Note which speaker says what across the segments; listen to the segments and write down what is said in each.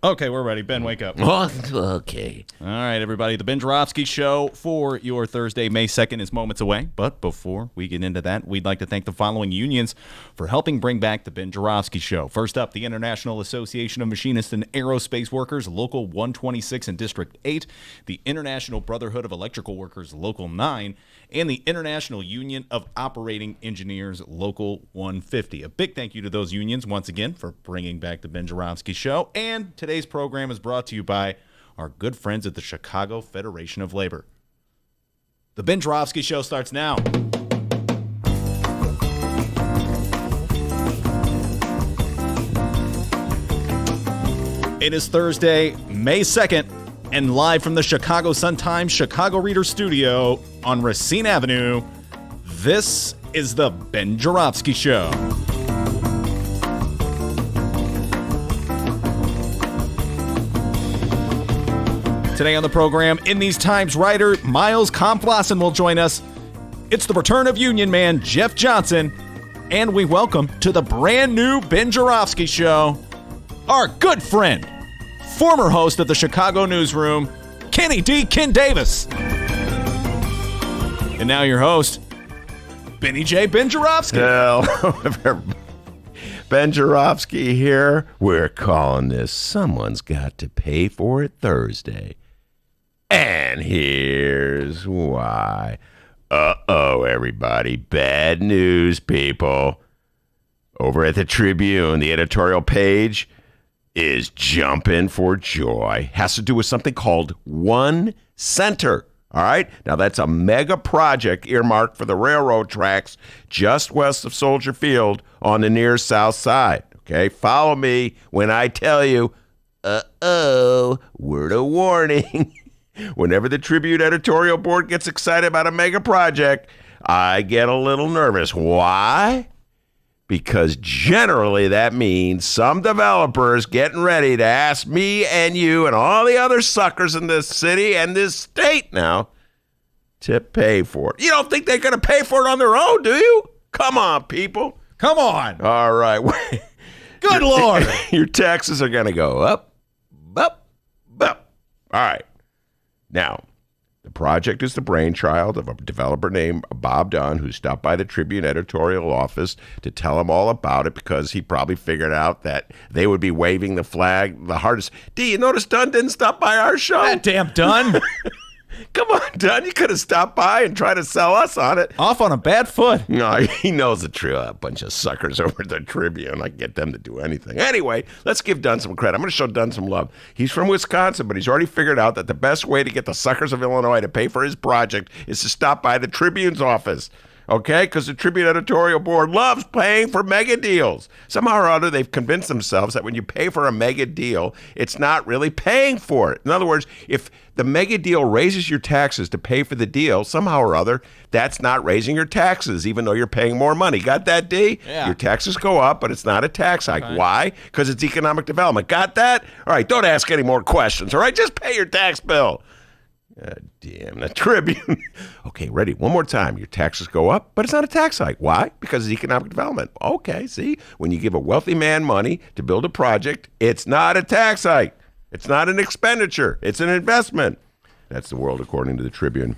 Speaker 1: Okay, we're ready. Ben, wake up.
Speaker 2: Okay.
Speaker 1: All right, everybody. The Ben Joravsky Show for your Thursday, May 2nd is moments away. But before we get into that, we'd like to thank the following unions for helping bring back the Ben Joravsky Show. First up, the International Association of Machinists and Aerospace Workers, Local 126 in District 8, the International Brotherhood of Electrical Workers, Local 9, and the International Union of Operating Engineers, Local 150. A big thank you to those unions once again for bringing back the Ben Joravsky Show. And today's program is brought to you by our good friends at the Chicago Federation of Labor. The Ben Joravsky Show starts now. It is Thursday, May 2nd, and live from the Chicago Sun-Times Chicago Reader Studio on Racine Avenue, this is the Ben Joravsky Show. Today on the program, in these times, writer Miles Kampflassen will join us. It's the return of Union Man Jeff Johnson, and we welcome to the brand new Ben Joravsky Show our good friend, former host of the Chicago Newsroom, Kenny D. Ken Davis. And now your host, Benny J. Ben Joravsky.
Speaker 2: Hello, Ben Joravsky here. We're calling this Someone's Got to Pay for It Thursday. And here's why. Uh-oh, everybody. Bad news, people. Over at the Tribune, the editorial page is jumping for joy. Has to do with something called One Center. All right? Now, that's a mega project earmarked for the railroad tracks just west of Soldier Field on the near south side. Okay? Follow me when I tell you, uh-oh, word of warning. Whenever the Tribune editorial board gets excited about a mega project, I get a little nervous. Why? Because generally that means some developers getting ready to ask me and you and all the other suckers in this city and this state now to pay for it. You don't think they're going to pay for it on their own, do you? Come on, people.
Speaker 1: Come on.
Speaker 2: All right.
Speaker 1: Good Lord.
Speaker 2: Your taxes are going to go up, up, up. All right. Now, the project is the brainchild of a developer named Bob Dunn, who stopped by the Tribune editorial office to tell him all about it because he probably figured out that they would be waving the flag the hardest. D, you notice Dunn didn't stop by our show?
Speaker 1: That damn Dunn.
Speaker 2: Come on, Dunn. You could have stopped by and tried to sell us on it.
Speaker 1: Off on a bad foot.
Speaker 2: No, he knows the truth. A bunch of suckers over at the Tribune. I get them to do anything. Anyway, let's give Dunn some credit. I'm going to show Dunn some love. He's from Wisconsin, but he's already figured out that the best way to get the suckers of Illinois to pay for his project is to stop by the Tribune's office. Okay? Because the Tribune editorial board loves paying for mega deals. Somehow or other, they've convinced themselves that when you pay for a mega deal, it's not really paying for it. In other words, if the mega deal raises your taxes to pay for the deal, somehow or other, that's not raising your taxes, even though you're paying more money. Got that, D?
Speaker 1: Yeah.
Speaker 2: Your taxes go up, but it's not a tax hike. Okay. Why? Because it's economic development. Got that? All right, don't ask any more questions, all right? Just pay your tax bill. God damn, the Tribune. Okay, ready. One more time. Your taxes go up, but it's not a tax hike. Why? Because it's economic development. Okay, see? When you give a wealthy man money to build a project, it's not a tax hike. It's not an expenditure. It's an investment. That's the world according to the Tribune.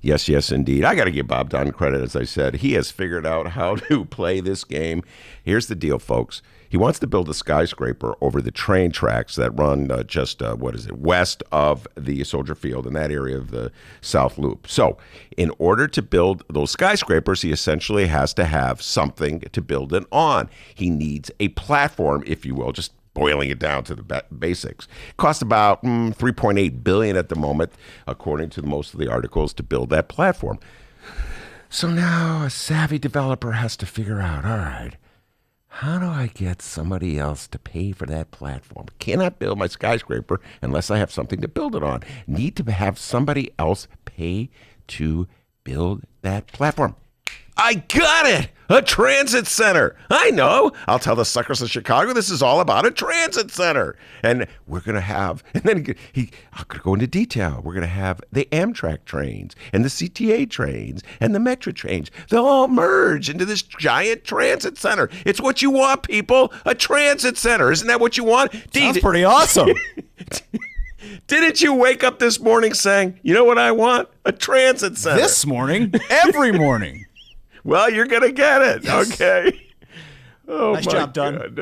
Speaker 2: Yes, yes, indeed. I got to give Bob Dunn credit, as I said. He has figured out how to play this game. Here's the deal, folks. He wants to build a skyscraper over the train tracks that run west of the Soldier Field in that area of the South Loop. So in order to build those skyscrapers, he essentially has to have something to build it on. He needs a platform, if you will, just boiling it down to the basics. It costs about $3.8 billion at the moment, according to most of the articles, to build that platform. So now a savvy developer has to figure out, all right, how do I get somebody else to pay for that platform? Cannot build my skyscraper unless I have something to build it on. Need to have somebody else pay to build that platform. I got it. A transit center. I know. I'll tell the suckers of Chicago this is all about a transit center. And we're going to have, and then I'm going to go into detail. We're going to have the Amtrak trains and the CTA trains and the Metro trains. They'll all merge into this giant transit center. It's what you want, people. A transit center. Isn't that what you want?
Speaker 1: Sounds pretty awesome.
Speaker 2: Didn't you wake up this morning saying, you know what I want? A transit center.
Speaker 1: This morning, every morning.
Speaker 2: Well, you're going to get it. Yes. Okay. Oh,
Speaker 1: nice job, Dunn.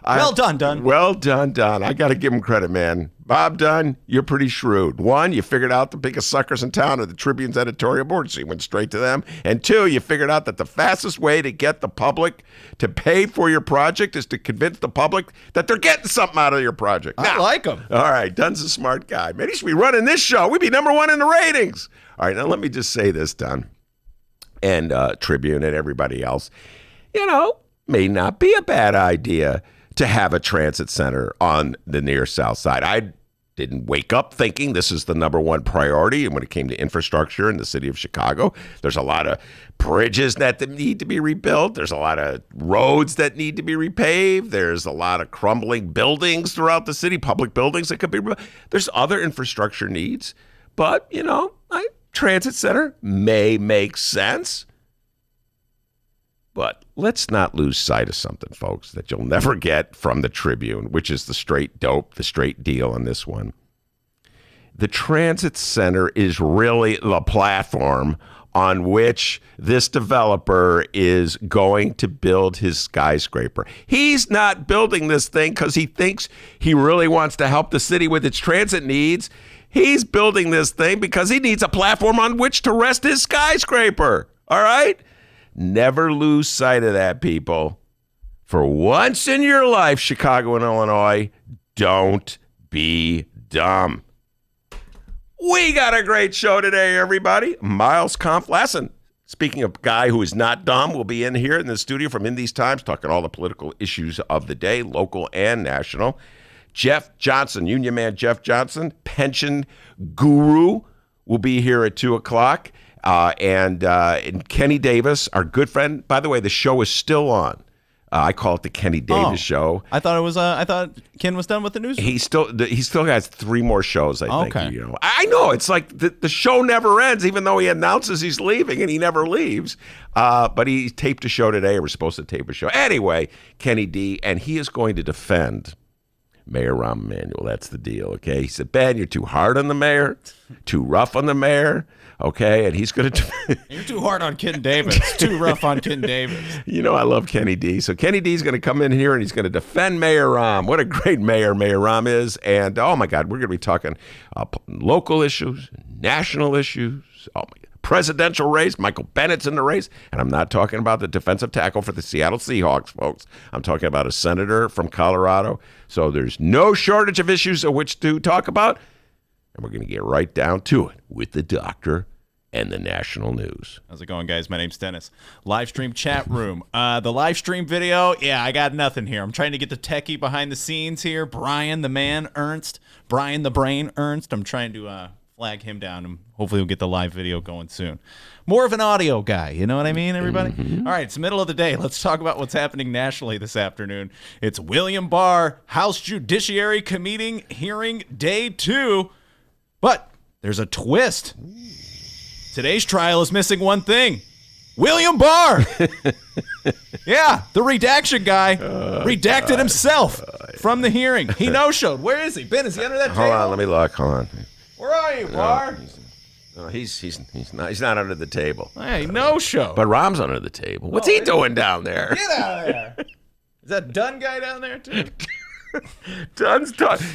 Speaker 2: Well
Speaker 1: done, Dunn.
Speaker 2: Well done, Dunn. I got to give him credit, man. Bob Dunn, you're pretty shrewd. One, you figured out the biggest suckers in town are the Tribune's editorial board, so you went straight to them. And two, you figured out that the fastest way to get the public to pay for your project is to convince the public that they're getting something out of your project.
Speaker 1: I like him.
Speaker 2: All right, Dunn's a smart guy. Man, he should be running this show. We'd be number one in the ratings. All right, now let me just say this, Dunn, and Tribune and everybody else. May not be a bad idea to have a transit center on the near south side. I didn't wake up thinking this is the number one priority. And when it came to infrastructure in the city of Chicago, there's a lot of bridges that need to be rebuilt. There's a lot of roads that need to be repaved. There's a lot of crumbling buildings throughout the city, public buildings that could be rebuilt. There's other infrastructure needs. But, a transit center may make sense. But let's not lose sight of something, folks, that you'll never get from the Tribune, which is the straight dope, the straight deal on this one. The transit center is really the platform on which this developer is going to build his skyscraper. He's not building this thing because he thinks he really wants to help the city with its transit needs. He's building this thing because he needs a platform on which to rest his skyscraper. All right? Never lose sight of that, people. For once in your life, Chicago and Illinois, don't be dumb. We got a great show today, everybody. Miles Conflassen, speaking of guy who is not dumb, will be in here in the studio from In These Times, talking all the political issues of the day, local and national. Jeff Johnson, Union man Jeff Johnson, pension guru, will be here at 2 o'clock. And Kenny Davis, our good friend. By the way, the show is still on. I call it the Kenny Davis Show.
Speaker 1: I thought it was. I thought Ken was done with the news.
Speaker 2: He still has 3 more shows. I think.
Speaker 1: Okay.
Speaker 2: I know it's like the show never ends, even though he announces he's leaving, and he never leaves. But he taped a show today. Or was supposed to tape a show anyway. Kenny D, and he is going to defend Mayor Rahm Emanuel. That's the deal. Okay. He said, Ben, you're too hard on the mayor, too rough on the mayor. Okay, and he's going to...
Speaker 1: You're too hard on Ken Davis. Too rough on Ken Davis.
Speaker 2: I love Kenny D. So Kenny D is going to come in here and he's going to defend Mayor Rahm. What a great mayor Rahm is. And, oh, my God, we're going to be talking local issues, national issues, presidential race. Michael Bennett's in the race. And I'm not talking about the defensive tackle for the Seattle Seahawks, folks. I'm talking about a senator from Colorado. So there's no shortage of issues of which to talk about. And we're going to get right down to it with the doctor and the national news.
Speaker 1: How's it going, guys? My name's Dennis. Live stream chat room. The live stream video, I got nothing here. I'm trying to get the techie behind the scenes here. Brian the man Ernst. Brian the brain Ernst. I'm trying to flag him down, and hopefully we'll get the live video going soon. More of an audio guy, you know what I mean, everybody? Mm-hmm. All right, it's the middle of the day. Let's talk about what's happening nationally this afternoon. It's William Barr, House Judiciary Committee hearing day 2. But there's a twist. Today's trial is missing one thing. William Barr. Yeah, the redaction guy redacted himself from the hearing. He no-showed. Where is he? Ben, is he under that table?
Speaker 2: Hold on, let me look. Hold on.
Speaker 1: Where are you, Barr?
Speaker 2: No, he's not under the table.
Speaker 1: Hey, no-show.
Speaker 2: But Rahm's under the table. What's he doing down there?
Speaker 1: Get out of there. Is that Dunn guy down there, too?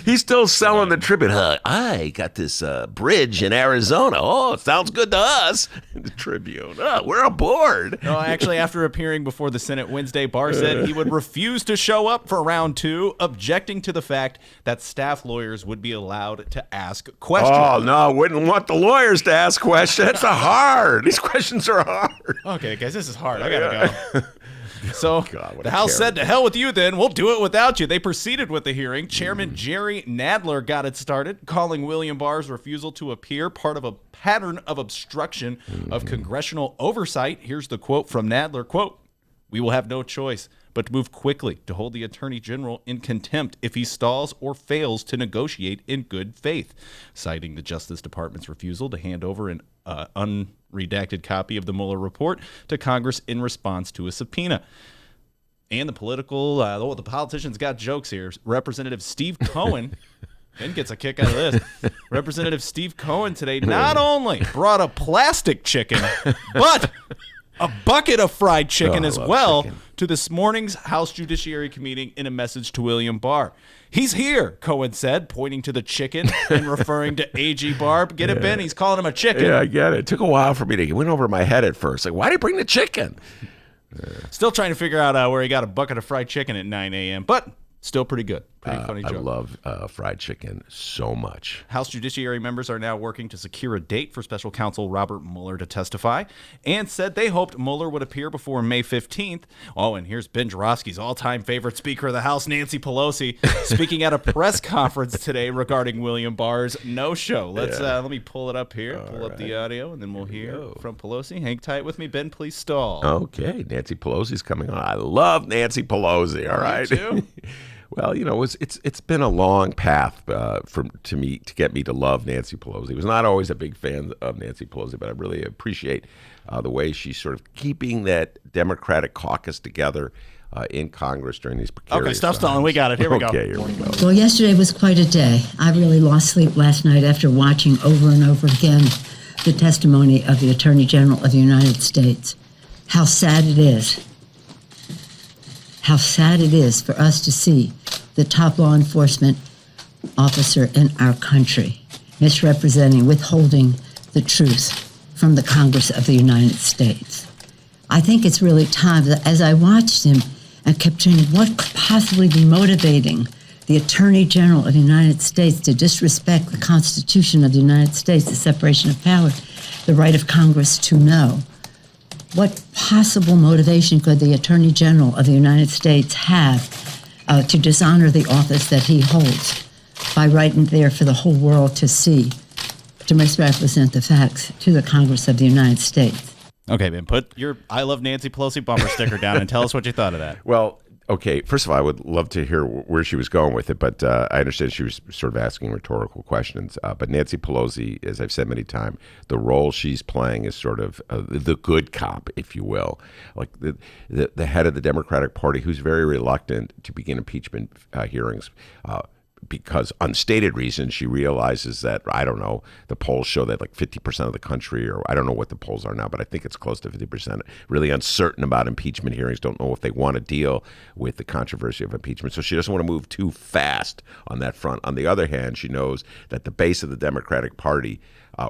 Speaker 2: He's still selling the Tribune. I got this bridge in Arizona. Oh, it sounds good to us. The Tribune. We're aboard.
Speaker 1: No, actually, after appearing before the Senate Wednesday, Barr said he would refuse to show up for round 2, objecting to the fact that staff lawyers would be allowed to ask questions.
Speaker 2: Oh, no, wouldn't want the lawyers to ask questions. That's hard. These questions are hard.
Speaker 1: Okay, guys, this is hard. I gotta go. So
Speaker 2: God, what
Speaker 1: the
Speaker 2: a
Speaker 1: House
Speaker 2: Karen.
Speaker 1: said, to hell with you then. We'll do it without you. They proceeded with the hearing. Chairman Jerry Nadler got it started, calling William Barr's refusal to appear part of a pattern of obstruction of congressional oversight. Here's the quote from Nadler, quote, "We will have no choice but to move quickly to hold the Attorney General in contempt if he stalls or fails to negotiate in good faith," citing the Justice Department's refusal to hand over an unredacted copy of the Mueller report to Congress in response to a subpoena. And the the politicians got jokes here. Representative Steve Cohen, Ben gets a kick out of this. Representative Steve Cohen today not only brought a plastic chicken, but a bucket of fried chicken as well to this morning's House Judiciary Committee in a message to William Barr. "He's here," Cohen said, pointing to the chicken and referring to A.G. Barr. Get it, Ben? He's calling him a chicken.
Speaker 2: Yeah, I get it. It took a while for me to get. It went over my head at first. Like, why did he bring the chicken?
Speaker 1: Still trying to figure out where he got a bucket of fried chicken at 9 a.m., but still pretty good. Pretty funny joke.
Speaker 2: I love fried chicken so much.
Speaker 1: House Judiciary members are now working to secure a date for special counsel Robert Mueller to testify, and said they hoped Mueller would appear before May 15th. Oh, and here's Ben Joravsky's all-time favorite Speaker of the House, Nancy Pelosi, speaking at a press conference today regarding William Barr's no-show. Let me pull it up here, pull up the audio, and then we'll hear from Pelosi. Hang tight with me, Ben. Please stall.
Speaker 2: Okay, Nancy Pelosi's coming on. I love Nancy Pelosi. All right.
Speaker 1: Me too.
Speaker 2: Well, it's been a long path to get me to love Nancy Pelosi. I was not always a big fan of Nancy Pelosi, but I really appreciate the way she's sort of keeping that Democratic caucus together in Congress during these precarious
Speaker 1: Okay, stop
Speaker 2: times.
Speaker 1: stalling. We got it. Here we go.
Speaker 2: Okay, here we go.
Speaker 3: Well, yesterday was quite a day. I really lost sleep last night after watching over and over again the testimony of the Attorney General of the United States. How sad it is. How sad it is for us to see the top law enforcement officer in our country misrepresenting, withholding the truth from the Congress of the United States. I think it's really time that as I watched him and kept thinking, what could possibly be motivating the Attorney General of the United States to disrespect the Constitution of the United States, the separation of powers, the right of Congress to know? What possible motivation could the Attorney General of the United States have to dishonor the office that he holds by writing there for the whole world to see, to misrepresent the facts to the Congress of the United States?
Speaker 1: Okay, Ben, put your I Love Nancy Pelosi bumper sticker down and tell us what you thought of that.
Speaker 2: Well, okay, first of all, I would love to hear where she was going with it, but I understand she was sort of asking rhetorical questions. But Nancy Pelosi, as I've said many times, the role she's playing is sort of the good cop, if you will, like the head of the Democratic Party, who's very reluctant to begin impeachment hearings because unstated reasons. She realizes that, I don't know, the polls show that like 50% of the country, or I don't know what the polls are now, but I think it's close to 50%, really uncertain about impeachment hearings, don't know if they want to deal with the controversy of impeachment. So she doesn't want to move too fast on that front. On the other hand, she knows that the base of the Democratic Party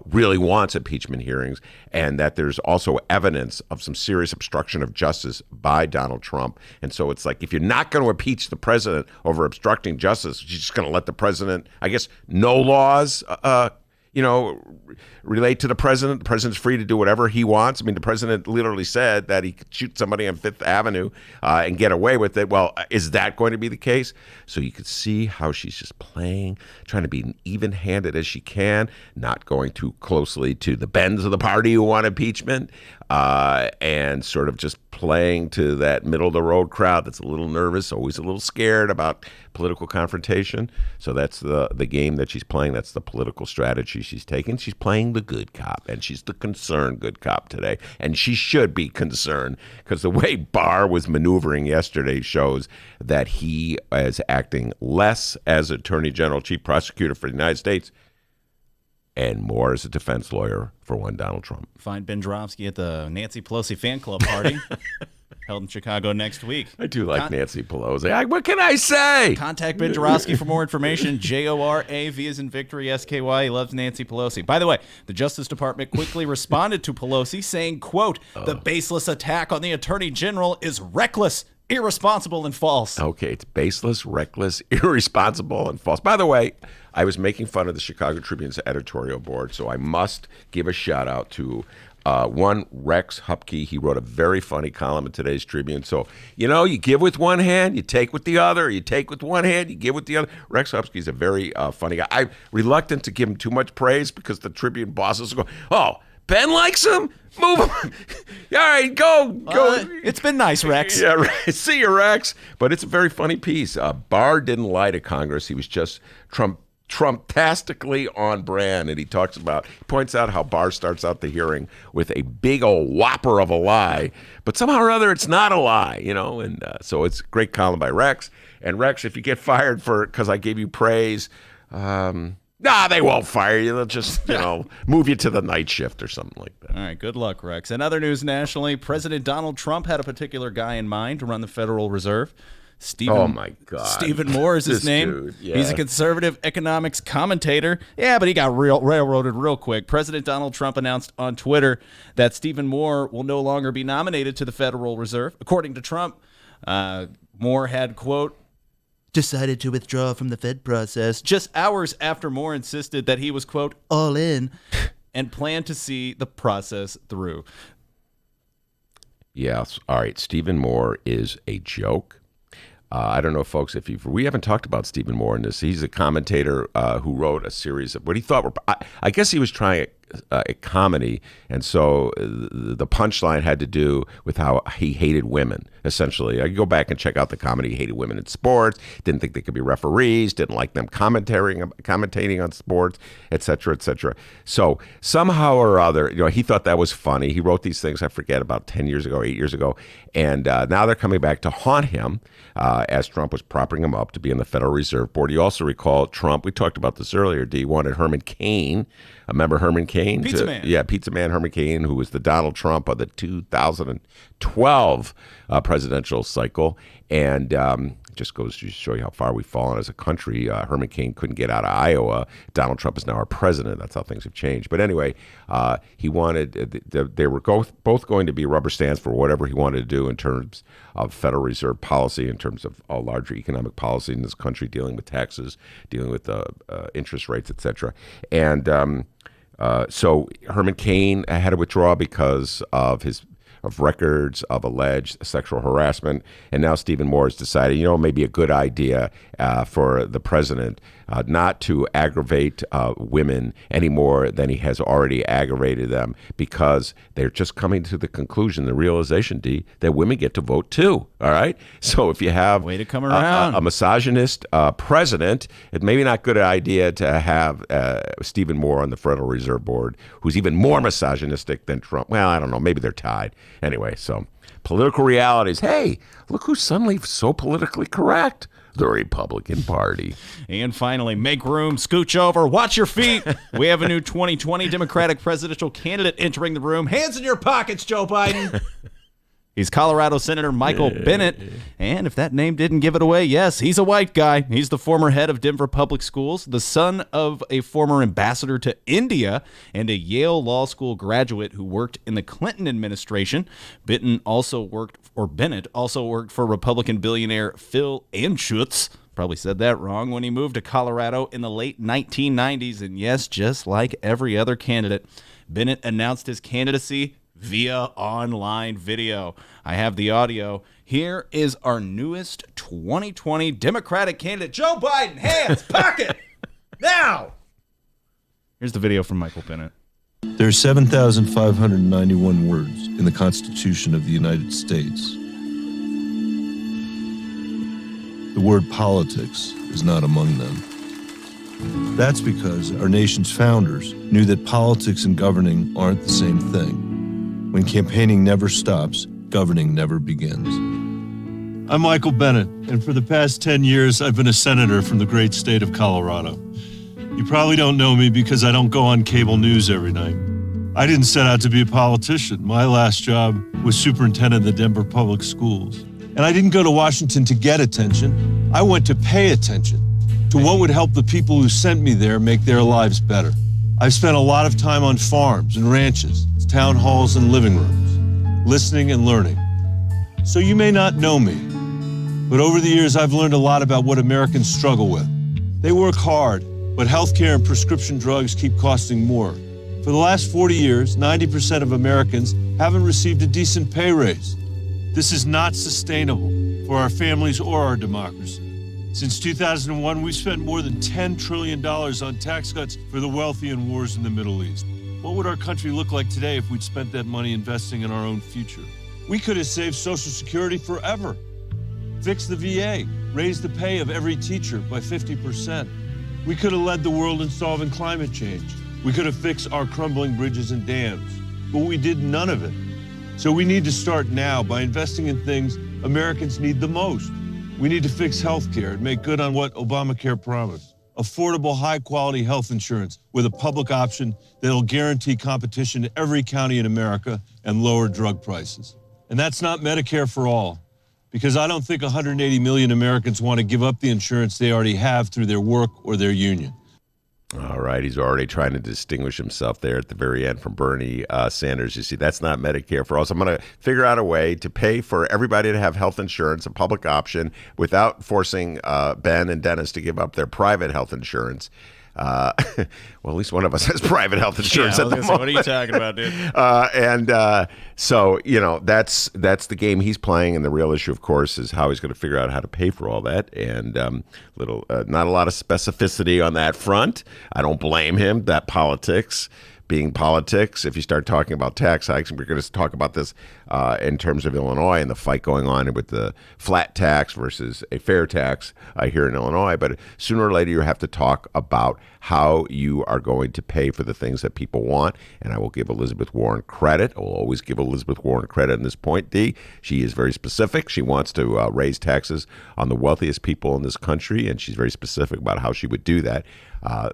Speaker 2: really wants impeachment hearings, and that there's also evidence of some serious obstruction of justice by Donald Trump. And so it's like, if you're not going to impeach the president over obstructing justice, you're just going to let the president, I guess, no laws, relate to the president. The president's free to do whatever he wants. I mean, the president literally said that he could shoot somebody on Fifth Avenue and get away with it. Well, is that going to be the case? So you could see how she's just playing, trying to be even-handed as she can, not going too closely to the bends of the party who want impeachment, and sort of just playing to that middle-of-the-road crowd that's a little nervous, always a little scared about political confrontation. So that's the game that she's playing. That's the political strategy she's taking. She's playing the good cop, and she's the concerned good cop today. And she should be concerned, because the way Barr was maneuvering yesterday shows that he is acting less as Attorney General, Chief Prosecutor for the United States, and more as a defense lawyer for one Donald Trump.
Speaker 1: Find Ben Joravsky at the Nancy Pelosi fan club party held in Chicago next week.
Speaker 2: I do like Nancy Pelosi. What can I say?
Speaker 1: Contact Ben Joravsky for more information. Jorav as in Victory, SKY. He loves Nancy Pelosi. By the way, the Justice Department quickly responded to Pelosi, saying, quote, "The baseless attack on the Attorney General is reckless, irresponsible, and false."
Speaker 2: Okay, it's baseless, reckless, irresponsible, and false. By the way, I was making fun of the Chicago Tribune's editorial board, so I must give a shout out to One, Rex Hupke, he wrote a very funny column in today's Tribune. So, you give with one hand, you take with the other. You take with one hand, you give with the other. Rex Hupke's a very funny guy. I'm reluctant to give him too much praise because the Tribune bosses go, oh, Ben likes him? Move him. All right, go.
Speaker 1: It's been nice, Rex.
Speaker 2: Yeah, right. See you, Rex. But it's a very funny piece. Barr didn't lie to Congress. He was just Trump-tastically on brand. And he points out how Barr starts out the hearing with a big old whopper of a lie. But somehow or other, it's not a lie, And so it's a great column by Rex. And Rex, if you get fired because I gave you praise, they won't fire you. They'll just, move you to the night shift or something like that.
Speaker 1: All right, good luck, Rex. In other news nationally, President Donald Trump had a particular guy in mind to run the Federal Reserve.
Speaker 2: Oh, my God.
Speaker 1: Stephen Moore is his name.
Speaker 2: Dude, yeah.
Speaker 1: He's a conservative economics commentator. Yeah, but he got railroaded real quick. President Donald Trump announced on Twitter that Stephen Moore will no longer be nominated to the Federal Reserve. According to Trump, Moore had, quote, decided to withdraw from the Fed process just hours after Moore insisted that he was, quote, all in and planned to see the process through.
Speaker 2: Yes. All right. Stephen Moore is a joke. I don't know, folks, we haven't talked about Stephen Moore in this. He's a commentator who wrote a series of what he thought were, I guess he was trying a comedy, and so the punchline had to do with how he hated women, essentially. I could go back and check out the comedy. He hated women in sports, didn't think they could be referees, didn't like them commentating on sports, et cetera, et cetera. So somehow or other, he thought that was funny. He wrote these things, I forget, about 10 years ago, 8 years ago, and now they're coming back to haunt him as Trump was propping him up to be in the Federal Reserve Board. You also recall Trump, we talked about this earlier, wanted Herman Cain. Remember Herman Cain?
Speaker 1: Pizza Man.
Speaker 2: Yeah, Pizza Man Herman Cain, who was the Donald Trump of the 2012 presidential cycle. And just goes to show you how far we've fallen as a country. Herman Cain couldn't get out of Iowa. Donald Trump is now our president. That's how things have changed. But anyway, he wanted, they were both going to be rubber stamps for whatever he wanted to do in terms of Federal Reserve policy, in terms of a larger economic policy in this country, dealing with taxes, dealing with interest rates, et cetera. And so Herman Cain had to withdraw because of records of alleged sexual harassment. And now Stephen Moore has decided, it may be a good idea for the president not to aggravate women any more than he has already aggravated them, because they're just coming to the conclusion, the realization, D, that women get to vote too. All right? So if you have
Speaker 1: way to come around.
Speaker 2: A misogynist president, it may be not a good idea to have Stephen Moore on the Federal Reserve Board, who's even more misogynistic than Trump. Well, I don't know. Maybe they're tied. Anyway, so political realities. Hey, look who's suddenly so politically correct. The Republican Party.
Speaker 1: And finally, make room, scooch over, watch your feet. We have a new 2020 Democratic presidential candidate entering the room. Hands in your pockets, Joe Biden. He's Colorado Senator Michael Bennet. And if that name didn't give it away, yes, he's a white guy. He's the former head of Denver Public Schools, the son of a former ambassador to India, and a Yale Law School graduate who worked in the Clinton administration. Bennett also worked for Republican billionaire Phil Anschutz. Probably said that wrong, when he moved to Colorado in the late 1990s. And yes, just like every other candidate, Bennett announced his candidacy via online video. I have the audio. Here is our newest 2020 Democratic candidate, Joe Biden. Hands, pocket, now. Here's the video from Michael Bennet.
Speaker 4: There are 7,591 words in the Constitution of the United States. The word politics is not among them. That's because our nation's founders knew that politics and governing aren't the same thing. When campaigning never stops, governing never begins. I'm Michael Bennet, and for the past 10 years, I've been a senator from the great state of Colorado. You probably don't know me because I don't go on cable news every night. I didn't set out to be a politician. My last job was superintendent of the Denver Public Schools. And I didn't go to Washington to get attention. I went to pay attention to what would help the people who sent me there make their lives better. I've spent a lot of time on farms and ranches, town halls and living rooms, listening and learning. So you may not know me, but over the years I've learned a lot about what Americans struggle with. They work hard, but healthcare and prescription drugs keep costing more. For the last 40 years, 90% of Americans haven't received a decent pay raise. This is not sustainable for our families or our democracy. Since 2001, we've spent more than $10 trillion on tax cuts for the wealthy and wars in the Middle East. What would our country look like today if we'd spent that money investing in our own future? We could have saved Social Security forever, fixed the VA, raised the pay of every teacher by 50%. We could have led the world in solving climate change. We could have fixed our crumbling bridges and dams, but we did none of it. So we need to start now by investing in things Americans need the most. We need to fix healthcare and make good on what Obamacare promised. Affordable, high-quality health insurance with a public option that'll guarantee competition to every county in America and lower drug prices. And that's not Medicare for all, because I don't think 180 million Americans want to give up the insurance they already have through their work or their union.
Speaker 2: All right, he's already trying to distinguish himself there at the very end from Bernie Sanders. You see, that's not Medicare for all. So I'm going to figure out a way to pay for everybody to have health insurance, a public option, without forcing Ben and Dennis to give up their private health insurance. Well, at least one of us has private health insurance at the moment.
Speaker 1: What are you talking about, dude?
Speaker 2: So, that's the game he's playing, and the real issue, of course, is how he's going to figure out how to pay for all that. And not a lot of specificity on that front. I don't blame him. That politics being politics, if you start talking about tax hikes, and we're going to talk about this in terms of Illinois and the fight going on with the flat tax versus a fair tax here in Illinois. But sooner or later, you have to talk about how you are going to pay for the things that people want. And I will give Elizabeth Warren credit. I will always give Elizabeth Warren credit on this point, D. She is very specific. She wants to raise taxes on the wealthiest people in this country, and she's very specific about how she would do that.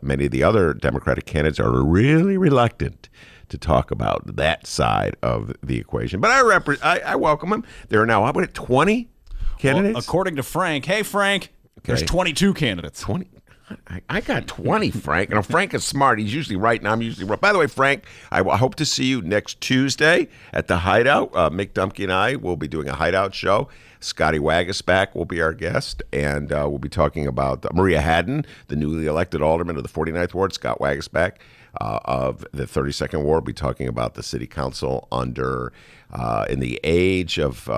Speaker 2: Many of the other Democratic candidates are really reluctant to talk about that side of the equation. But I welcome him. There are now, how about 20 candidates?
Speaker 1: Well, according to Frank, hey, Frank, there's 22 candidates.
Speaker 2: 20? I got 20, Frank. Frank is smart. He's usually right, and I'm usually wrong. By the way, Frank, I hope to see you next Tuesday at the Hideout. Mick Dumke and I will be doing a Hideout show. Scotty Wagasback will be our guest, and we'll be talking about Maria Hadden, the newly elected alderman of the 49th Ward, Scott Wagasback of the 32nd Ward. We'll be talking about the city council in the age of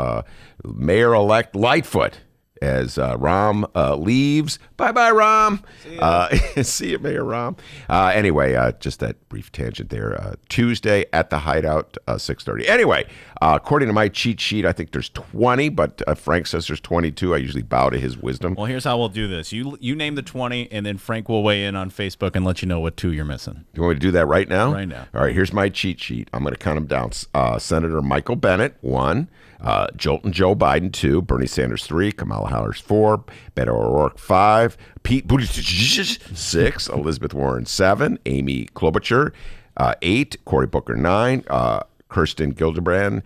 Speaker 2: Mayor-elect Lightfoot. As Rahm leaves. Bye-bye, Rahm. See you, Mayor Rahm. Anyway, just that brief tangent there. Tuesday at the Hideout, 6:30. Anyway, according to my cheat sheet, I think there's 20, but Frank says there's 22. I usually bow to his wisdom.
Speaker 1: Well, here's how we'll do this. You name the 20, and then Frank will weigh in on Facebook and let you know what 2 you're missing.
Speaker 2: You want me to do that right now?
Speaker 1: Right now.
Speaker 2: All right, here's my cheat sheet. I'm going to count them down. Senator Michael Bennet, 1. Jolton Joe Biden, 2. Bernie Sanders, 3. Kamala Harris, 4. Beto O'Rourke, 5. Pete Buttigieg, 6. Elizabeth Warren, 7. Amy Klobuchar, 8. Cory Booker, 9. Kirsten Gillibrand,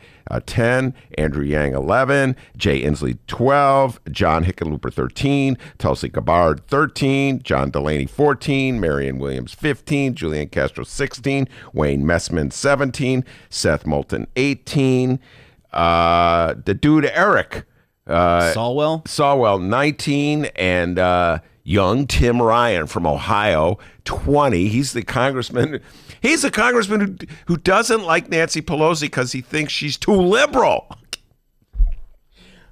Speaker 2: 10. Andrew Yang, 11. Jay Inslee, 12. John Hickenlooper, 13. Tulsi Gabbard, 13. John Delaney, 14. Marianne Williams, 15. Julian Castro, 16. Wayne Messman, 17. Seth Moulton, 18. The dude Eric Swalwell, 19, and young Tim Ryan from Ohio, 20. He's the congressman. He's a congressman who doesn't like Nancy Pelosi because he thinks she's too liberal.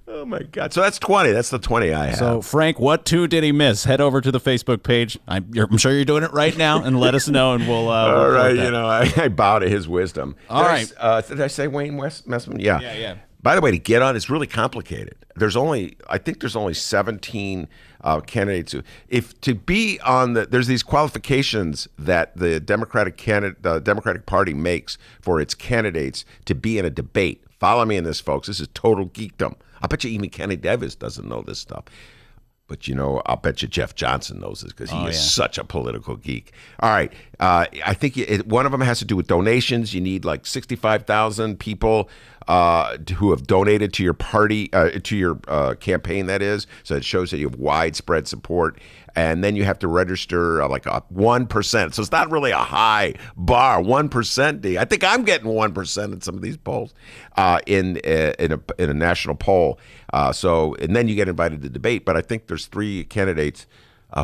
Speaker 2: Oh, my God. So that's 20. That's the 20 I have.
Speaker 1: So, Frank, what 2 did he miss? Head over to the Facebook page. I'm sure you're doing it right now, and let us know, and we'll
Speaker 2: all right, I bow to his wisdom.
Speaker 1: All right.
Speaker 2: Did I say Wayne Messman? Yeah.
Speaker 1: Yeah.
Speaker 2: By the way, to get on, it's really complicated. I think there's only 17 candidates. If to be on there's these qualifications that the Democratic Party makes for its candidates to be in a debate. Follow me in this, folks. This is total geekdom. I bet you even Kenny Davis doesn't know this stuff. But, I'll bet you Jeff Johnson knows this because he is such a political geek. All right. I think one of them has to do with donations. You need like 65,000 people who have donated to your party, to your campaign, that is. So it shows that you have widespread support. And then you have to register like a 1%. So it's not really a high bar, 1%. D. I think I'm getting 1% in some of these polls in a national poll. And then you get invited to debate. But I think there's 3 candidates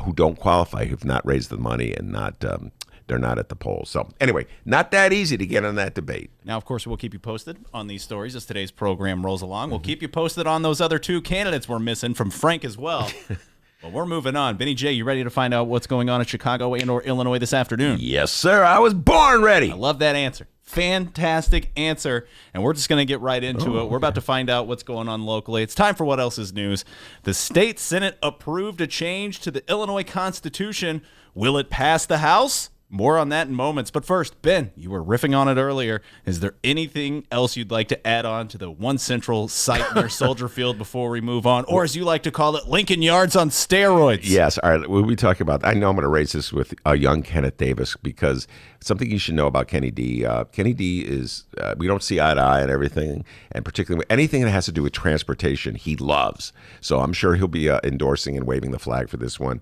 Speaker 2: who don't qualify, who've not raised the money and not they're not at the polls. So anyway, not that easy to get on that debate.
Speaker 1: Now, of course, we'll keep you posted on these stories as today's program rolls along. We'll keep you posted on those other 2 candidates we're missing from Frank as well. Well, we're moving on. Benny J, you ready to find out what's going on in Chicago and or Illinois this afternoon?
Speaker 2: Yes, sir. I was born ready.
Speaker 1: I love that answer. Fantastic answer. And we're just going to get right into it. We're about to find out what's going on locally. It's time for What Else is News. The state Senate approved a change to the Illinois Constitution. Will it pass the House? More on that in moments. But first, Ben, you were riffing on it earlier. Is there anything else you'd like to add on to the one central site near Soldier Field before we move on? Or as you like to call it, Lincoln Yards on steroids?
Speaker 2: Yes. All right. We'll be talking about, I know I'm going to raise this with young Kenneth Davis because something you should know about Kenny D. Kenny D is, we don't see eye to eye and everything, and particularly anything that has to do with transportation, he loves. So I'm sure he'll be endorsing and waving the flag for this one.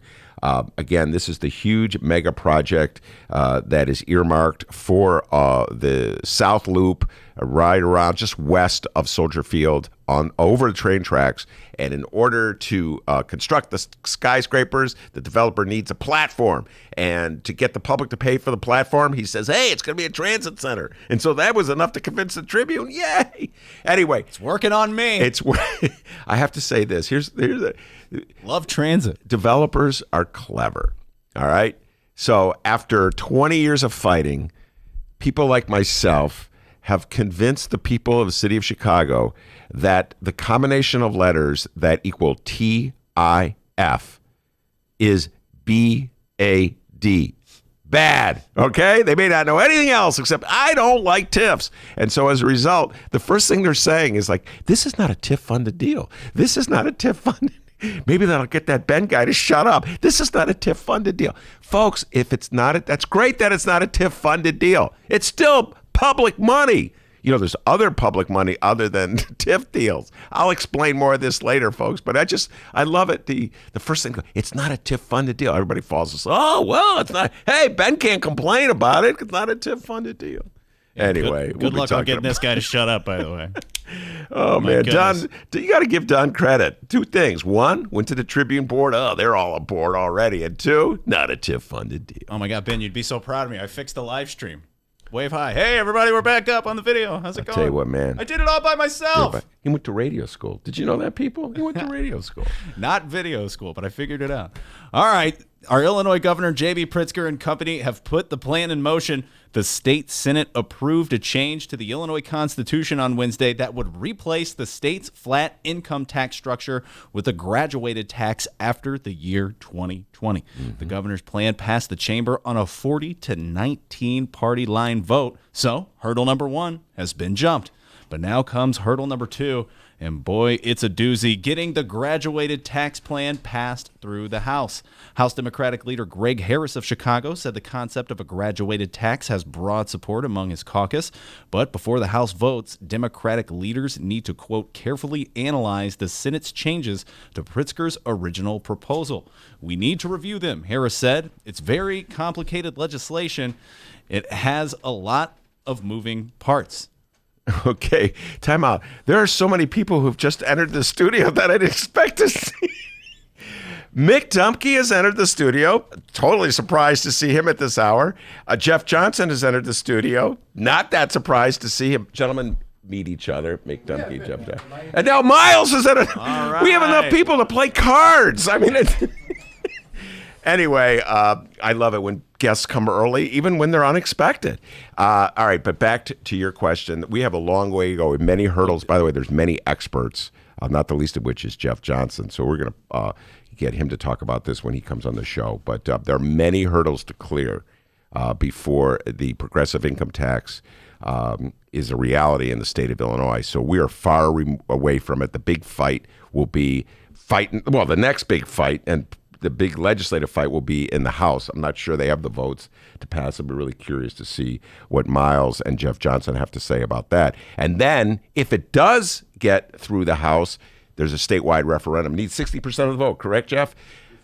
Speaker 2: Again, this is the huge mega project that is earmarked for the South Loop, right around just west of Soldier Field, on over the train tracks. And in order to construct the skyscrapers, the developer needs a platform. And to get the public to pay for the platform, he says, hey, it's going to be a transit center. And so that was enough to convince the Tribune. Yay! Anyway.
Speaker 1: It's working on me.
Speaker 2: I have to say this. Here's
Speaker 1: Love transit.
Speaker 2: Developers are clever, all right? So after 20 years of fighting, people like myself have convinced the people of the city of Chicago that the combination of letters that equal TIF is BAD. Bad, okay? They may not know anything else except I don't like TIFs. And so as a result, the first thing they're saying is like, this is not a TIF-funded deal. This is not a TIF-funded. Maybe that'll get that Ben guy to shut up. This is not a TIF-funded deal. Folks, if it's not, that's great that it's not a TIF-funded deal. It's still public money. You know, there's other public money other than TIF deals. I'll explain more of this later, folks. But I love it. The first thing, it's not a TIF-funded deal. Everybody falls asleep. Oh, well, it's not. Hey, Ben can't complain about it. It's not a TIF-funded deal. Anyway,
Speaker 1: good luck on getting this guy to shut up, by the way.
Speaker 2: Oh, man. Don, you got to give Don credit. 2 things. 1, went to the Tribune board. Oh, they're all aboard already. And 2, not a TIF-funded deal.
Speaker 1: Oh, my God, Ben, you'd be so proud of me. I fixed the live stream. Wave high. Hey, everybody, we're back up on the video. How's it going?
Speaker 2: I'll tell you what, man.
Speaker 1: I did it all by myself.
Speaker 2: Yeah, he went to radio school. Did you know that, people? He went to radio school.
Speaker 1: Not video school, but I figured it out. All right. Our Illinois Governor, J.B. Pritzker and company have put the plan in motion. The state Senate approved a change to the Illinois Constitution on Wednesday that would replace the state's flat income tax structure with a graduated tax after the year 2020. The governor's plan passed the chamber on a 40-19 party line vote. So hurdle number 1 has been jumped. But now comes hurdle number 2. And boy, it's a doozy, getting the graduated tax plan passed through the House. House Democratic leader Greg Harris of Chicago said the concept of a graduated tax has broad support among his caucus. But before the House votes, Democratic leaders need to, quote, carefully analyze the Senate's changes to Pritzker's original proposal. We need to review them, Harris said. It's very complicated legislation. It has a lot of moving parts.
Speaker 2: Okay, time out. There are so many people who've just entered the studio that I'd expect to see. Mick Dumke has entered the studio. Totally surprised to see him at this hour. Jeff Johnson has entered the studio. Not that surprised to see him. Gentlemen, meet each other. Mick Dumke, Jeff Johnson. And now Miles has entered.
Speaker 1: Right.
Speaker 2: We have enough people to play cards. I mean, anyway, I love it when guests come early, even when they're unexpected. All right, but back to your question. We have a long way to go with many hurdles. By the way, there's many experts, not the least of which is Jeff Johnson. So we're going to get him to talk about this when he comes on the show. But there are many hurdles to clear before the progressive income tax is a reality in the state of Illinois. So we are far away from it. The big fight will be the next big fight, and the big legislative fight will be in the House. I'm not sure they have the votes to pass. I'll be really curious to see what Miles and Jeff Johnson have to say about that. And then if it does get through the House, there's a statewide referendum. It needs 60% of the vote, correct, Jeff?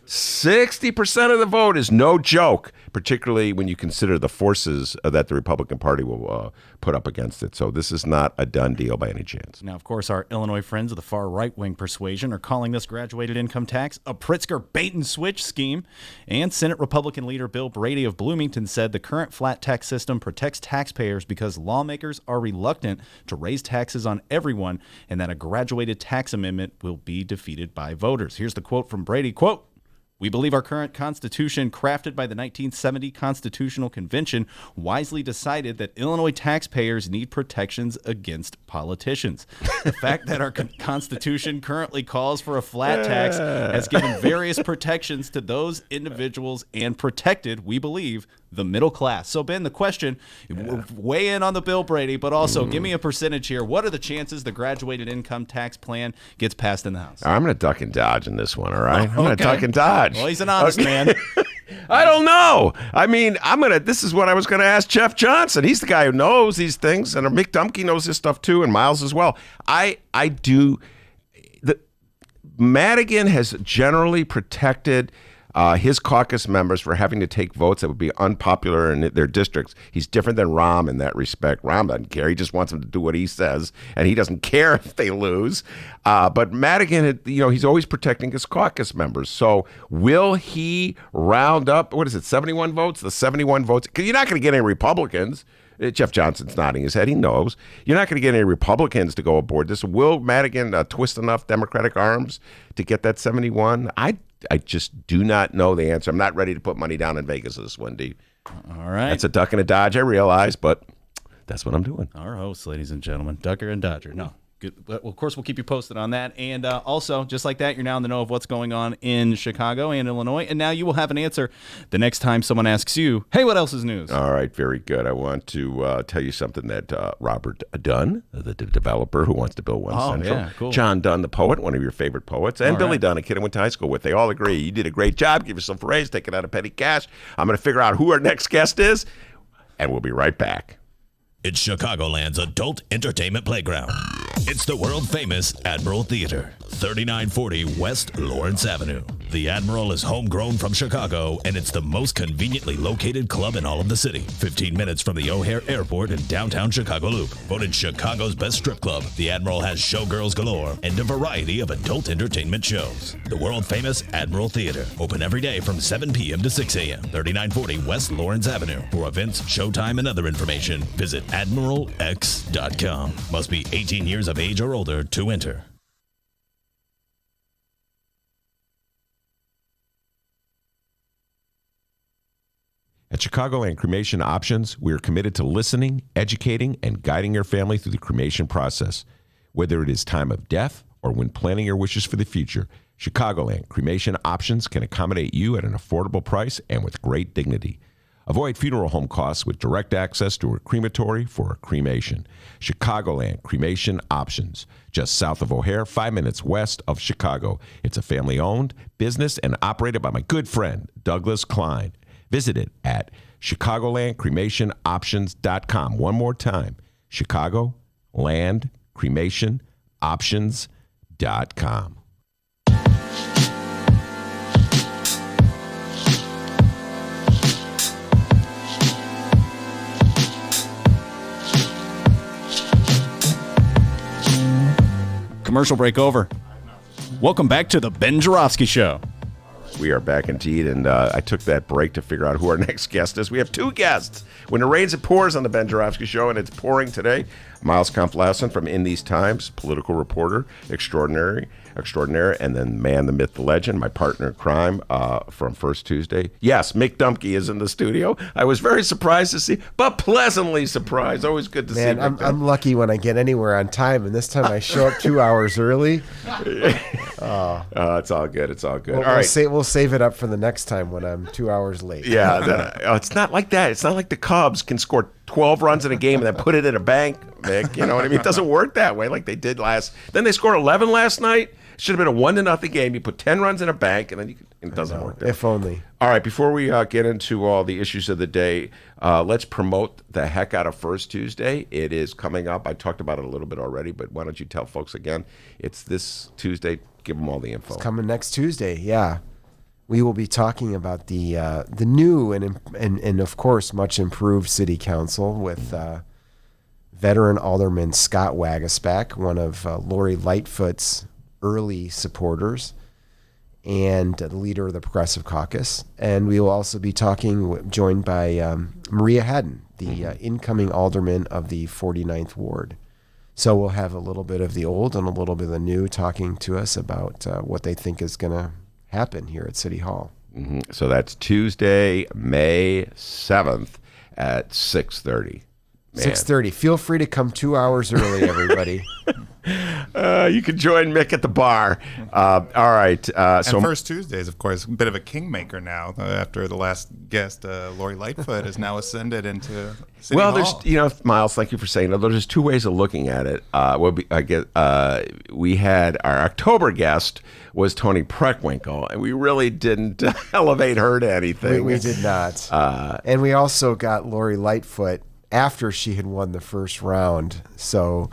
Speaker 2: 60% of the vote is no joke, particularly when you consider the forces that the Republican Party will put up against it. So this is not a done deal by any chance.
Speaker 1: Now, of course, our Illinois friends of the far right-wing persuasion are calling this graduated income tax a Pritzker bait-and-switch scheme. And Senate Republican leader Bill Brady of Bloomington said the current flat tax system protects taxpayers because lawmakers are reluctant to raise taxes on everyone, and that a graduated tax amendment will be defeated by voters. Here's the quote from Brady, quote, "We believe our current Constitution, crafted by the 1970 Constitutional Convention, wisely decided that Illinois taxpayers need protections against politicians. The fact that our Constitution currently calls for a flat tax has given various protections to those individuals and protected, we believe, the middle class." So, Ben, the question, weigh in on the Bill Brady, but also give me a percentage here. What are the chances the graduated income tax plan gets passed in the House?
Speaker 2: I'm going to duck and dodge in this one, all right? I'm going to duck and dodge.
Speaker 1: Well, he's an honest man.
Speaker 2: I don't know. I mean, this is what I was going to ask Jeff Johnson. He's the guy who knows these things, and Mick Dumke knows this stuff too, and Miles as well. Madigan has generally protected his caucus members for having to take votes that would be unpopular in their districts. He's different than Rahm in that respect. Rahm doesn't care. He just wants them to do what he says, and he doesn't care if they lose. But Madigan, he's always protecting his caucus members. So will he round up, 71 votes? The 71 votes, because you're not going to get any Republicans. Jeff Johnson's nodding his head. He knows. You're not going to get any Republicans to go aboard this. Will Madigan twist enough Democratic arms to get that 71? I just do not know the answer. I'm not ready to put money down in Vegas this one, D.
Speaker 1: All right.
Speaker 2: That's a duck and a dodge, I realize, but that's what I'm doing.
Speaker 1: Our hosts, ladies and gentlemen, Ducker and Dodger. No. Good. Well, of course, we'll keep you posted on that. And also, just like that, you're now in the know of what's going on in Chicago and Illinois. And now you will have an answer the next time someone asks you, hey, what else is news?
Speaker 2: All right. Very good. I want to tell you something that Robert Dunn, the developer who wants to build One Central,
Speaker 1: yeah, cool.
Speaker 2: John Dunn, the poet, one of your favorite poets, and Billy Dunn, a kid I went to high school with, they all agree. You did a great job. Give yourself a raise. Take it out of petty cash. I'm going to figure out who our next guest is, and we'll be right back.
Speaker 5: It's Chicagoland's adult entertainment playground. It's the world-famous Admiral Theater, 3940 West Lawrence Avenue. The Admiral is homegrown from Chicago, and it's the most conveniently located club in all of the city. 15 minutes from the O'Hare Airport in downtown Chicago Loop. Voted Chicago's best strip club, the Admiral has showgirls galore and a variety of adult entertainment shows. The world-famous Admiral Theater, open every day from 7 p.m. to 6 a.m. 3940 West Lawrence Avenue. For events, showtime, and other information, visit AdmiralX.com. Must be 18 years of age or older to enter.
Speaker 2: At Chicagoland Cremation Options, we are committed to listening, educating, and guiding your family through the cremation process. Whether it is time of death or when planning your wishes for the future, Chicagoland Cremation Options can accommodate you at an affordable price and with great dignity. Avoid funeral home costs with direct access to a crematory for a cremation. Chicagoland Cremation Options, just south of O'Hare, 5 minutes west of Chicago. It's a family-owned business and operated by my good friend, Douglas Klein. Visit it at ChicagolandCremationOptions.com. One more time, ChicagolandCremationOptions.com.
Speaker 1: Commercial break over. Welcome back to the Ben Joravsky Show.
Speaker 2: We are back indeed, and I took that break to figure out who our next guest is. We have two guests. When it rains, it pours on the Ben Joravsky Show, and it's pouring today. Miles Kampf-Lasson from In These Times, political reporter extraordinaire, and then man, the myth, the legend, my partner in crime from First Tuesday. Yes, Mick Dumke is in the studio. I was very surprised to see, but pleasantly surprised. Always good to see Mick.
Speaker 6: I'm lucky when I get anywhere on time, and this time I show up 2 hours early.
Speaker 2: It's all good. It's all good.
Speaker 6: All right. We'll save it up for the next time when I'm 2 hours late.
Speaker 2: Yeah, it's not like that. It's not like the Cubs can score 12 runs in a game and then put it in a bank, Mick. You know what I mean? It doesn't work that way like they did last. Then they scored 11 last night. Should have been a 1-0 game. You put 10 runs in a bank, and then it doesn't work that way.
Speaker 6: If only.
Speaker 2: All right, before we get into all the issues of the day, let's promote the heck out of First Tuesday. It is coming up. I talked about it a little bit already, but why don't you tell folks again? It's this Tuesday. Give them all the info.
Speaker 6: It's coming next Tuesday, yeah. we will be talking about the new and of course much improved city council with veteran alderman Scott Wagasback, one of Lori Lightfoot's early supporters and the leader of the Progressive Caucus. And we will also be joined by Maria Haddon, the incoming alderman of the 49th Ward. So we'll have a little bit of the old and a little bit of the new talking to us about what they think is going to happen here at City Hall.
Speaker 2: Mm-hmm. So that's Tuesday, May 7th at 6:30.
Speaker 6: 6:30. Feel free to come 2 hours early, everybody.
Speaker 2: You can join Mick at the bar. All right.
Speaker 7: So First Tuesdays, of course, a bit of a kingmaker now. After the last guest, Lori Lightfoot, has now ascended into City Hall.
Speaker 2: There's, Miles, thank you for saying that. There's two ways of looking at it. We had our October guest was Toni Preckwinkle, and we really didn't elevate her to anything.
Speaker 6: We did not. And we also got Lori Lightfoot after she had won the first round. So,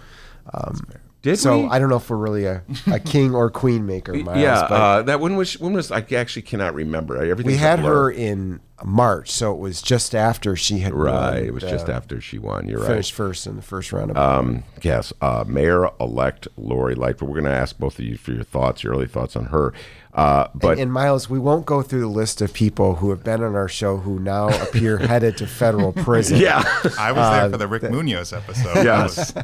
Speaker 6: I don't know if we're really a king or queen maker, Miles.
Speaker 2: Yeah, that when was I actually cannot remember.
Speaker 6: We had her in March, so it was just after she had won.
Speaker 2: It was just after she won. You're
Speaker 6: finished first in the first round of
Speaker 2: yes, Mayor-elect Lori Lightfoot. We're going to ask both of you for your early thoughts on her.
Speaker 6: And Miles, we won't go through the list of people who have been on our show who now appear headed to federal prison.
Speaker 2: Yeah,
Speaker 7: I was there for the Rick Munoz episode.
Speaker 2: Yes,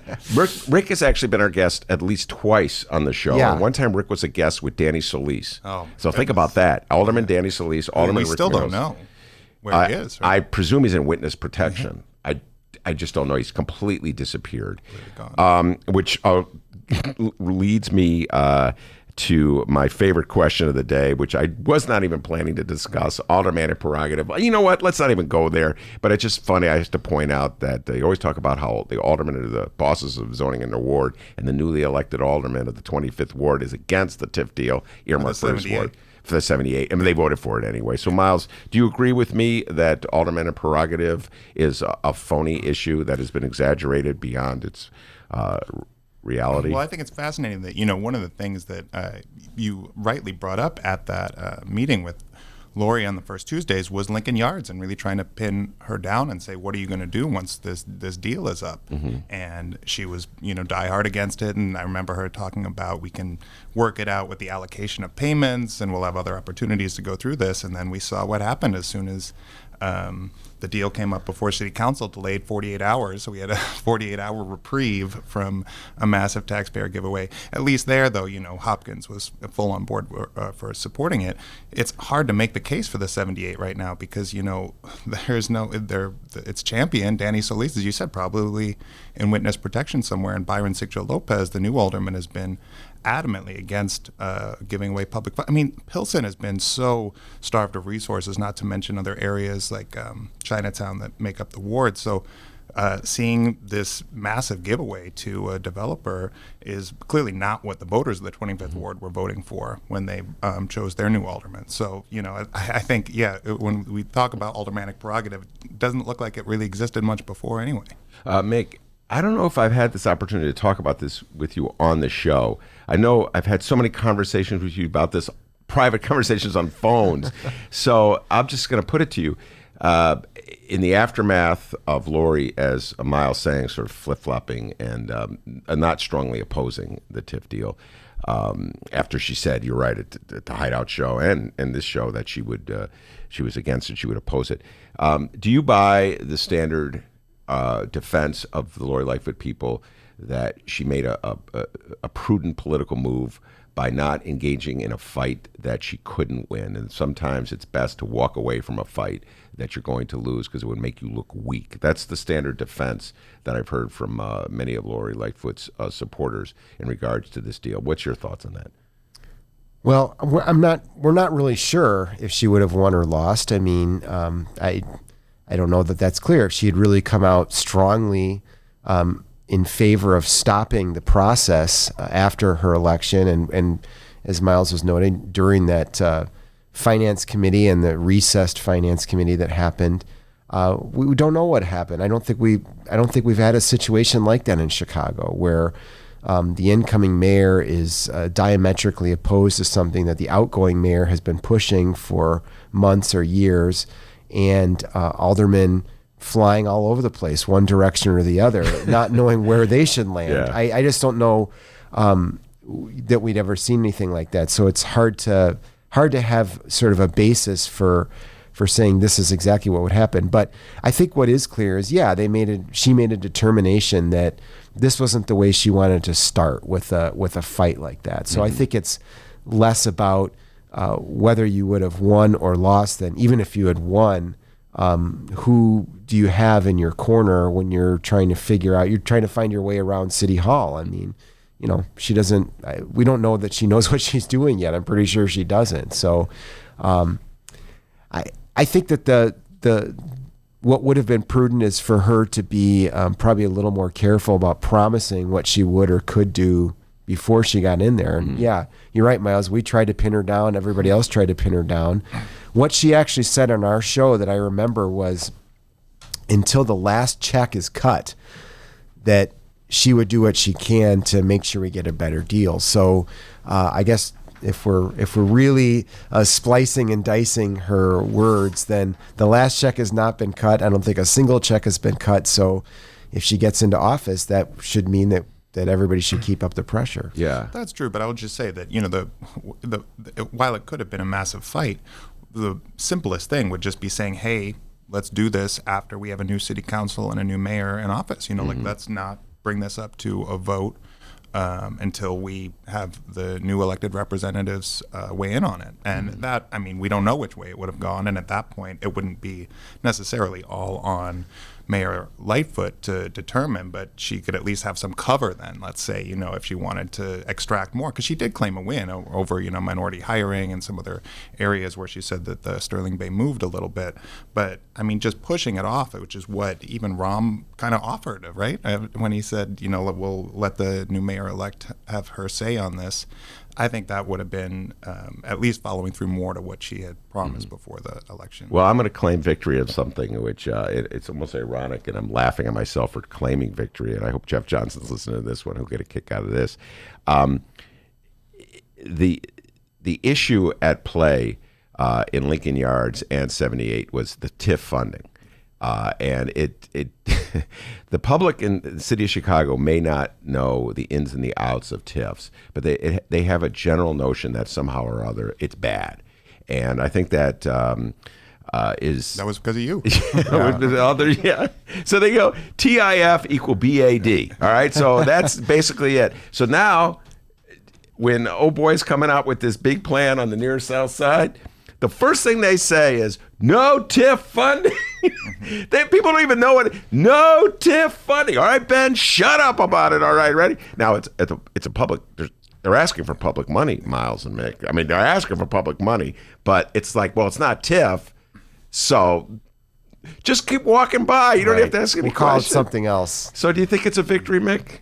Speaker 2: Rick has actually been our guest at least twice on the show.
Speaker 6: Yeah.
Speaker 2: And one time Rick was a guest with Danny Solis.
Speaker 7: Oh,
Speaker 2: so think about that. Alderman Danny Solis, Alderman
Speaker 7: we
Speaker 2: Rick
Speaker 7: still
Speaker 2: Munoz.
Speaker 7: don't know where he is. Right?
Speaker 2: I presume he's in witness protection. I just don't know. He's completely disappeared. Which leads me to my favorite question of the day, which I was not even planning to discuss, aldermanic prerogative. You know what? Let's not even go there. But it's just funny. I have to point out that they always talk about how the aldermen are the bosses of zoning in their ward, and the newly elected alderman of the 25th ward is against the TIF deal earmarked for his ward. For the 78. I mean, they voted for it anyway. So, Miles, do you agree with me that aldermanic prerogative is a phony issue that has been exaggerated beyond its reality?
Speaker 7: Well, I think it's fascinating that, one of the things that you rightly brought up at that meeting with Lori on the first Tuesdays was Lincoln Yards and really trying to pin her down and say, what are you going to do once this deal is up? Mm-hmm. And she was, diehard against it. And I remember her talking about we can work it out with the allocation of payments and we'll have other opportunities to go through this. And then we saw what happened as soon as the deal came up before City Council, delayed 48 hours. So we had a 48-hour reprieve from a massive taxpayer giveaway. At least there, though, Hopkins was full on board for supporting it. It's hard to make the case for the 78 right now because, there's its champion, Danny Solis, as you said, probably in witness protection somewhere. And Byron Sigcho Lopez, the new alderman, has been adamantly against giving away public funds. I mean, Pilsen has been so starved of resources, not to mention other areas like Chinatown that make up the ward. So seeing this massive giveaway to a developer is clearly not what the voters of the 25th Ward were voting for when they chose their new alderman. So, I think, when we talk about aldermanic prerogative, it doesn't look like it really existed much before anyway.
Speaker 2: Mick, I don't know if I've had this opportunity to talk about this with you on the show. I know I've had so many conversations with you about this, private conversations on phones. So I'm just going to put it to you. In the aftermath of Lori, as Miles saying, sort of flip-flopping and not strongly opposing the TIF deal, after she said, you're right, at the Hideout show and this show that she was against it, she would oppose it. Do you buy the standard defense of the Lori Lightfoot people that she made a prudent political move by not engaging in a fight that she couldn't win? And sometimes it's best to walk away from a fight that you're going to lose because it would make you look weak. That's the standard defense that I've heard from many of Lori Lightfoot's supporters in regards to this deal. What's your thoughts on that?
Speaker 6: Well, we're not really sure if she would have won or lost. I mean, I don't know that that's clear. If she had really come out strongly in favor of stopping the process after her election, and as Miles was noting, during that finance committee and the recessed finance committee that happened, we don't know what happened. I don't think we've had a situation like that in Chicago where The incoming mayor is diametrically opposed to something that the outgoing mayor has been pushing for months or years, and aldermen flying all over the place, one direction or the other, not knowing where they should land.
Speaker 2: Yeah.
Speaker 6: I just don't know that we'd ever seen anything like that. So it's hard to have sort of a basis for saying this is exactly what would happen. But I think what is clear is, she made a determination that this wasn't the way she wanted to start with a fight like that. So I think it's less about whether you would have won or lost than even if you had won, who do you have in your corner when you're trying to find your way around City Hall. I mean, we don't know that she knows what she's doing yet. I'm pretty sure she doesn't. So I think that what would have been prudent is for her to be probably a little more careful about promising what she would or could do before she got in there. And yeah, you're right, Miles. We tried to pin her down. Everybody else tried to pin her down. What she actually said on our show that I remember was, until the last check is cut, that she would do what she can to make sure we get a better deal. So I guess if we're really splicing and dicing her words, then the last check has not been cut. I don't think a single check has been cut. So if she gets into office, that should mean that everybody should keep up the pressure.
Speaker 2: Yeah.
Speaker 7: That's true, but I would just say that, while it could have been a massive fight, the simplest thing would just be saying, hey, let's do this after we have a new city council and a new mayor in office. Let's not bring this up to a vote until we have the new elected representatives weigh in on it. And that, we don't know which way it would have gone. And at that point, it wouldn't be necessarily all on Mayor Lightfoot to determine, but she could at least have some cover then, let's say, if she wanted to extract more, because she did claim a win over, minority hiring and some other areas where she said that the Sterling Bay moved a little bit. But just pushing it off, which is what even Rahm kind of offered, right? When he said, we'll let the new mayor-elect have her say on this. I think that would have been at least following through more to what she had promised before the election.
Speaker 2: Well, I'm going to claim victory of something which it's almost ironic, and I'm laughing at myself for claiming victory, and I hope Jeff Johnson's listening to this one. He'll get a kick out of this. The issue at play in Lincoln Yards and 78 was the TIF funding. And the public in the city of Chicago may not know the ins and the outs of TIFs, but they have a general notion that somehow or other it's bad. And I think that is...
Speaker 7: That was because of you.
Speaker 2: Yeah. So they go, TIF equal BAD. All right, so that's basically it. So now, when old boy's coming out with this big plan on the near south side, the first thing they say is, no TIF funding. People don't even know what, no TIF funding. All right, Ben, shut up about it. All right, ready? Now, it's a public, they're asking for public money, Miles and Mick. They're asking for public money, but it's like, well, it's not TIF, so just keep walking by. You don't have to ask any
Speaker 6: questions. We'll call it something else.
Speaker 2: So do you think it's a victory, Mick?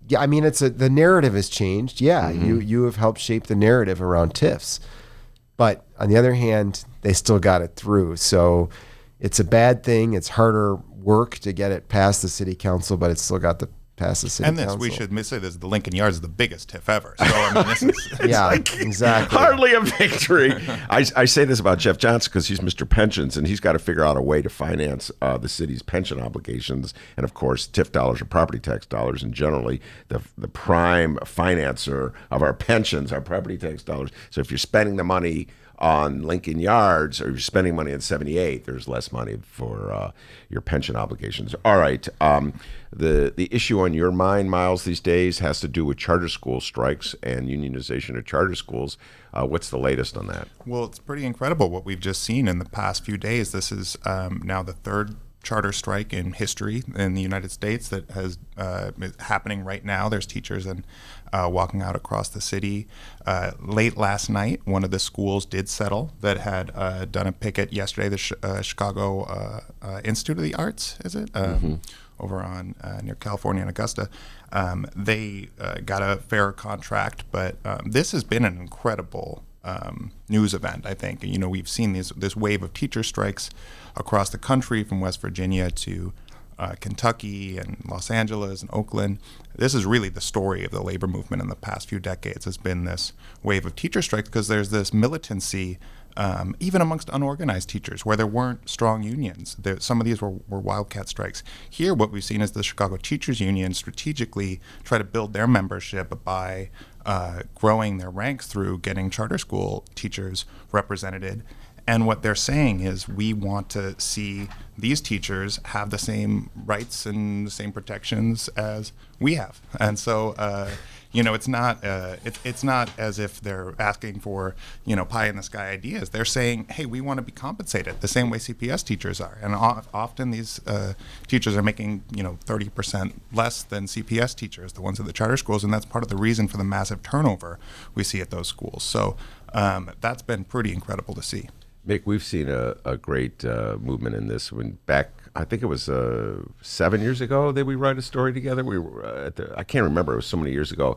Speaker 6: Yeah, the narrative has changed. Yeah, you have helped shape the narrative around TIFs. But on the other hand, they still got it through. So it's a bad thing. It's harder work to get it past the city council, but it's still got to pass the city council.
Speaker 7: And we should say this, the Lincoln Yards is the biggest TIF ever. So, this is...
Speaker 6: Yeah, exactly.
Speaker 2: Hardly a victory. I say this about Jeff Johnson because he's Mr. Pensions, and he's got to figure out a way to finance the city's pension obligations. And, of course, TIF dollars are property tax dollars, and generally the prime financer of our pensions are property tax dollars. So if you're spending the money on Lincoln Yards or you're spending money on 78, there's less money for your pension obligations. All right. The issue on your mind, Miles, these days has to do with charter school strikes and unionization of charter schools. What's the latest on that?
Speaker 7: Well, it's pretty incredible what we've just seen in the past few days. This is now the third charter strike in history in the United States that is happening right now. There's teachers walking out across the city. Late last night, one of the schools did settle that had done a picket yesterday, the Chicago Institute of the Arts, is it? Over on near California and Augusta. They got a fair contract, but this has been an incredible news event, I think. We've seen this wave of teacher strikes across the country, from West Virginia to Kentucky and Los Angeles and Oakland. This is really the story of the labor movement in the past few decades, has been this wave of teacher strikes, because there's this militancy even amongst unorganized teachers where there weren't strong unions. Some of these were wildcat strikes. Here, what we've seen is the Chicago Teachers Union strategically try to build their membership by growing their ranks through getting charter school teachers represented. And what they're saying is, we want to see these teachers have the same rights and the same protections as we have. And so, it's not as if they're asking for, pie in the sky ideas. They're saying, hey, we want to be compensated the same way CPS teachers are. And often these teachers are making, 30% less than CPS teachers, the ones at the charter schools. And that's part of the reason for the massive turnover we see at those schools. So that's been pretty incredible to see.
Speaker 2: Mick, we've seen a great movement in this. When back, I think it was 7 years ago that we write a story together. We were I can't remember, it was so many years ago.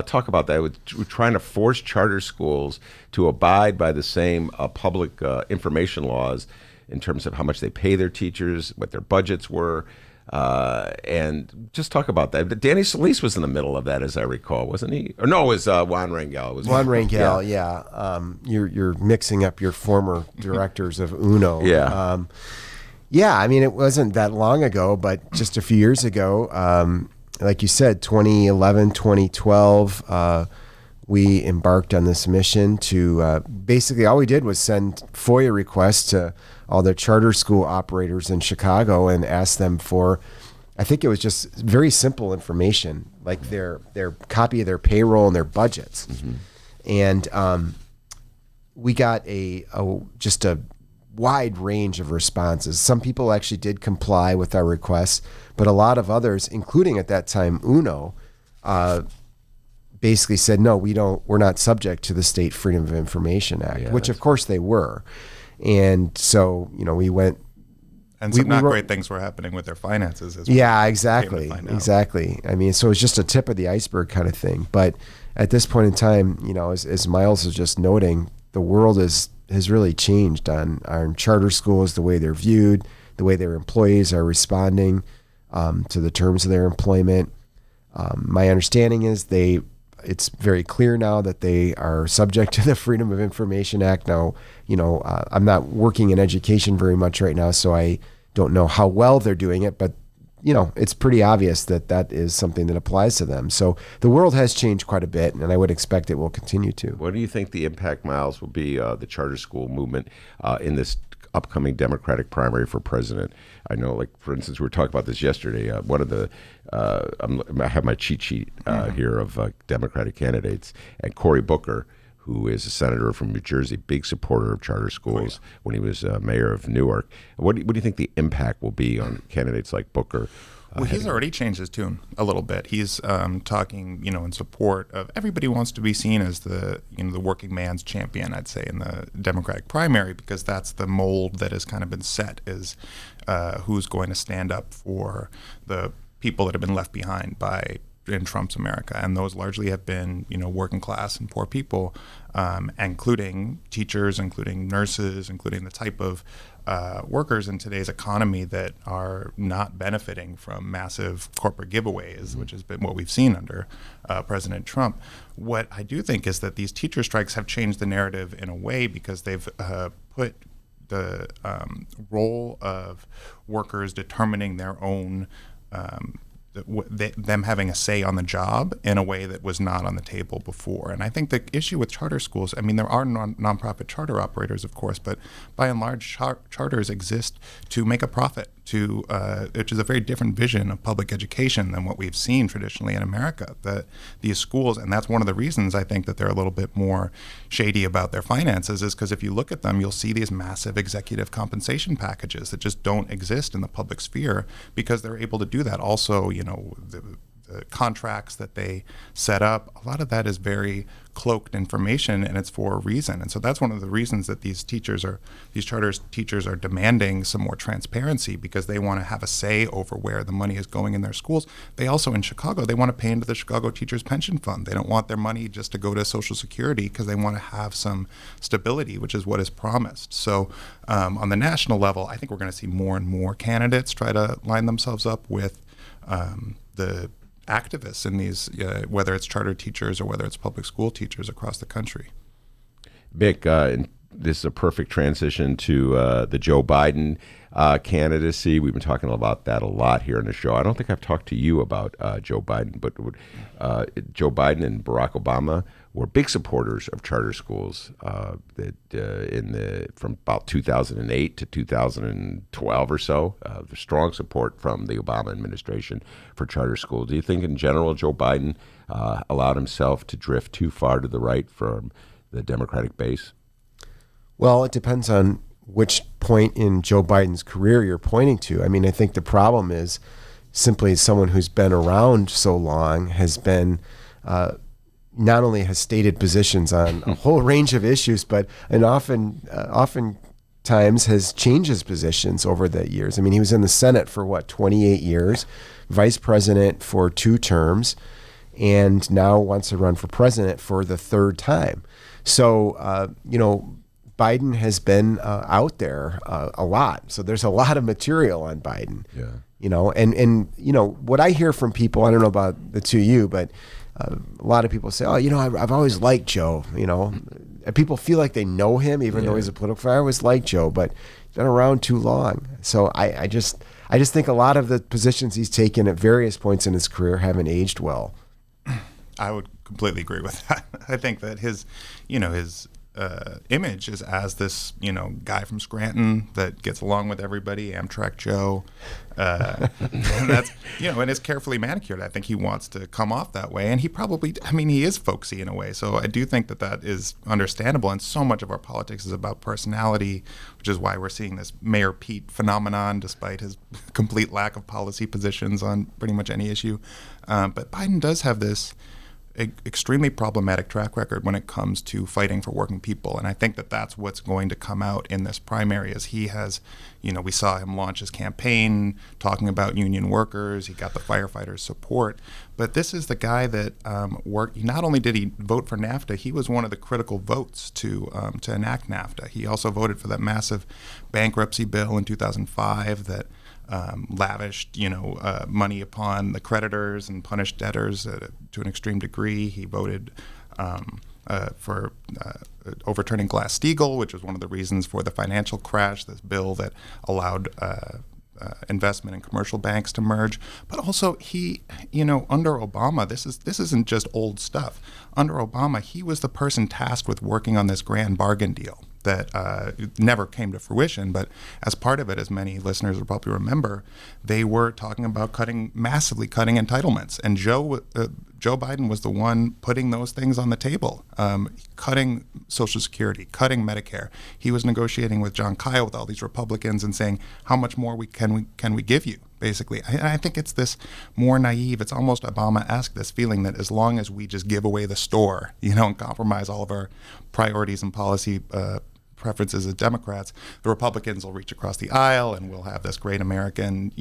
Speaker 2: Talk about that. We're trying to force charter schools to abide by the same public information laws in terms of how much they pay their teachers, what their budgets were. And just talk about that. Danny Solis was in the middle of that, as I recall, wasn't he? Or no, it was Juan Rangel. It was
Speaker 6: Juan Rangel, yeah. You're mixing up your former directors of UNO.
Speaker 2: Yeah.
Speaker 6: I mean, it wasn't that long ago, but just a few years ago, like you said, 2011, 2012, we embarked on this mission to basically all we did was send FOIA requests to all the charter school operators in Chicago and ask them for, I think it was just very simple information, like their copy of their payroll and their budgets. Mm-hmm. And we got just a wide range of responses. Some people actually did comply with our requests, but a lot of others, including at that time UNO, basically said, no, we're not subject to the State Freedom of Information Act, which of course they were. And so, we went.
Speaker 7: And some great things were happening with their finances as well.
Speaker 6: Yeah, exactly. Exactly. I mean, so it's just a tip of the iceberg kind of thing. But at this point in time, as Miles was just noting, the world has really changed on charter schools, the way they're viewed, the way their employees are responding to the terms of their employment. My understanding is it's very clear now that they are subject to the Freedom of Information Act. Now, I'm not working in education very much right now, so I don't know how well they're doing it, but, it's pretty obvious that is something that applies to them. So the world has changed quite a bit, and I would expect it will continue to.
Speaker 2: What do you think the impact, Miles, will be, the charter school movement in this upcoming Democratic primary for president? I know, like, for instance, we were talking about this yesterday. One of the, I have my cheat sheet here of Democratic candidates, and Cory Booker, who is a senator from New Jersey, big supporter of charter schools when he was mayor of Newark. What do you think the impact will be on candidates like Booker?
Speaker 7: Well, he's already changed his tune a little bit. He's talking, in support of everybody wants to be seen as the working man's champion, I'd say, in the Democratic primary, because that's the mold that has kind of been set, is who's going to stand up for the people that have been left behind in Trump's America. And those largely have been, working class and poor people, including teachers, including nurses, including the type of workers in today's economy that are not benefiting from massive corporate giveaways, which has been what we've seen under President Trump. What I do think is that these teacher strikes have changed the narrative in a way, because they've put the role of workers determining their own them having a say on the job in a way that was not on the table before. And I think the issue with charter schools, I mean, there are nonprofit charter operators, of course, but by and large, charters exist to make a profit, which is a very different vision of public education than what we've seen traditionally in America. That these schools, and that's one of the reasons I think that they're a little bit more shady about their finances, is because if you look at them, you'll see these massive executive compensation packages that just don't exist in the public sphere, because they're able to do that. Also, the contracts that they set up, a lot of that is very cloaked information, and it's for a reason. And so that's one of the reasons that these charter teachers are demanding some more transparency, because they want to have a say over where the money is going in their schools. They also, in Chicago, they want to pay into the Chicago Teachers Pension Fund. They don't want their money just to go to Social Security, because they want to have some stability, which is what is promised. So on the national level, I think we're going to see more and more candidates try to line themselves up with the activists in these, whether it's charter teachers or whether it's public school teachers across the country.
Speaker 2: Mick, and this is a perfect transition to the Joe Biden candidacy. We've been talking about that a lot here on the show. I don't think I've talked to you about Joe Biden, but Joe Biden and Barack Obama were big supporters of charter schools from about 2008 to 2012 or so. Strong support from the Obama administration for charter schools. Do you think in general Joe Biden allowed himself to drift too far to the right from the Democratic base?
Speaker 6: Well, it depends on which point in Joe Biden's career you're pointing to. I mean, I think the problem is simply someone who's been around so long has been not only has stated positions on a whole range of issues, but oftentimes has changed his positions over the years. I mean, he was in the Senate for 28 years, vice president for 2 terms, and now wants to run for president for the 3rd time. So, Biden has been out there a lot. So there's a lot of material on Biden.
Speaker 2: Yeah.
Speaker 6: And what I hear from people, I don't know about the 2 of you, but a lot of people say, I've always liked Joe, and people feel like they know him, even though he's a political figure. I always liked Joe, but he's been around too long. So I just think a lot of the positions he's taken at various points in his career haven't aged well.
Speaker 7: I would completely agree with that. I think that his image is as this, guy from Scranton that gets along with everybody, Amtrak Joe, and that's, and is carefully manicured. I think he wants to come off that way, and he is folksy in a way. So I do think that is understandable. And so much of our politics is about personality, which is why we're seeing this Mayor Pete phenomenon, despite his complete lack of policy positions on pretty much any issue. But Biden does have this extremely problematic track record when it comes to fighting for working people. And I think that that's what's going to come out in this primary, as he has, we saw him launch his campaign talking about union workers. He got the firefighters' support. But this is the guy that not only did he vote for NAFTA, he was one of the critical votes to enact NAFTA. He also voted for that massive bankruptcy bill in 2005 that lavished, money upon the creditors and punished debtors to an extreme degree. He voted for overturning Glass-Steagall, which was one of the reasons for the financial crash, this bill that allowed investment in commercial banks to merge. But also he, under Obama, this isn't just old stuff. Under Obama, he was the person tasked with working on this grand bargain deal that never came to fruition. But as part of it, as many listeners will probably remember, they were talking about massively cutting entitlements. And Joe Biden was the one putting those things on the table, cutting Social Security, cutting Medicare. He was negotiating with John Kyle, with all these Republicans, and saying, how much more can we give you, basically. I think it's this more naive, it's almost Obama-esque, this feeling that as long as we just give away the store, and compromise all of our priorities and policy preferences as Democrats, the Republicans will reach across the aisle and we'll have this great American,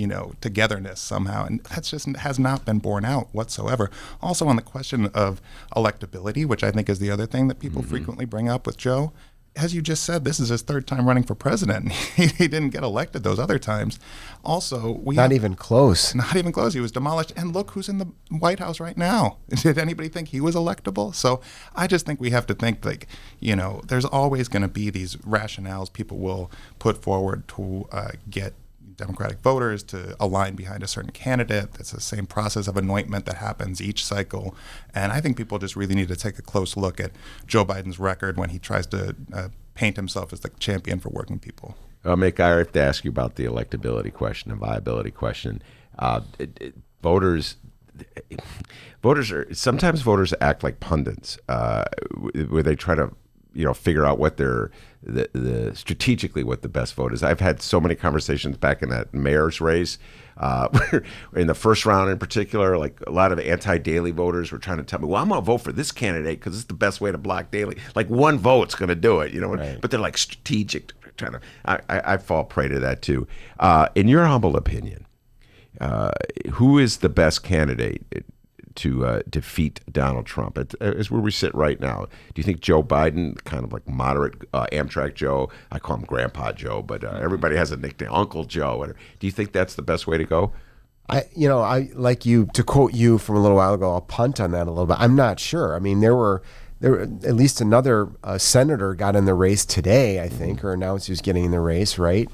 Speaker 7: togetherness somehow. And that's just has not been borne out whatsoever. Also on the question of electability, which I think is the other thing that people frequently bring up with Joe, as you just said, this is his 3rd time running for president. He didn't get elected those other times. Also,
Speaker 6: Not even close.
Speaker 7: Not even close. He was demolished. And look who's in the White House right now. Did anybody think he was electable? So I just think we have to think, there's always going to be these rationales people will put forward to get Democratic voters to align behind a certain candidate. It's the same process of anointment that happens each cycle. And I think people just really need to take a close look at Joe Biden's record when he tries to paint himself as the champion for working people.
Speaker 2: Mick, I have to ask you about the electability question and viability question. Voters sometimes voters act like pundits, where they try to figure out what the strategically what the best vote is. I've had so many conversations back in that mayor's race. In the first round in particular, like a lot of anti-Daley voters were trying to tell me, well, I'm going to vote for this candidate because it's the best way to block Daley. Like one vote's going to do it,
Speaker 6: Right.
Speaker 2: But they're like strategic. Trying to, I fall prey to that too. In your humble opinion, who is the best candidate to defeat Donald Trump? As where we sit right now, do you think Joe Biden, kind of like moderate Amtrak Joe, I call him Grandpa Joe, but everybody has a nickname, Uncle Joe. Whatever. Do you think that's the best way to go?
Speaker 6: I like you, to quote you from a little while ago, I'll punt on that a little bit. I'm not sure. I mean, there at least another senator got in the race today, I think, or announced he was getting in the race, right?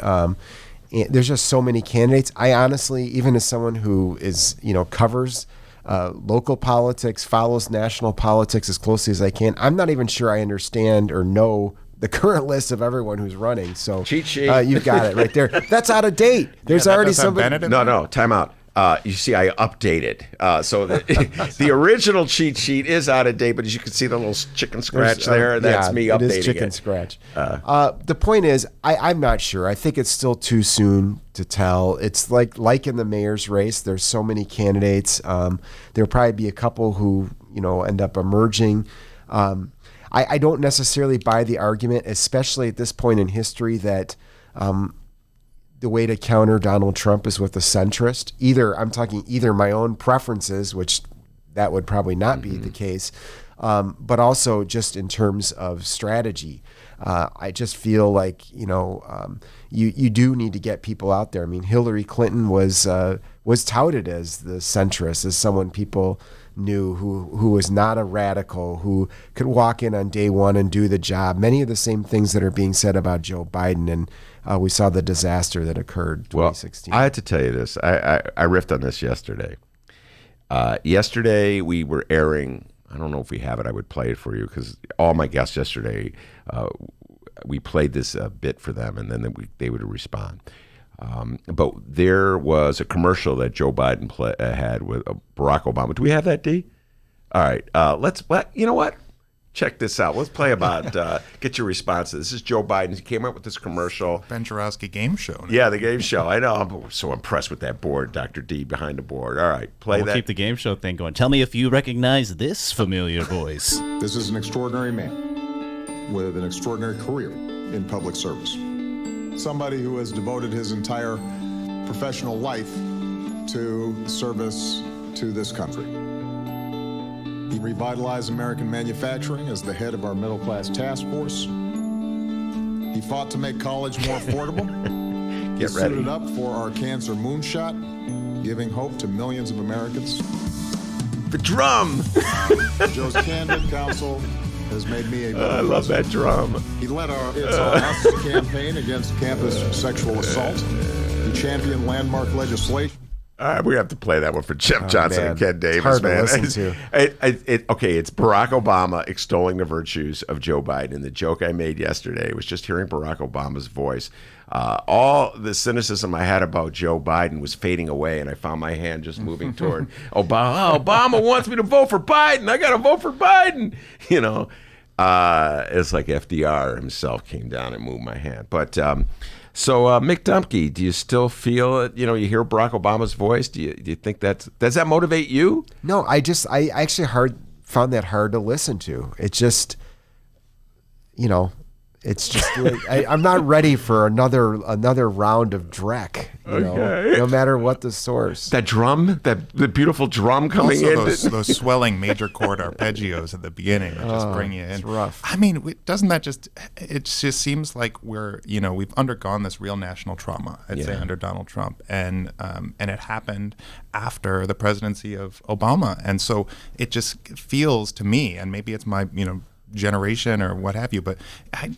Speaker 6: There's just so many candidates. I honestly, even as someone who is, covers local politics, follows national politics as closely as I can, I'm not even sure I understand or know the current list of everyone who's running. So
Speaker 2: cheat sheet.
Speaker 6: You've got it right there. That's out of date. There's already somebody.
Speaker 2: No, time out. You see, I updated. So the original cheat sheet is out of date, but as you can see the little chicken scratch there, that's me updating it.
Speaker 6: It is chicken scratch. The point is, I'm not sure. I think it's still too soon to tell. It's like in the mayor's race, there's so many candidates. There'll probably be a couple who, end up emerging. I don't necessarily buy the argument, especially at this point in history, that the way to counter Donald Trump is with a centrist. I'm talking either my own preferences, which that would probably not be the case, but also just in terms of strategy. I just feel like, you do need to get people out there. I mean, Hillary Clinton was touted as the centrist, as someone people knew who was not a radical, who could walk in on day one and do the job. Many of the same things that are being said about Joe Biden, and we saw the disaster that occurred 2016.
Speaker 2: Well, I had to tell you this. I riffed on this yesterday. Yesterday we were airing, I don't know if we have it, I would play it for you, because all my guests yesterday, we played this bit for them, and then they would respond. But there was a commercial that Joe Biden had with Barack Obama. Do we have that, D? All right. You know what? Check this out. Let's play about, get your response to this. This is Joe Biden. He came up with this commercial.
Speaker 7: Ben Joravsky game show.
Speaker 2: Yeah, the game show. I know. I'm so impressed with that board, Dr. D, behind the board. All right. Play
Speaker 1: we'll
Speaker 2: that.
Speaker 1: Keep the game show thing going. Tell me if you recognize this familiar voice.
Speaker 8: This is an extraordinary man with an extraordinary career in public service. Somebody who has devoted his entire professional life to service to this country. He revitalized American manufacturing as the head of our middle-class task force. He fought to make college more affordable.
Speaker 2: Get
Speaker 8: he
Speaker 2: ready.
Speaker 8: suited up for our cancer moonshot, giving hope to millions of Americans.
Speaker 2: The drum.
Speaker 8: Joe's candid counsel has made me a better
Speaker 2: I love that drum.
Speaker 8: He led our It's On Us campaign against campus sexual assault. He championed landmark legislation.
Speaker 2: All right, we have to play that one for Jeff Johnson
Speaker 6: man.
Speaker 2: and Ken Davis,
Speaker 6: It's hard
Speaker 2: man.
Speaker 6: to listen
Speaker 2: to. Okay, it's Barack Obama extolling the virtues of Joe Biden. The joke I made yesterday was just hearing Barack Obama's voice. All the cynicism I had about Joe Biden was fading away, and I found my hand just moving toward Obama. Obama wants me to vote for Biden. I got to vote for Biden. It's like FDR himself came down and moved my hand. But so Mick Dumke, do you still feel it? You hear Barack Obama's voice. Do you think does that motivate you?
Speaker 6: No, I actually found that hard to listen to. It just, it's just I'm not ready for another round of Drek. No matter what the source.
Speaker 2: That drum, the beautiful drum coming
Speaker 7: also
Speaker 2: in.
Speaker 7: those swelling major chord arpeggios at the beginning that just bring you in.
Speaker 6: It's rough.
Speaker 7: I mean, doesn't that it just seems like we've undergone this real national trauma, I'd say, under Donald Trump, and it happened after the presidency of Obama, and so it just feels to me, and maybe it's my generation or what have you, but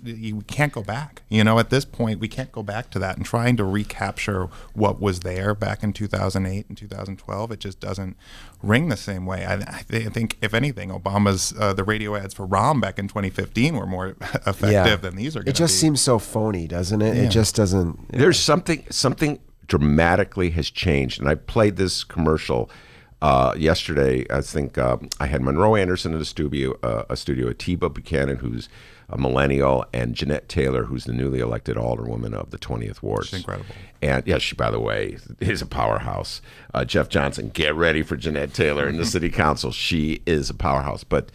Speaker 7: you can't go back. At this point, we can't go back to that, and trying to recapture what was there back in 2008 and 2012, it just doesn't ring the same way. I think, if anything, Obama's the radio ads for Rahm back in 2015 were more effective than these are going to be.
Speaker 6: It just seems so phony, doesn't it?
Speaker 7: Yeah.
Speaker 6: It just doesn't.
Speaker 2: There's something dramatically has changed, and I played this commercial Yesterday, I think I had Monroe Anderson in the studio, Atiba Buchanan, who's a millennial, and Jeanette Taylor, who's the newly elected alderwoman of the 20th Ward.
Speaker 7: She's incredible.
Speaker 2: And yeah, she, by the way, is a powerhouse. Jeff Johnson, get ready for Jeanette Taylor in the city council. She is a powerhouse. But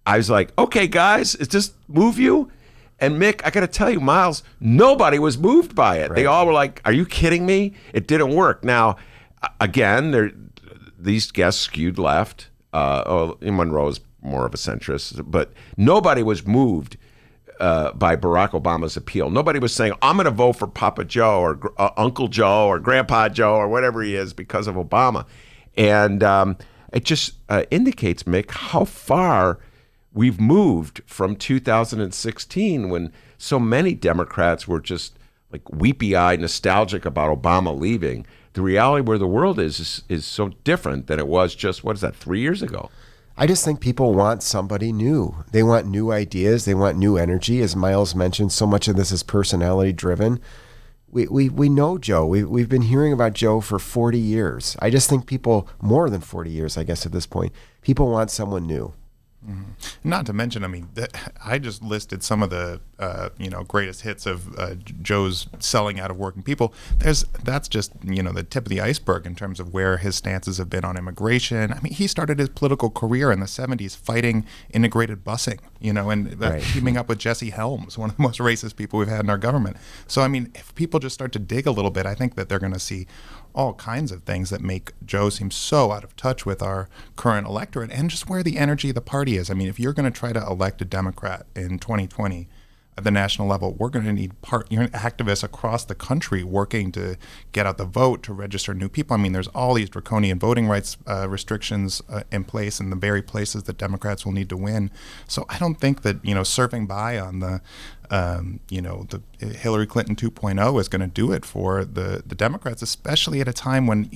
Speaker 2: I was like, okay, guys, does this move you? And Mick, I got to tell you, Miles, nobody was moved by it. Right. They all were like, are you kidding me? It didn't work. Now, again, these guests skewed left. Monroe's more of a centrist, but nobody was moved by Barack Obama's appeal. Nobody was saying, I'm going to vote for Papa Joe or Uncle Joe or Grandpa Joe or whatever he is because of Obama. And it just indicates, Mick, how far we've moved from 2016 when so many Democrats were just like weepy-eyed, nostalgic about Obama leaving. The reality where the world is so different than it was just, 3 years ago?
Speaker 6: I just think people want somebody new. They want new ideas. They want new energy. As Miles mentioned, so much of this is personality driven. We know Joe. We've been hearing about Joe for 40 years. I just think people, more than 40 years, I guess at this point, people want someone new.
Speaker 7: Mm-hmm. Not to mention, I mean, I just listed some of the greatest hits of Joe's selling out of working people. That's just the tip of the iceberg in terms of where his stances have been on immigration. I mean, he started his political career in the 70s fighting integrated busing, and
Speaker 6: right.
Speaker 7: teaming up with Jesse Helms, one of the most racist people we've had in our government. So I mean, if people just start to dig a little bit, I think that they're going to see all kinds of things that make Joe seem so out of touch with our current electorate and just where the energy of the party is. I mean, if you're going to try to elect a Democrat in 2020 at the national level, we're going to need activists across the country working to get out the vote, to register new people. I mean, there's all these draconian voting rights restrictions in place in the very places that Democrats will need to win. So I don't think that, surfing by on the Hillary Clinton 2.0 is going to do it for the Democrats, especially at a time when,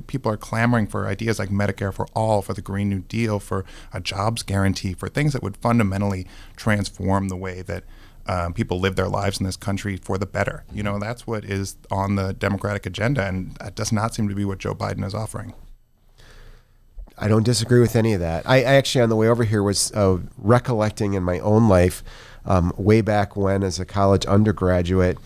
Speaker 7: people are clamoring for ideas like Medicare for all, for the Green New Deal, for a jobs guarantee, for things that would fundamentally transform the way that people live their lives in this country for the better. That's what is on the Democratic agenda, and that does not seem to be what Joe Biden is offering.
Speaker 6: I don't disagree with any of that. I actually, on the way over here, was recollecting in my own life, way back when, as a college undergraduate,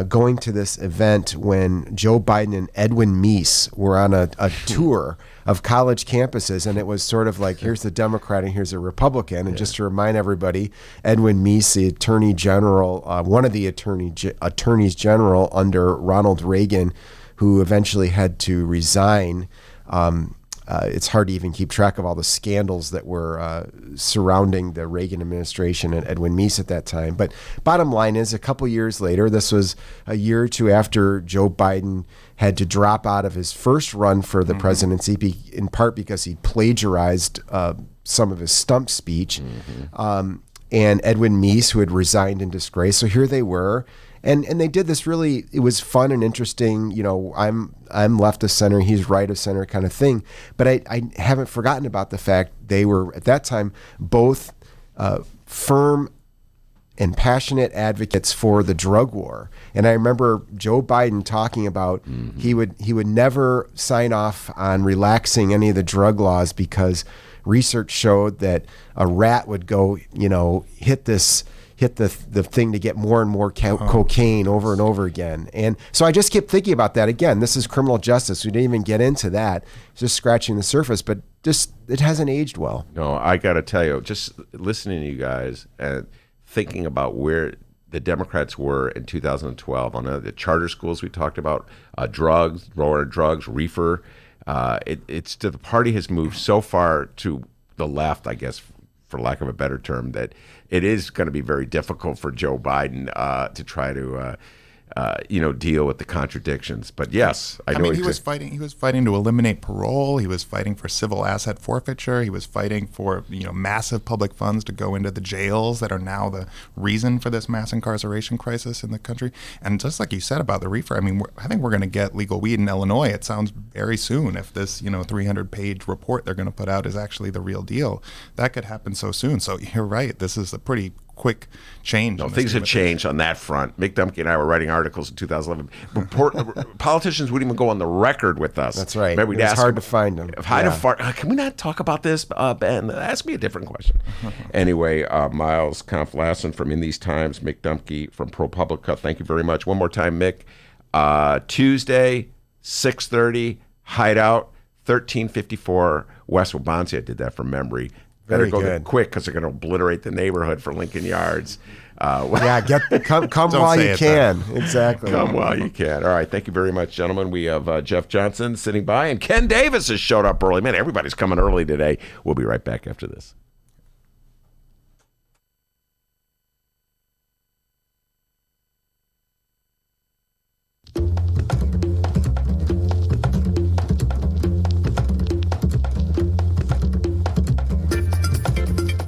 Speaker 6: going to this event when Joe Biden and Edwin Meese were on a tour of college campuses, and it was sort of like, here's the Democrat and here's a Republican. And just to remind everybody, Edwin Meese, the Attorney General, one of the attorneys general under Ronald Reagan, who eventually had to resign. It's hard to even keep track of all the scandals that were surrounding the Reagan administration and Edwin Meese at that time. But bottom line is, a couple years later, this was a year or two after Joe Biden had to drop out of his first run for the presidency, in part because he plagiarized some of his stump speech, and Edwin Meese, who had resigned in disgrace. So here they were. And they did this really, it was fun and interesting, I'm left of center, he's right of center kind of thing. But I haven't forgotten about the fact they were, at that time, both firm and passionate advocates for the drug war. And I remember Joe Biden talking about he would never sign off on relaxing any of the drug laws because research showed that a rat would go, hit the thing to get more and more cocaine over and over again. And so I just kept thinking about that. Again, this is criminal justice. We didn't even get into that. Just scratching the surface, but just it hasn't aged well.
Speaker 2: No, I got to tell you, just listening to you guys and thinking about where the Democrats were in 2012 on the charter schools we talked about, drugs, reefer. It's the party has moved so far to the left, I guess, for lack of a better term, that it is going to be very difficult for Joe Biden to try to, deal with the contradictions. But yes, I know
Speaker 7: he was fighting. He was fighting to eliminate parole. He was fighting for civil asset forfeiture. He was fighting for massive public funds to go into the jails that are now the reason for this mass incarceration crisis in the country. And just like you said about the reefer, I mean, I think we're going to get legal weed in Illinois. It sounds very soon if this 300-page report they're going to put out is actually the real deal. That could happen so soon. So you're right. This is a pretty quick change.
Speaker 2: No, things have changed on that front. Mick Dumke and I were writing articles in 2011. Politicians wouldn't even go on the record with us.
Speaker 6: That's right.
Speaker 2: Remember,
Speaker 6: It's hard to find them.
Speaker 2: Can we not talk about this, Ben? Ask me a different question. Anyway, Miles Conflassen from In These Times, Mick Dumke from ProPublica. Thank you very much. One more time, Mick. Tuesday, 6:30, Hideout, 1354 West Wabansie. I did that from memory. Better
Speaker 6: Very
Speaker 2: go
Speaker 6: good.
Speaker 2: quick because they're going to obliterate the neighborhood for Lincoln Yards.
Speaker 6: Come while you can. Exactly.
Speaker 2: Come while you can. All right. Thank you very much, gentlemen. We have Jeff Johnson sitting by, and Ken Davis has showed up early. Man, everybody's coming early today. We'll be right back after this.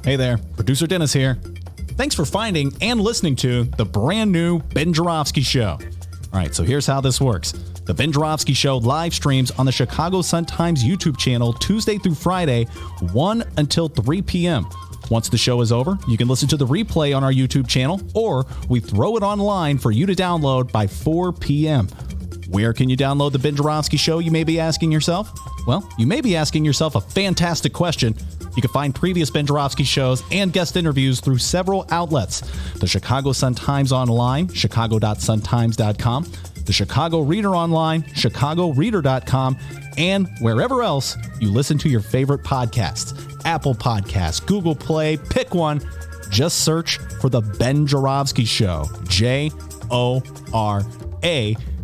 Speaker 1: Hey there, producer Dennis here. Thanks for finding and listening to the brand new Ben Joravsky Show. All right, so here's how this works. The Ben Joravsky Show live streams on the Chicago Sun-Times YouTube channel Tuesday through Friday, 1 until 3 p.m. Once the show is over, you can listen to the replay on our YouTube channel, or we throw it online for you to download by 4 p.m. Where can you download the Ben Joravsky Show, you may be asking yourself? Well, you may be asking yourself a fantastic question. You can find previous Ben Joravsky shows and guest interviews through several outlets. The Chicago Sun-Times Online, chicago.suntimes.com, the Chicago Reader Online, chicagoreader.com, and wherever else you listen to your favorite podcasts. Apple Podcasts, Google Play, pick one. Just search for The Ben Joravsky Show. Jora,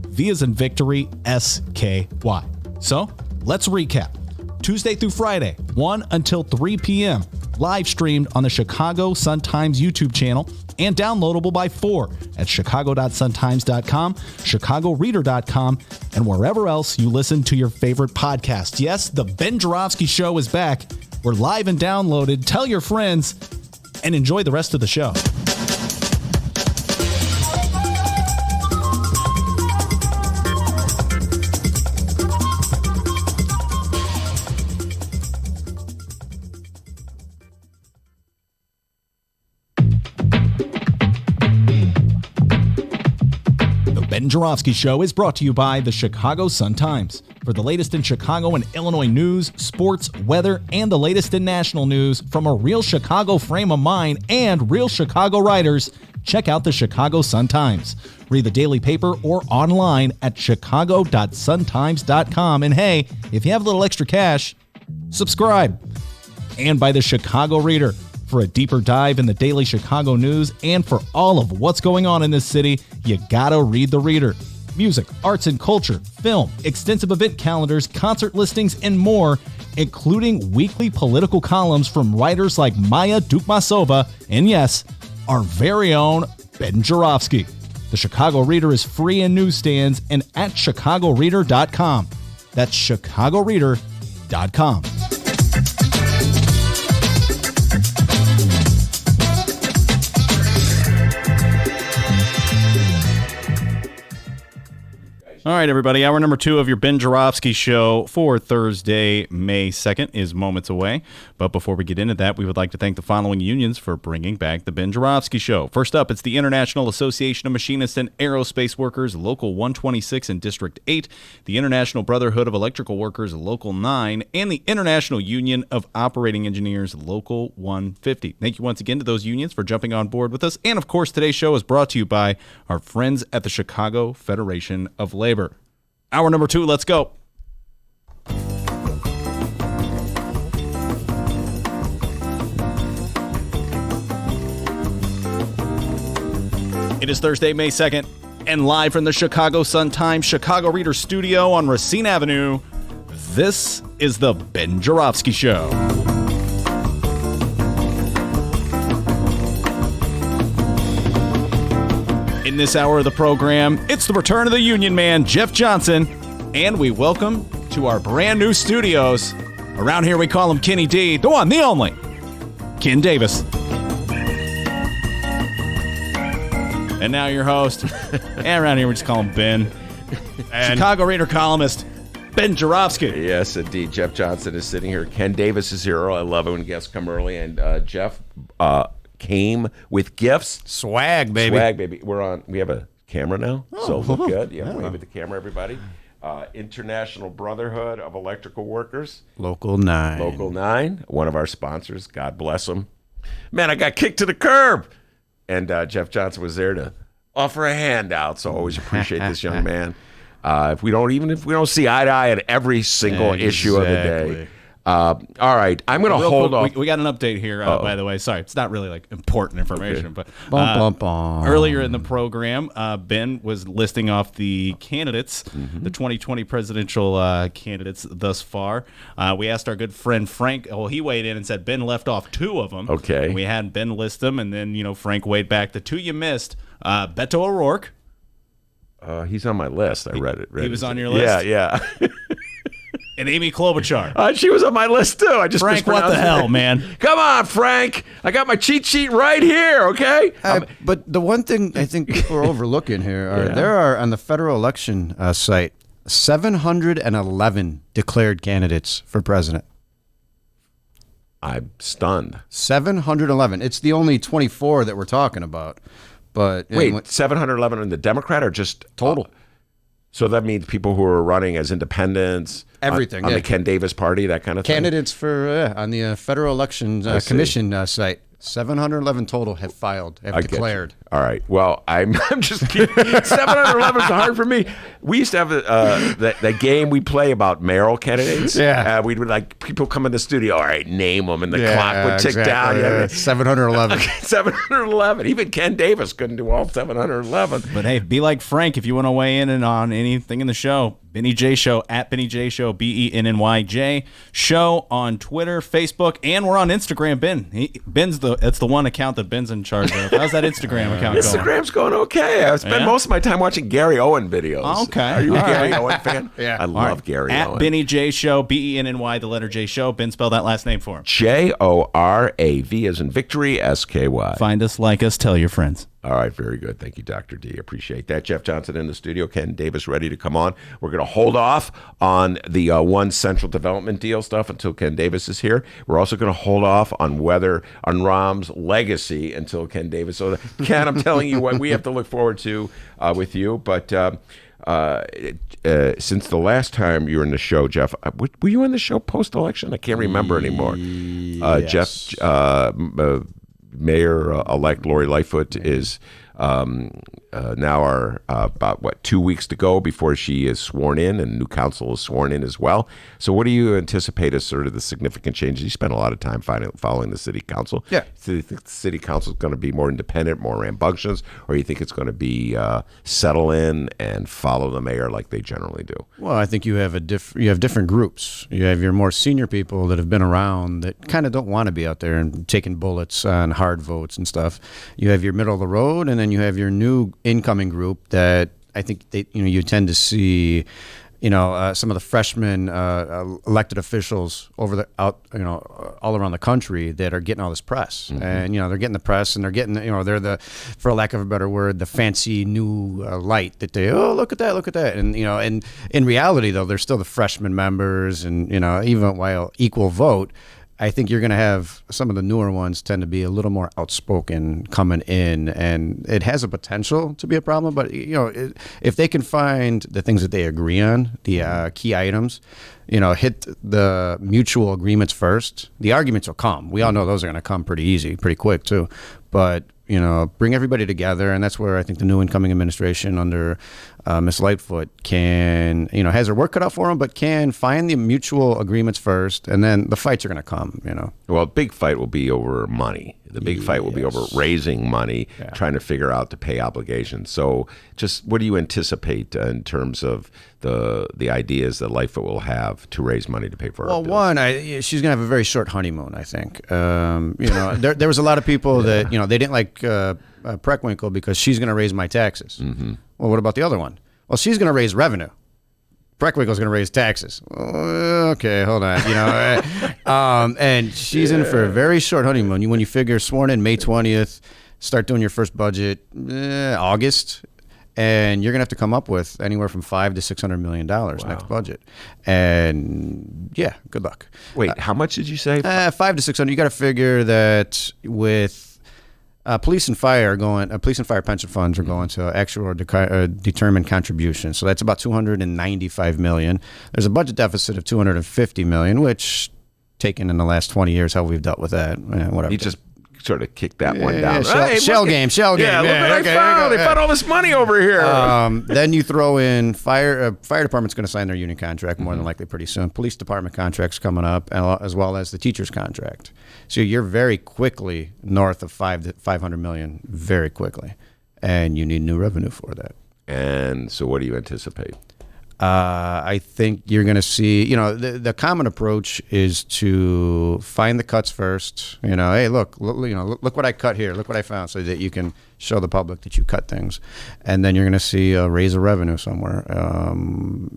Speaker 1: V as in victory, SKY. So, let's recap. Tuesday through Friday, 1 until 3 p.m. Live streamed on the Chicago Sun-Times YouTube channel and downloadable by 4 at chicago.suntimes.com, chicagoreader.com, and wherever else you listen to your favorite podcast. Yes, the Ben Joravsky Show is back. We're live and downloaded. Tell your friends and enjoy the rest of the show. Ben Joravsky Show is brought to you by the Chicago Sun-Times. For the latest in Chicago and Illinois news, sports, weather, and the latest in national news from a real Chicago frame of mind and real Chicago writers, check out the Chicago Sun-Times. Read the daily paper or online at chicago.suntimes.com. And hey, if you have a little extra cash, subscribe. And by the Chicago Reader. For a deeper dive in the daily Chicago news and for all of what's going on in this city, you gotta read The Reader. Music, arts and culture, film, extensive event calendars, concert listings, and more, including weekly political columns from writers like Maya Dukmasova and, yes, our very own Ben Joravsky. The Chicago Reader is free in newsstands and at chicagoreader.com. That's chicagoreader.com. All right, everybody. Hour number 2 of your Ben Joravsky Show for Thursday, May 2nd is moments away. But before we get into that, we would like to thank the following unions for bringing back the Ben Joravsky Show. First up, it's the International Association of Machinists and Aerospace Workers, Local 126 in District 8, the International Brotherhood of Electrical Workers, Local 9, and the International Union of Operating Engineers, Local 150. Thank you once again to those unions for jumping on board with us. And, of course, today's show is brought to you by our friends at the Chicago Federation of Labor. Hour number 2, let's go. It is Thursday, May 2nd, and live from the Chicago Sun-Times Chicago Reader Studio on Racine Avenue, this is the Ben Joravsky Show. In this hour of the program, it's the return of the Union Man, Jeff Johnson, and we welcome to our brand new studios. Around here we call him Kenny D, the one, the only, Ken Davis. And now your host, and around here we just call him Ben, Chicago Reader columnist, Ben Joravsky.
Speaker 2: Yes, indeed. Jeff Johnson is sitting here. Ken Davis is here. I love it when guests come early. And Jeff, came with gifts.
Speaker 9: Swag, baby.
Speaker 2: Swag, baby. We have a camera now, so look good. Yeah, wave at the camera, everybody. International Brotherhood of Electrical Workers.
Speaker 9: Local 9.
Speaker 2: Local 9, one of our sponsors. God bless them. Man, I got kicked to the curb. And Jeff Johnson was there to offer a handout, so I always appreciate this young man. If we don't see eye to eye at every single issue of the day. All right, I'm going to hold off.
Speaker 1: We got an update here, by the way. Sorry, it's not really like important information, but
Speaker 9: Bum.
Speaker 1: earlier in the program, Ben was listing off the candidates, the 2020 presidential candidates thus far. We asked our good friend Frank. Well, he weighed in and said Ben left off 2 of them.
Speaker 2: Okay,
Speaker 1: and we had Ben list them, and then Frank weighed back the 2 you missed. Beto O'Rourke.
Speaker 2: He's on my list. I read it.
Speaker 1: He was on your list.
Speaker 2: Yeah.
Speaker 1: And Amy Klobuchar.
Speaker 2: She was on my list too. I just
Speaker 1: Frank, what the hell, man?
Speaker 2: Come on, Frank. I got my cheat sheet right here, okay?
Speaker 9: But the one thing I think people are overlooking here are there are on the federal election site 711 declared candidates for president.
Speaker 2: I'm stunned.
Speaker 9: 711. It's the only 24 that we're talking about. But
Speaker 2: wait, 711 in the Democrat or just
Speaker 9: total?
Speaker 2: So that means people who are running as independents,
Speaker 9: everything
Speaker 2: on the Ken Davis party, that kind of thing.
Speaker 9: Candidates for on the Federal Elections Commission site. 711 total have filed, have declared.
Speaker 2: All right. Well, I'm just kidding. 711 is hard for me. We used to have that game we play about mayoral candidates.
Speaker 9: Yeah.
Speaker 2: We'd like people come in the studio. All right, name them, and the clock would tick down.
Speaker 9: Yeah. 711.
Speaker 2: 711. Even Ken Davis couldn't do all 711.
Speaker 1: But hey, be like Frank if you want to weigh in and on anything in the show. Benny J Show at Benny J Show, BENNYJ Show on Twitter, Facebook, and we're on Instagram. It's the one account that Ben's in charge of. How's that Instagram account going?
Speaker 2: Instagram's going okay. I spend most of my time watching Gary Owen videos.
Speaker 1: Okay.
Speaker 2: Are you a Gary Owen fan?
Speaker 9: Yeah.
Speaker 2: I love Gary
Speaker 1: at
Speaker 2: Owen.
Speaker 1: At Benny J Show, BENNY, the letter J Show. Ben, spell that last name for him.
Speaker 2: JORAV as in victory, SKY.
Speaker 1: Find us, like us, tell your friends.
Speaker 2: All right, very good. Thank you, Dr. D. Appreciate that. Jeff Johnson in the studio. Ken Davis ready to come on. We're going to hold off on the One Central Development deal stuff until Ken Davis is here. We're also going to hold off on Rahm's legacy until Ken Davis. So, Ken, I'm telling you what we have to look forward to with you. But since the last time you were in the show, Jeff, were you on the show post-election? I can't remember anymore.
Speaker 9: Yes.
Speaker 2: Jeff, Mayor-elect Lori Lightfoot is now about 2 weeks to go before she is sworn in, and new council is sworn in as well. So what do you anticipate as sort of the significant changes? You spent a lot of time following the city council.
Speaker 9: Yeah.
Speaker 2: Do you think the city council is going to be more independent, more rambunctious, or you think it's going to be settle in and follow the mayor like they generally do?
Speaker 9: Well, I think you have different groups. You have your more senior people that have been around that kind of don't want to be out there and taking bullets on hard votes and stuff. You have your middle of the road, and then you have your new incoming group that I think you tend to see, some of the freshman elected officials all around the country that are getting all this press, and they're getting the press, and they're getting they're the, for lack of a better word, the fancy new light that they look at that, and and in reality though they're still the freshman members, and even while equal vote. I think you're going to have some of the newer ones tend to be a little more outspoken coming in, and it has a potential to be a problem. But if they can find the things that they agree on, the key items, hit the mutual agreements first, the arguments will come. We all know those are going to come pretty easy, pretty quick too. But bring everybody together, and that's where I think the new incoming administration under Ms. Lightfoot can, has her work cut out for them, but can find the mutual agreements first, and then the fights are going to come.
Speaker 2: Well, a big fight will be over money. The big fight will be over raising money, trying to figure out to pay obligations. So, just what do you anticipate in terms of the ideas that Lightfoot will have to raise money to pay for?
Speaker 9: Well, one, she's going to have a very short honeymoon. I think. There was a lot of people that they didn't like Preckwinkle because she's going to raise my taxes. Mm-hmm. Well, what about the other one? Well, she's going to raise revenue. Preckwinkle's going to raise taxes. Okay, hold on. And she's in for a very short honeymoon. When you figure sworn in May 20th, start doing your first budget August, and you're going to have to come up with anywhere from $500 to $600 million next budget. And yeah, good luck.
Speaker 2: Wait, how much did you say?
Speaker 9: 500 to 600. You got to figure that with Police and fire pension funds are going to actual or determined contributions. So that's about $295 million. There's a budget deficit of $250 million, which, taken in the last 20 years, how we've dealt with that, whatever.
Speaker 2: You just sort of kicked that one down.
Speaker 9: Shell game.
Speaker 2: Yeah, look what I found. They found all this money over here.
Speaker 9: Then you throw in fire department's going to sign their union contract more than likely pretty soon. Police department contract's coming up, as well as the teacher's contract. So you're very quickly north of $500 million, very quickly, and you need new revenue for that.
Speaker 2: And so, what do you anticipate?
Speaker 9: I think you're going to see, the common approach is to find the cuts first. Hey, look what I cut here. Look what I found, so that you can show the public that you cut things. And then you're going to see a raise of revenue somewhere.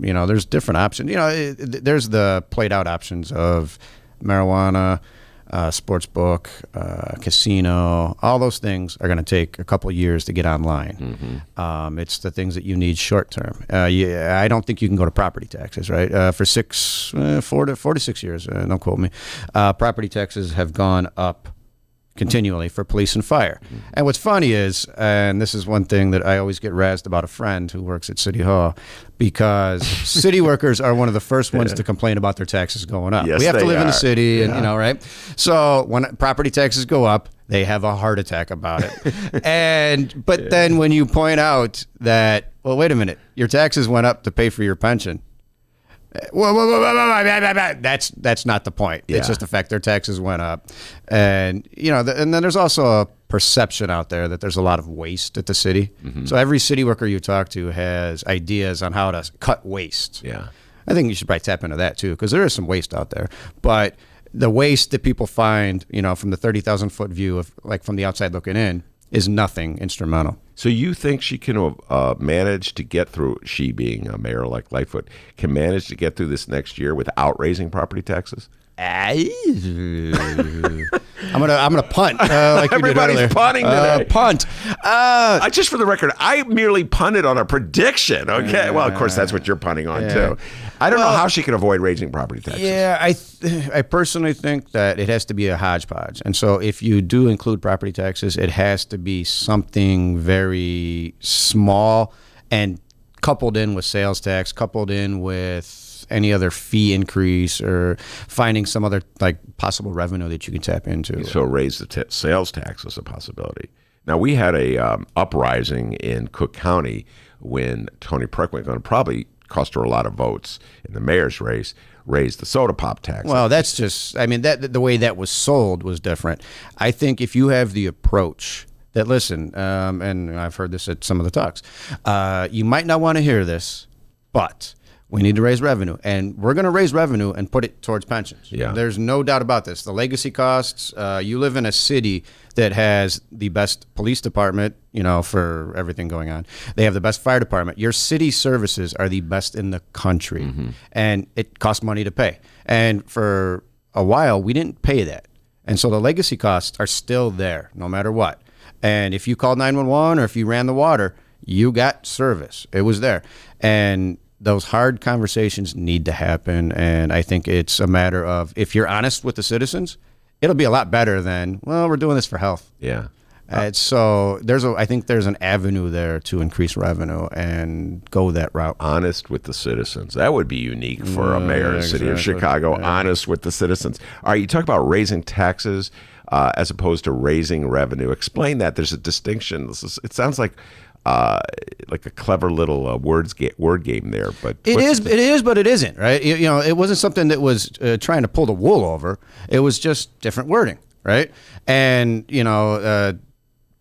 Speaker 9: There's different options. There's the played out options of marijuana, sports book, casino. All those things are going to take a couple of years to get online. It's the things that you need short term. I don't think you can go to property taxes, right? For 4 to 6 years, don't quote me, property taxes have gone up continually for police and fire. And what's funny is, and this is one thing that I always get razzed about a friend who works at City Hall, because city workers are one of the first ones to complain about their taxes going up.
Speaker 2: Yes,
Speaker 9: we have to
Speaker 2: they
Speaker 9: live in the
Speaker 2: are.
Speaker 9: city, and right? So when property taxes go up, they have a heart attack about it. But then when you point out that, well, wait a minute, your taxes went up to pay for your pension. Well, that's not the point.
Speaker 2: Yeah.
Speaker 9: It's just the fact their taxes went up, and and then there's also a perception out there that there's a lot of waste at the city. So every city worker you talk to has ideas on how to cut waste.
Speaker 2: Yeah,
Speaker 9: I think you should probably tap into that too, because there is some waste out there. But the waste that people find, from the 30,000-foot view of, like, from the outside looking in, is nothing instrumental.
Speaker 2: So you think she can manage to get through, she being a mayor like Lightfoot, can manage to get through this next year without raising property taxes?
Speaker 9: I'm gonna punt like you did
Speaker 2: Everybody's
Speaker 9: earlier.
Speaker 2: punting today.
Speaker 9: Punt.
Speaker 2: Just for the record, I merely punted on a prediction. Okay, well, of course, that's what you're punting on too. I don't know how she can avoid raising property taxes.
Speaker 9: Yeah, I personally think that it has to be a hodgepodge. And so if you do include property taxes, it has to be something very small and coupled in with sales tax, coupled in with any other fee increase, or finding some other possible revenue that you can tap into.
Speaker 2: So raise the sales tax is a possibility. Now, we had a uprising in Cook County when Toni Preckwinkle, and probably cost her a lot of votes in the mayor's race, raised the soda pop tax.
Speaker 9: Well, that's just, that the way that was sold was different. I think if you have the approach that, listen, and I've heard this at some of the talks, you might not want to hear this, but we need to raise revenue, and we're going to raise revenue and put it towards pensions.
Speaker 2: Yeah.
Speaker 9: There's no doubt about this. The legacy costs, you live in a city that has the best police department, for everything going on. They have the best fire department. Your city services are the best in the country, and it costs money to pay. And for a while, we didn't pay that. And so the legacy costs are still there, no matter what. And if you called 911 or if you ran the water, you got service. It was there. And those hard conversations need to happen, and I think it's a matter of, if you're honest with the citizens, it'll be a lot better than, well, we're doing this for health.
Speaker 2: Yeah.
Speaker 9: So I think there's an avenue there to increase revenue and go that route.
Speaker 2: Honest with the citizens. That would be unique for a mayor in the city of Chicago. Yeah. Honest with the citizens. All right, you talk about raising taxes as opposed to raising revenue. Explain that. There's a distinction. It sounds like a clever little word game there, but
Speaker 9: it is, but it isn't, right? It wasn't something that was trying to pull the wool over. It was just different wording, right? And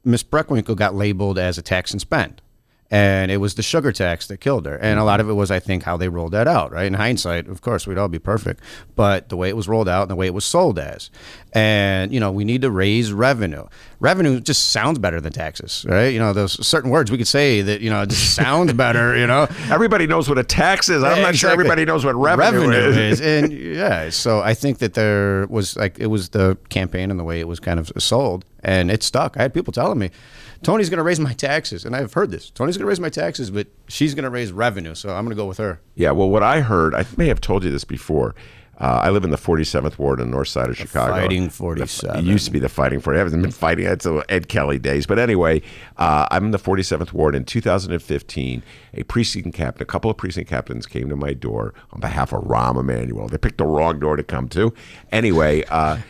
Speaker 9: Miss Preckwinkle got labeled as a tax and spend, and it was the sugar tax that killed her. And a lot of it was, I think, how they rolled that out, right? In hindsight, of course, we'd all be perfect, but the way it was rolled out and the way it was sold as. And, we need to raise revenue. Revenue just sounds better than taxes, right? Those certain words we could say that, it just sounds better,
Speaker 2: Everybody knows what a tax is. I'm not sure everybody knows what revenue is.
Speaker 9: And so I think that there was, it was the campaign and the way it was kind of sold, and it stuck. I had people telling me, Tony's going to raise my taxes. And I've heard this. Tony's going to raise my taxes, but she's going to raise revenue. So I'm going to go with her.
Speaker 2: Yeah. Well, what I heard, I may have told you this before. I live in the 47th Ward on the north side of Chicago.
Speaker 9: Fighting 47.
Speaker 2: It used to be the Fighting 47. It hasn't been fighting. It's Ed Kelly days. But anyway, I'm in the 47th Ward. In 2015, a precinct captain, a couple of precinct captains came to my door on behalf of Rahm Emanuel. They picked the wrong door to come to. Anyway.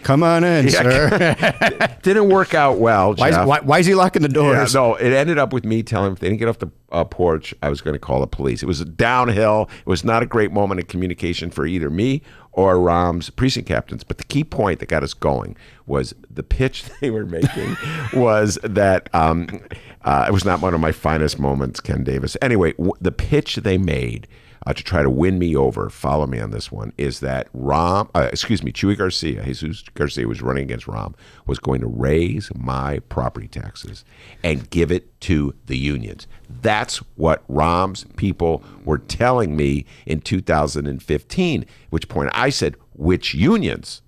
Speaker 9: Come on in, sir.
Speaker 2: Didn't work out well, Jeff.
Speaker 9: Why is he locking the doors?
Speaker 2: Yeah, no, it ended up with me telling them if they didn't get off the porch, I was going to call the police. It was downhill. It was not a great moment of communication for either me or Rahm's precinct captains. But the key point that got us going was the pitch they were making was that it was not one of my finest moments, Ken Davis. Anyway, the pitch they made to try to win me over, follow me on this one, is that Chuy Garcia, Jesus Garcia was running against Rahm, was going to raise my property taxes and give it to the unions. That's what Rahm's people were telling me in 2015, which point I said, which unions?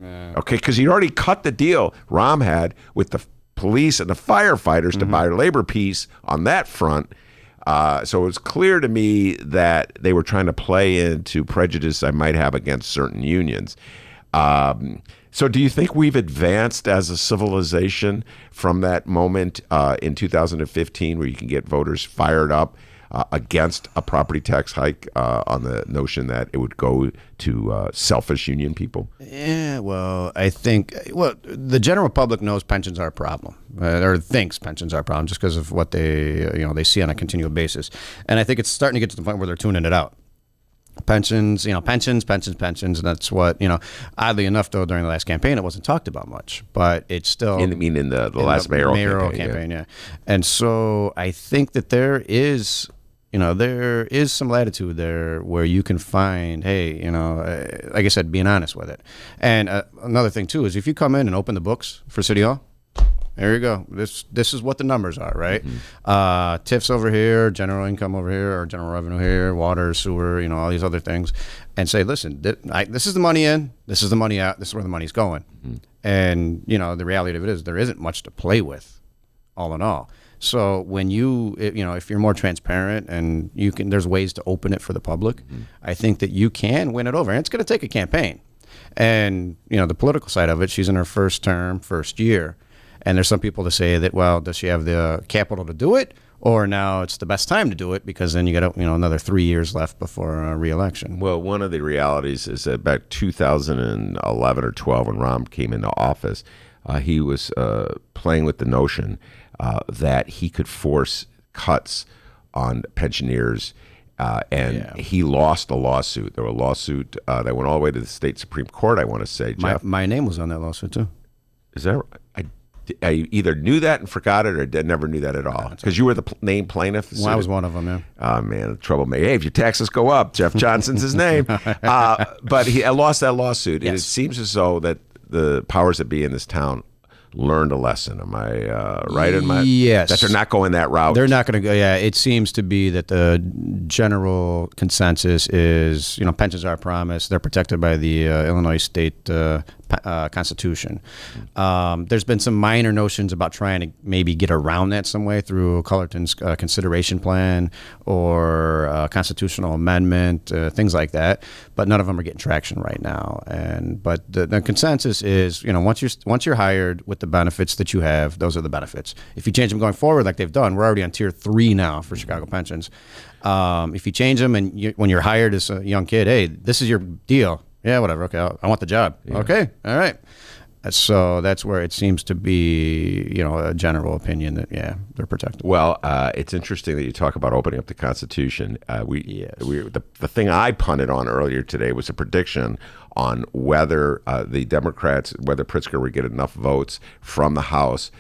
Speaker 2: Okay, because he'd already cut the deal Rahm had with the police and the firefighters to buy labor peace on that front. So it was clear to me that they were trying to play into prejudice I might have against certain unions. So do you think we've advanced as a civilization from that moment in 2015 where you can get voters fired up against a property tax hike on the notion that it would go to selfish union people?
Speaker 9: Yeah, well, I think the general public knows pensions are a problem, or thinks pensions are a problem, just because of what they see on a continual basis, and I think it's starting to get to the point where they're tuning it out. Pensions, pensions. That's what, oddly enough, though, during the last campaign, it wasn't talked about much, but it's still.
Speaker 2: In the last mayoral
Speaker 9: campaign, yeah. And so I think that there is some latitude there where you can find, hey, like I said, being honest with it. And another thing, too, is if you come in and open the books for City Hall, there you go. This is what the numbers are, right? TIFs over here, general income over here, or general revenue here, water, sewer, all these other things, and say, listen, this is the money in, this is the money out, this is where the money's going. And, the reality of it is there isn't much to play with, all in all. So when if you're more transparent and there's ways to open it for the public, I think that you can win it over. And it's going to take a campaign. And, the political side of it, she's in her first term, first year. And there's some people that say that, well, does she have the capital to do it? Or now it's the best time to do it because then you got another 3 years left before a re-election.
Speaker 2: Well, one of the realities is that back 2011 or 12 when Rahm came into office, he was playing with the notion that he could force cuts on pensioners, and he lost a lawsuit. There was a lawsuit that went all the way to the state Supreme Court, I want to say, Jeff.
Speaker 9: My name was on that lawsuit, too.
Speaker 2: Is that right? I either knew that and forgot it or never knew that at all. Because you were the named plaintiff.
Speaker 9: Well, I was one of them, yeah.
Speaker 2: Oh, man, the troublemaker. Hey, if your taxes go up, Jeff Johnson's his name. But I lost that lawsuit. Yes. And it seems as though that the powers that be in this town learned a lesson. Am I right in my?
Speaker 9: Yes.
Speaker 2: That they're not going that route.
Speaker 9: They're not going to go. Yeah, it seems to be that the general consensus is, pensions are a promise. They're protected by the Illinois state Constitution. There's been some minor notions about trying to maybe get around that some way through Cullerton's consideration plan or constitutional amendment, things like that. But none of them are getting traction right now. But the consensus is, once you're hired with the benefits that you have, those are the benefits. If you change them going forward, like they've done, we're already on tier 3 now for Chicago pensions. If you change them and when you're hired as a young kid, hey, this is your deal. Yeah, whatever. Okay, I want the job. Yeah. Okay, all right. So that's where it seems to be, a general opinion that, they're protected.
Speaker 2: Well, it's interesting that you talk about opening up the Constitution. The thing I punted on earlier today was a prediction on whether the Democrats, whether Pritzker would get enough votes from the House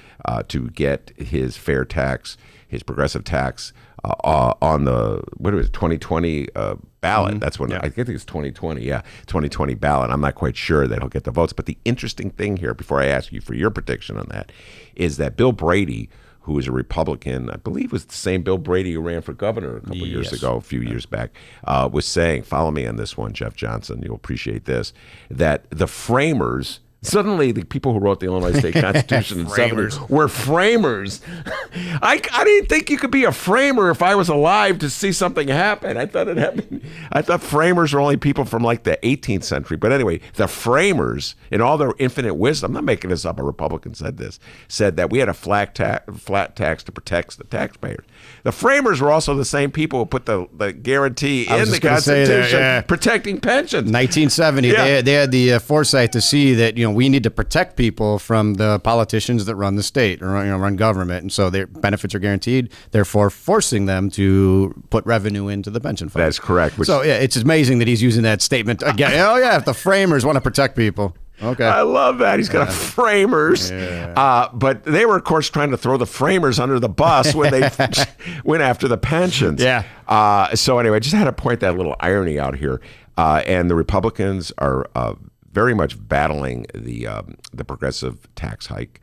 Speaker 2: to get his fair tax, his progressive tax on the 2020 ballot. That's when I think it's 2020. Yeah, 2020 ballot. I'm not quite sure that he'll get the votes. But the interesting thing here, before I ask you for your prediction on that, is that Bill Brady, who is a Republican, I believe was the same Bill Brady who ran for governor a couple years ago, a few years back, was saying, follow me on this one, Jeff Johnson, you'll appreciate this, that the framers, Suddenly, the people who wrote the Illinois State Constitution in 70 were framers. I didn't think you could be a framer if I was alive to see something happen. I thought it happened. I thought framers were only people from like the 18th century. But anyway, the framers, in all their infinite wisdom, I'm not making this up, a Republican said this, said that we had a flat tax to protect the taxpayers. The framers were also the same people who put the guarantee in the Constitution protecting pensions.
Speaker 9: 1970, they had the foresight to see that we need to protect people from the politicians that run the state or run government, and so their benefits are guaranteed. Therefore, forcing them to put revenue into the pension fund.
Speaker 2: That's correct.
Speaker 9: So it's amazing that he's using that statement again. Oh yeah, if the framers want to protect people. Okay.
Speaker 2: I love that. He's got framers. Yeah. But they were, of course, trying to throw the framers under the bus when they went after the pensions.
Speaker 9: Yeah.
Speaker 2: So anyway, I just had to point that little irony out here. And the Republicans are very much battling the progressive tax hike.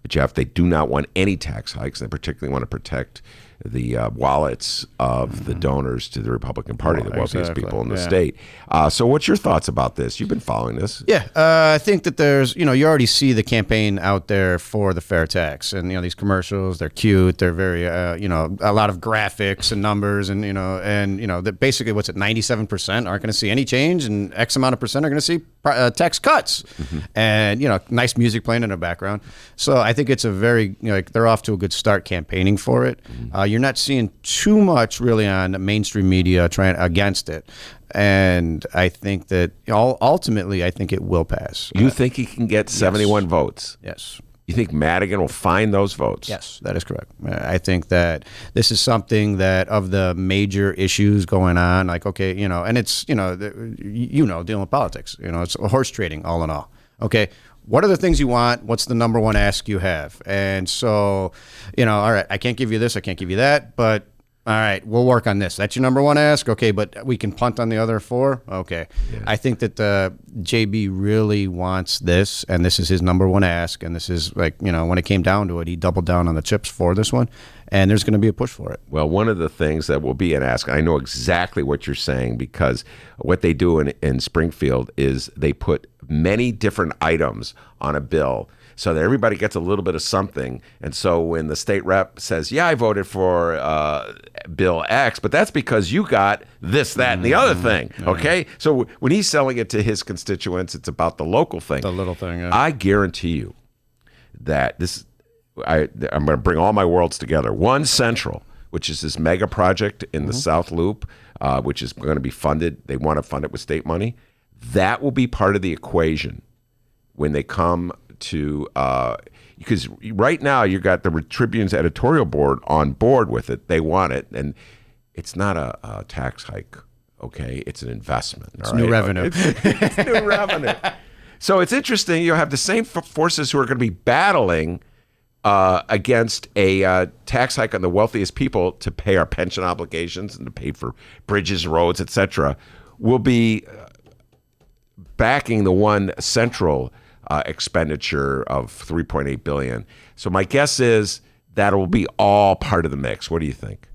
Speaker 2: Jeff, they do not want any tax hikes. They particularly want to protect the wallets of the donors to the Republican Party, the wealthiest people in the state. So what's your thoughts about this? You've been following this.
Speaker 9: Yeah, I think that there's, you already see the campaign out there for the fair tax. And, these commercials, they're cute. They're very, a lot of graphics and numbers. And, that basically, 97% aren't going to see any change. And X amount of percent are going to see tax cuts. And, nice music playing in the background. So I think it's a very, they're off to a good start campaigning for it. You're not seeing too much really on mainstream media trying against it. And I think that ultimately, I think it will pass.
Speaker 2: You think he can get 71 votes?
Speaker 9: Yes.
Speaker 2: You think Madigan will find those votes?
Speaker 9: Yes, that is correct. I think that this is something that of the major issues going on, like, okay, and it's, dealing with politics, it's horse trading all in all. Okay. What are the things you want? What's the number one ask you have? And so, all right, I can't give you this, I can't give you that, but all right, we'll work on this. That's your number one ask? Okay, but we can punt on the other four? Okay. Yeah. I think that JB really wants this, and this is his number one ask, and this is when it came down to it, he doubled down on the chips for this one, and there's going to be a push for it.
Speaker 2: Well, one of the things that will be an ask, I know exactly what you're saying, because what they do in Springfield is they put many different items on a bill so that everybody gets a little bit of something. And so when the state rep says, yeah, I voted for Bill X, but that's because you got this, that, and the other thing, okay? So when he's selling it to his constituents, it's about the local thing.
Speaker 9: The little thing, yeah.
Speaker 2: I guarantee you that I'm going to bring all my worlds together. One Central, which is this mega project in the South Loop, which is going to be funded. They want to fund it with state money. That will be part of the equation when they come to, because right now you got the Tribune's editorial board on board with it. They want it, and it's not a tax hike, okay? It's an investment.
Speaker 9: It's new revenue.
Speaker 2: It's new revenue. So it's interesting. You have the same forces who are going to be battling against a tax hike on the wealthiest people to pay our pension obligations and to pay for bridges, roads, etc. will be backing the One Central expenditure of $3.8 billion. So my guess is that will be all part of the mix. What do you think?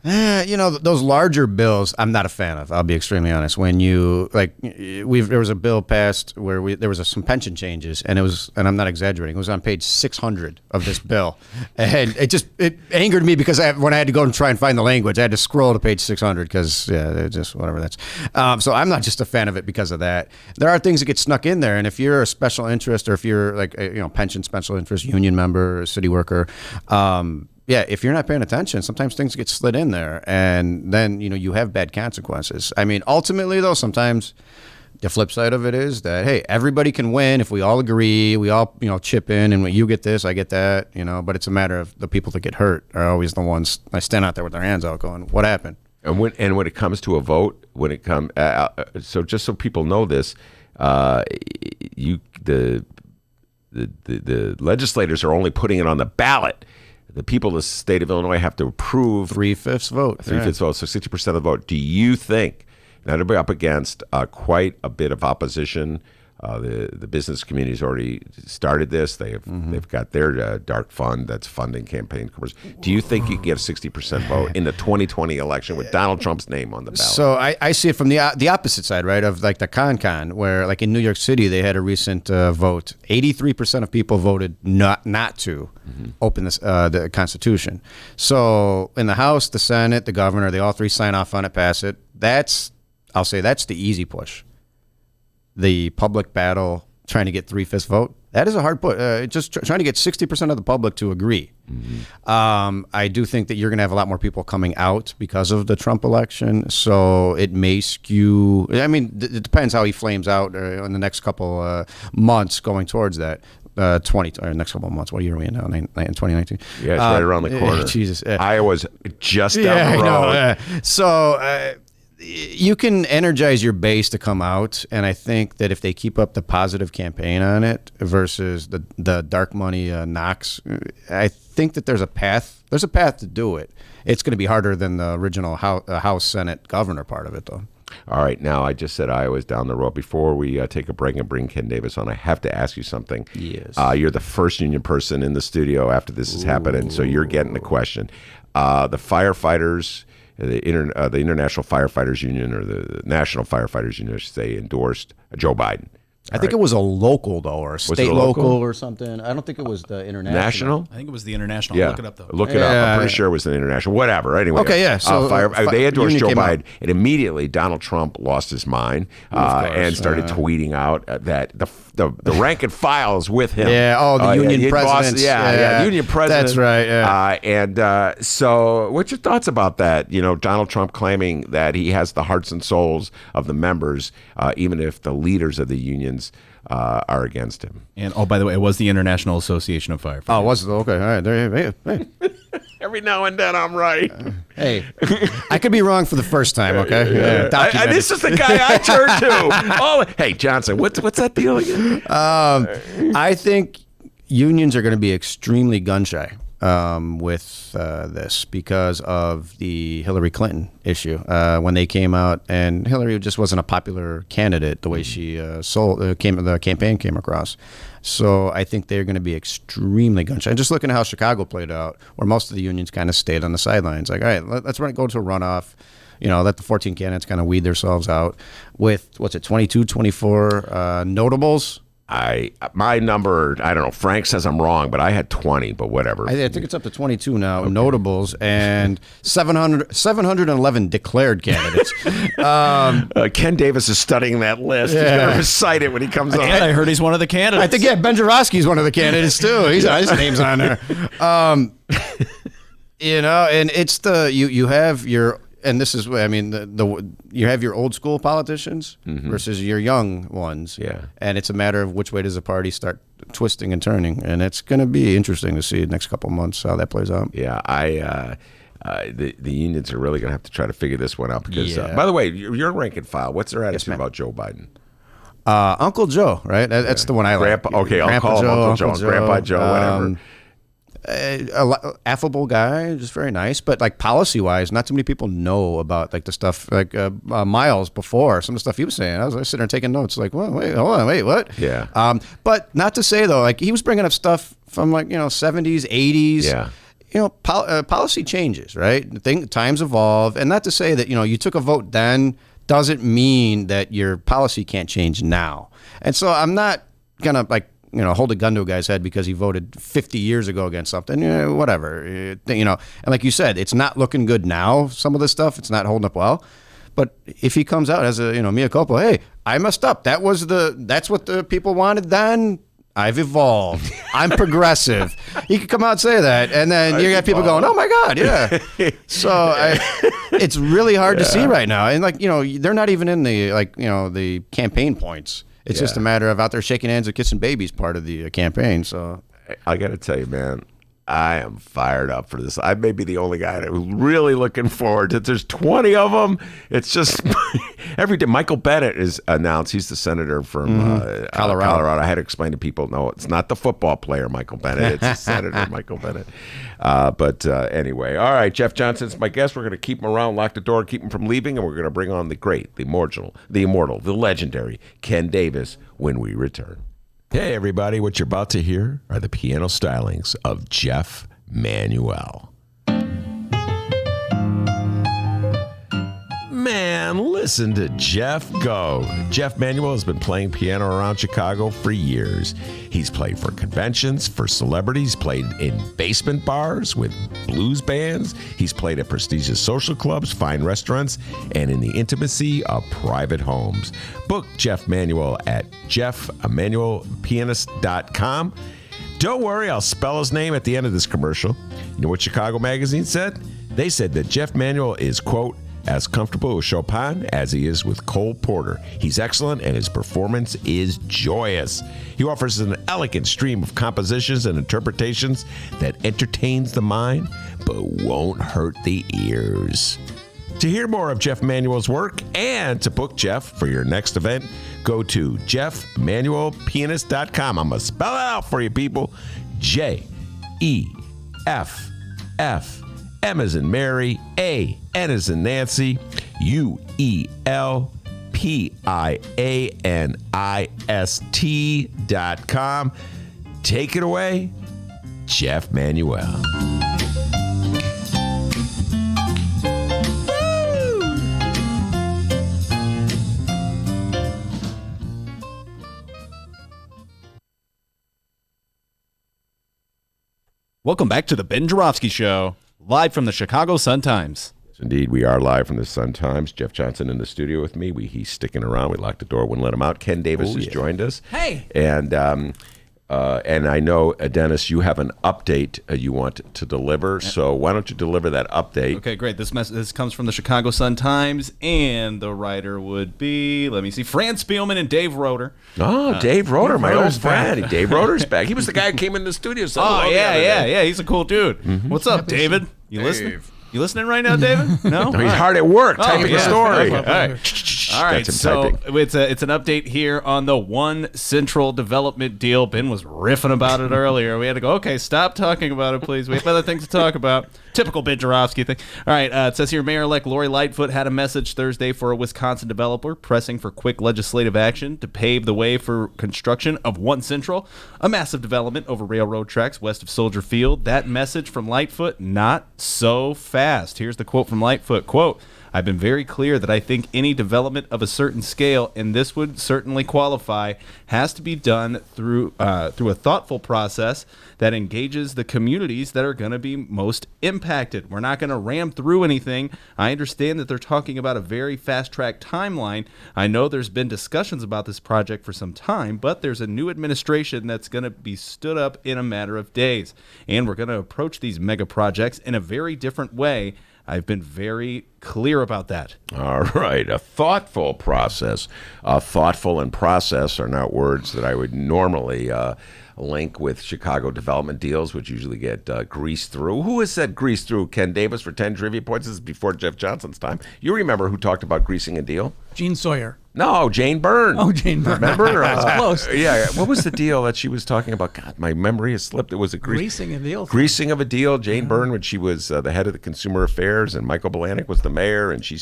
Speaker 9: Those larger bills, I'm not a fan of. I'll be extremely honest. When there was a bill passed where there was some pension changes, and I'm not exaggerating, it was on page 600 of this bill, and it angered me because when I had to go and try and find the language, I had to scroll to page 600 because just whatever that's. So I'm not just a fan of it because of that. There are things that get snuck in there, and if you're a special interest or if you're like a pension special interest union member, or city worker. If you're not paying attention, sometimes things get slid in there, and then you have bad consequences. I mean, ultimately, though, sometimes the flip side of it is that hey, everybody can win if we all agree, we all chip in, and when you get this, I get that, But it's a matter of the people that get hurt are always the ones that stand out there with their hands out, going, "What happened?"
Speaker 2: And when it comes to a vote, so just so people know this, the legislators are only putting it on the ballot. The people of the state of Illinois have to approve
Speaker 9: 3/5 vote.
Speaker 2: 3/5 vote, so 60% of the vote. Do you think that it'll be up against quite a bit of opposition The business community's already started this. They've got their dark fund that's funding campaign commercials. Do you think you can get a 60% vote in the 2020 election with Donald Trump's name on the ballot?
Speaker 9: So I see it from the opposite side, right? Of like the con, where like in New York City they had a recent vote. 83% of people voted not to open the Constitution. So in the House, the Senate, the governor, they all three sign off on it, pass it. I'll say that's the easy push. The public battle, trying to get 3/5 vote, that is a hard push. Just trying to get 60% of the public to agree. I do think that you're going to have a lot more people coming out because of the Trump election, so it may skew. I mean, it depends how he flames out in the next couple months going towards that. Next couple of months. What year are we in now? In 2019.
Speaker 2: Yeah, it's right around the corner.
Speaker 9: Jesus,
Speaker 2: Iowa's just down the road.
Speaker 9: So you can energize your base to come out, and I think that if they keep up the positive campaign on it versus the dark money knocks, I think that there's a path. There's a path to do it. It's going to be harder than the original House, Senate, governor part of it, though.
Speaker 2: All right, now I just said Iowa's down the road. Before we take a break and bring Ken Davis on, I have to ask you something.
Speaker 9: Yes.
Speaker 2: You're the first union person in the studio after this has happened, and so you're getting the question. The firefighters, the International Firefighters Union, or the National Firefighters Union, I should say, endorsed Joe Biden.
Speaker 9: I think it was a local, though, or a state
Speaker 2: it local?
Speaker 9: or something. I don't think it was the international.
Speaker 2: National?
Speaker 1: I think it was the international.
Speaker 2: Yeah.
Speaker 1: Look it up, though.
Speaker 2: Look it up. I'm pretty sure it was the international. Whatever. Anyway.
Speaker 9: Okay, yeah. So
Speaker 2: they endorsed Joe Biden,
Speaker 9: out.
Speaker 2: and immediately Donald Trump lost his mind and started tweeting out that the rank and file is with him.
Speaker 9: Yeah. The union president.
Speaker 2: The union president.
Speaker 9: That's right. Yeah.
Speaker 2: So, what's your thoughts about that? You know, Donald Trump claiming that he has the hearts and souls of the members, even if the leaders of the unions are against him.
Speaker 1: And by the way, it was the International Association of Firefighters.
Speaker 9: Oh, was it? Okay. All right. There. Hey.
Speaker 2: Every now and then I'm right.
Speaker 9: Hey, I could be wrong for the first time. Okay. Yeah.
Speaker 2: This is the guy I turn to. Oh, hey Johnson, what's that deal again?
Speaker 9: I think unions are going to be extremely gun shy with this because of the Hillary Clinton issue. When they came out, and Hillary just wasn't a popular candidate the way she the campaign came across. So I think they're going to be extremely gun shy. Just looking at how Chicago played out, where most of the unions kind of stayed on the sidelines. Like, all right, let's go to a runoff. Let the 14 candidates kind of weed themselves out with, 22, 24 notables.
Speaker 2: My number, I don't know, Frank says I'm wrong, but I had 20, but whatever.
Speaker 9: I think it's up to 22 now, notables, and 711 declared candidates.
Speaker 2: Ken Davis is studying that list. He's going to recite it when he comes on.
Speaker 1: And I heard he's one of the candidates.
Speaker 9: I think, Ben Joravsky is one of the candidates, too. His name's on there. And it's you have your... And this is, I mean, you have your old school politicians versus your young ones.
Speaker 2: Yeah.
Speaker 9: And it's a matter of which way does the party start twisting and turning. And it's going to be interesting to see the next couple of months how that plays out.
Speaker 2: Yeah. The unions are really going to have to try to figure this one out because, by the way, your rank and file, what's their attitude about Joe Biden?
Speaker 9: Uncle Joe, right? That's the one I like.
Speaker 2: Grandpa, okay, I'll call him Uncle Joe, Grandpa Joe, whatever.
Speaker 9: Affable guy, just very nice, but like policy wise, not too many people know about like the stuff like Miles before some of the stuff he was saying. I was sitting there taking notes, like, well, wait, hold on, wait, what?
Speaker 2: Yeah.
Speaker 9: But not to say though, like he was bringing up stuff from 70s, 80s.
Speaker 2: Yeah.
Speaker 9: Policy changes, right? Times evolve, and not to say that you took a vote then doesn't mean that your policy can't change now. And so I'm not gonna hold a gun to a guy's head because he voted 50 years ago against something, whatever, and like you said, it's not looking good now. Some of this stuff, it's not holding up well. But if he comes out as a, mea culpa, hey, I messed up. That's what the people wanted then. I've evolved. I'm progressive. He could come out and say that, and then you got people going, "Oh my God, yeah." So it's really hard to see right now, and they're not even in the the campaign points. It's just a matter of out there shaking hands and kissing babies part of the campaign. So
Speaker 2: I got to tell you, man, I am fired up for this. I may be the only guy who's really looking forward to it. There's 20 of them. It's just every day. Michael Bennett is announced. He's the senator from Colorado. I had to explain to people, no, it's not the football player Michael Bennett. It's the senator Michael Bennett. But anyway, all right, Jeff Johnson's my guest. We're going to keep him around, lock the door, keep him from leaving, and we're going to bring on the great, the immortal, the legendary Ken Davis when we return. Hey, everybody, what you're about to hear are the piano stylings of Jeff Manuel. Man, listen to Jeff go. Jeff Manuel has been playing piano around Chicago for years. He's played for conventions, for celebrities, played in basement bars with blues bands. He's played at prestigious social clubs, fine restaurants, and in the intimacy of private homes. Book Jeff Manuel at jeffemanuelpianist.com. Don't worry, I'll spell his name at the end of this commercial. You know what Chicago Magazine said? They said that Jeff Manuel is, quote, as comfortable with Chopin as he is with Cole Porter. He's excellent and his performance is joyous. He offers an elegant stream of compositions and interpretations that entertains the mind but won't hurt the ears. To hear more of Jeff Manuel's work and to book Jeff for your next event, go to jeffmanuelpianist.com. I'm going to spell it out for you, people. Jeff. M as in Mary, A, N as in Nancy, UELPIANIST.com. Take it away, Jeff Manuel.
Speaker 1: Welcome back to the Ben Joravsky Show, live from the Chicago Sun-Times.
Speaker 2: Indeed, we are live from the Sun-Times. Jeff Johnson in the studio with me. He's sticking around. We locked the door, wouldn't let him out. Ken Davis has joined us.
Speaker 10: Hey.
Speaker 2: And I know, Dennis, you have an update you want to deliver. So why don't you deliver that update?
Speaker 1: Okay, great. This comes from the Chicago Sun-Times, and the writer would be, let me see, Fran Spielman and Dave Roeder.
Speaker 2: Oh, Dave Roeder, my old friend. Dave Roeder's back. He was the guy who came in the studio.
Speaker 1: Yeah. He's a cool dude. Mm-hmm. What's up, David? You listening? You listening right now, David? No?
Speaker 2: He's hard at work typing a story.
Speaker 1: All right. So it's an update here on the One Central development deal. Ben was riffing about it earlier. We had to go, okay, stop talking about it, please. We have other things to talk about. Typical Ben Joravsky thing. All right, it says here, Mayor-elect Lori Lightfoot had a message Thursday for a Wisconsin developer pressing for quick legislative action to pave the way for construction of One Central, a massive development over railroad tracks west of Soldier Field. That message from Lightfoot, not so fast. Here's the quote from Lightfoot, quote, I've been very clear that I think any development of a certain scale, and this would certainly qualify, has to be done through a thoughtful process that engages the communities that are going to be most impacted. We're not going to ram through anything. I understand that they're talking about a very fast-track timeline. I know there's been discussions about this project for some time, but there's a new administration that's going to be stood up in a matter of days. And we're going to approach these mega projects in a very different way. I've been very clear about that.
Speaker 2: All right. A thoughtful process. Thoughtful and process are not words that I would normally link with Chicago development deals, which usually get greased through. Who has said greased through? Ken Davis for 10 trivia points. This is before Jeff Johnson's time. You remember who talked about greasing a deal?
Speaker 10: Gene Sawyer.
Speaker 2: No, Jane Byrne.
Speaker 10: Oh, Jane Byrne.
Speaker 2: Remember?
Speaker 10: That's close.
Speaker 2: Yeah. What was the deal that she was talking about? God, my memory has slipped. It was a
Speaker 10: greasing a deal.
Speaker 2: Greasing of a deal. Jane Byrne, when she was the head of the Consumer Affairs, and Michael Belanek was the mayor, and she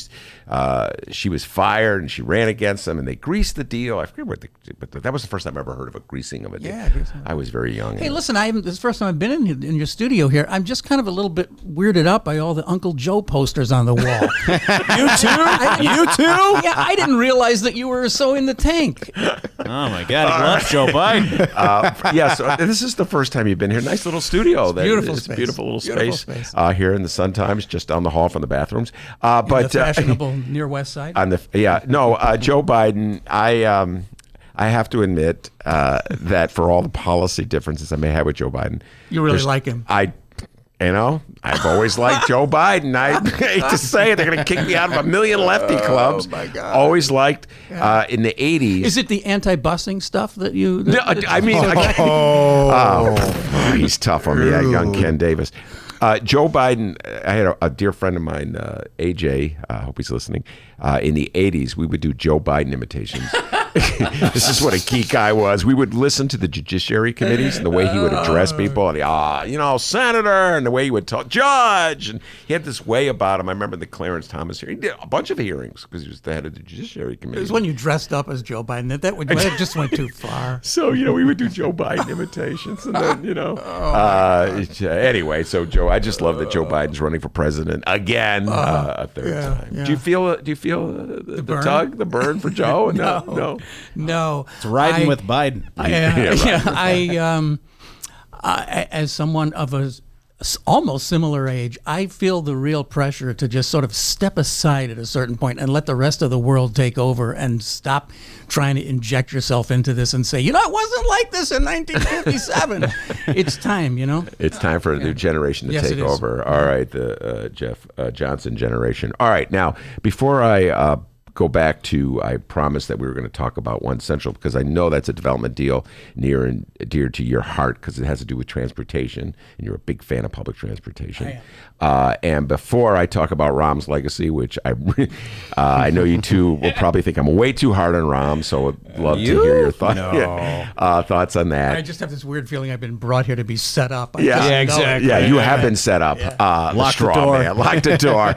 Speaker 2: was fired, and she ran against them, and they greased the deal. I forget but that was the first time I ever heard of a greasing of a deal.
Speaker 10: Yeah, I was
Speaker 2: very young.
Speaker 10: Hey, listen, this is the first time I've been in your studio here. I'm just kind of a little bit weirded out by all the Uncle Joe posters on the wall.
Speaker 1: You too? You too?
Speaker 10: Yeah, I didn't realize that you were so in the tank.
Speaker 1: Oh, my God. He loves Joe Biden.
Speaker 2: So this is the first time you've been here. Nice little studio.
Speaker 10: Beautiful
Speaker 2: space.
Speaker 10: Space.
Speaker 2: Beautiful little
Speaker 10: Beautiful
Speaker 2: space,
Speaker 10: space.
Speaker 2: Here in the Sun-Times, just down the hall from the bathrooms.
Speaker 10: But the fashionable near West Side.
Speaker 2: Joe Biden, I have to admit that for all the policy differences I may have with Joe Biden.
Speaker 10: You really like him.
Speaker 2: You know, I've always liked Joe Biden. I hate to say it, they're going to kick me out of a million lefty clubs.
Speaker 6: my God.
Speaker 2: Always liked in the 80s.
Speaker 10: Is it the anti-busing stuff that you?
Speaker 2: No, I mean, he's tough on me, young Ken Davis. Joe Biden, I had a dear friend of mine, AJ, I hope he's listening, in the 80s, we would do Joe Biden imitations. This is what a geek I was. We would listen to the judiciary committees and the way he would address people, and senator, and the way he would talk, judge, and he had this way about him. I remember the Clarence Thomas hearing. He did a bunch of hearings because he was the head of the judiciary committee.
Speaker 10: It was when you dressed up as Joe Biden that just went too far.
Speaker 2: So, we would do Joe Biden imitations, and then, anyway, so Joe, I just love that Joe Biden's running for president again, a third time. Yeah. Do you feel the tug, the burn for Joe? No.
Speaker 1: It's riding with Biden.
Speaker 10: As someone of a almost similar age, I feel the real pressure to just sort of step aside at a certain point and let the rest of the world take over and stop trying to inject yourself into this and say, it wasn't like this in 1957. It's time,
Speaker 2: It's time for a new generation to take over. All right, the Jeff Johnson generation. All right, now, before I go back to, I promised that we were going to talk about One Central because I know that's a development deal near and dear to your heart because it has to do with transportation, and you're a big fan of public transportation. And before I talk about Rahm's legacy, which I know you two will probably think I'm way too hard on Rahm, so I'd love to hear your thoughts. Thoughts on that.
Speaker 10: I just have this weird feeling I've been brought here to be set up.
Speaker 2: Exactly. Yeah, you have been set up.
Speaker 1: Lock the door.
Speaker 2: Lock the door.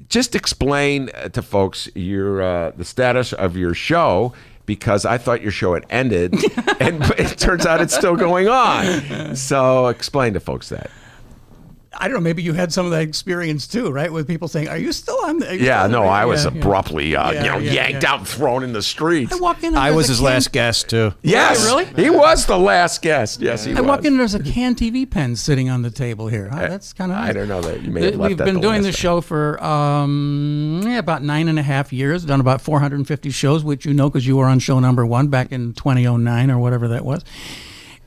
Speaker 2: Just explain to folks the status of your show, because I thought your show had ended, and it turns out it's still going on. So explain to folks that.
Speaker 10: I don't know, maybe you had some of that experience too, right? With people saying, are you still on the...
Speaker 2: I was abruptly yanked out and thrown in the streets.
Speaker 10: I walk in.
Speaker 9: I was his last guest too.
Speaker 2: Yes,
Speaker 10: really?
Speaker 2: He was the last guest. Yes, he was.
Speaker 10: I walk in and there's a Can TV pen sitting on the table here. That's kind of nice.
Speaker 2: I don't know that you may have left
Speaker 10: We've
Speaker 2: that
Speaker 10: been
Speaker 2: the
Speaker 10: doing
Speaker 2: last
Speaker 10: the
Speaker 2: time.
Speaker 10: show for about 9.5 years, done about 450 shows, which because you were on show number 1 back in 2009 or whatever that was.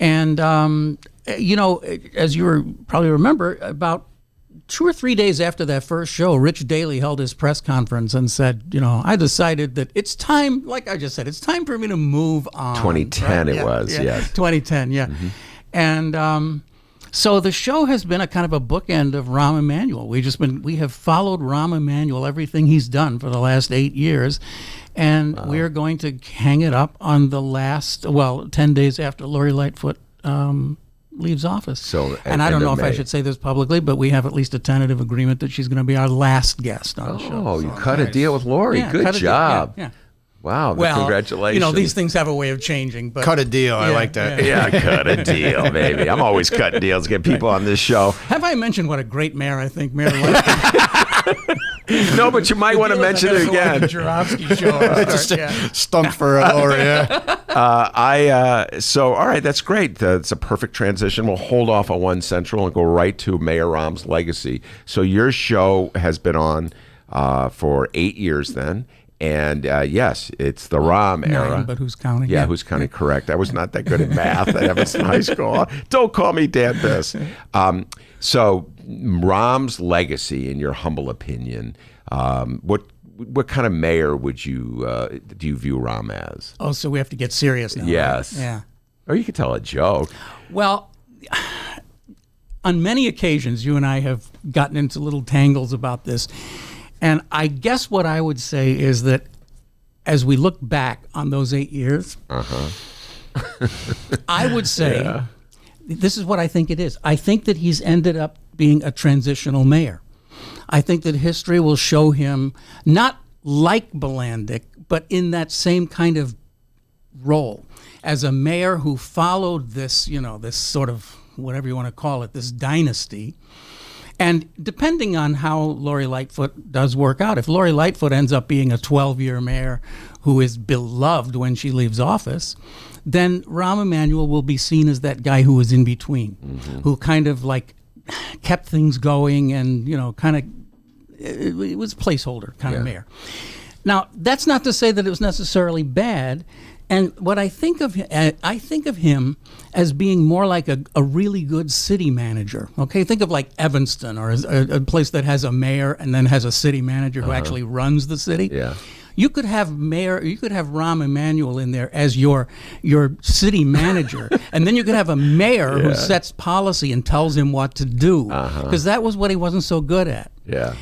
Speaker 10: And, as you probably remember, about 2 or 3 days after that first show, Rich Daley held his press conference and said, I decided that it's time, like I just said, it's time for me to move on.
Speaker 2: 2010
Speaker 10: right?
Speaker 2: it was, yes.
Speaker 10: 2010, yeah. Mm-hmm. And so the show has been a kind of a bookend of Rahm Emanuel. We have followed Rahm Emanuel, everything he's done for the last 8 years. And we're going to hang it up on the last, 10 days after Lori Lightfoot leaves office.
Speaker 2: So,
Speaker 10: and I don't know if
Speaker 2: May.
Speaker 10: I should say this publicly, but we have at least a tentative agreement that she's going to be our last guest on the show.
Speaker 2: Oh, you cut a deal with Lori.
Speaker 10: Yeah,
Speaker 2: Good job.
Speaker 10: Yeah.
Speaker 2: Wow,
Speaker 10: Well,
Speaker 2: congratulations.
Speaker 10: these things have a way of changing. But
Speaker 9: Cut a deal. I like that.
Speaker 2: Yeah, cut a deal, baby. I'm always cutting deals to get people on this show.
Speaker 10: Have I mentioned what a great mayor I think Mayor Lightfoot?
Speaker 2: No, but you might want to mention it again.
Speaker 10: The Joravsky Show.
Speaker 9: Stumped for Lori.
Speaker 2: So, all right, that's great. It's a perfect transition. We'll hold off on One Central and go right to Mayor Rahm's legacy. So your show has been on for 8 years then. And yes, it's the Rahm era.
Speaker 10: 9, but who's counting?
Speaker 2: Yeah, who's counting? Correct. I was not that good at math at Evanston High School. Don't call me Dan Biss. So Rahm's legacy, in your humble opinion, what kind of mayor would you do you view Rahm as?
Speaker 10: Oh, so we have to get serious now.
Speaker 2: Yes.
Speaker 10: Right? Yeah.
Speaker 2: Or you could tell a joke.
Speaker 10: Well, on many occasions, you and I have gotten into little tangles about this. And I guess what I would say is that as we look back on those 8 years, I would say this is what I think it is. I think that he's ended up being a transitional mayor. I think that history will show him not like Bilandic, but in that same kind of role as a mayor who followed this, this sort of whatever you want to call it, this dynasty. And depending on how Lori Lightfoot does work out, if Lori Lightfoot ends up being a 12-year mayor who is beloved when she leaves office, then Rahm Emanuel will be seen as that guy who was in between, who kind of like kept things going and, kind of, it was a placeholder kind of mayor. Now, that's not to say that it was necessarily bad. And what I think of him as being more like a really good city manager. Okay, think of like Evanston, or a place that has a mayor and then has a city manager who actually runs the city.
Speaker 2: Yeah.
Speaker 10: You could have Rahm Emanuel in there as your city manager, and then you could have a mayor who sets policy and tells him what to do, because that was what he wasn't so good at.
Speaker 2: Yeah.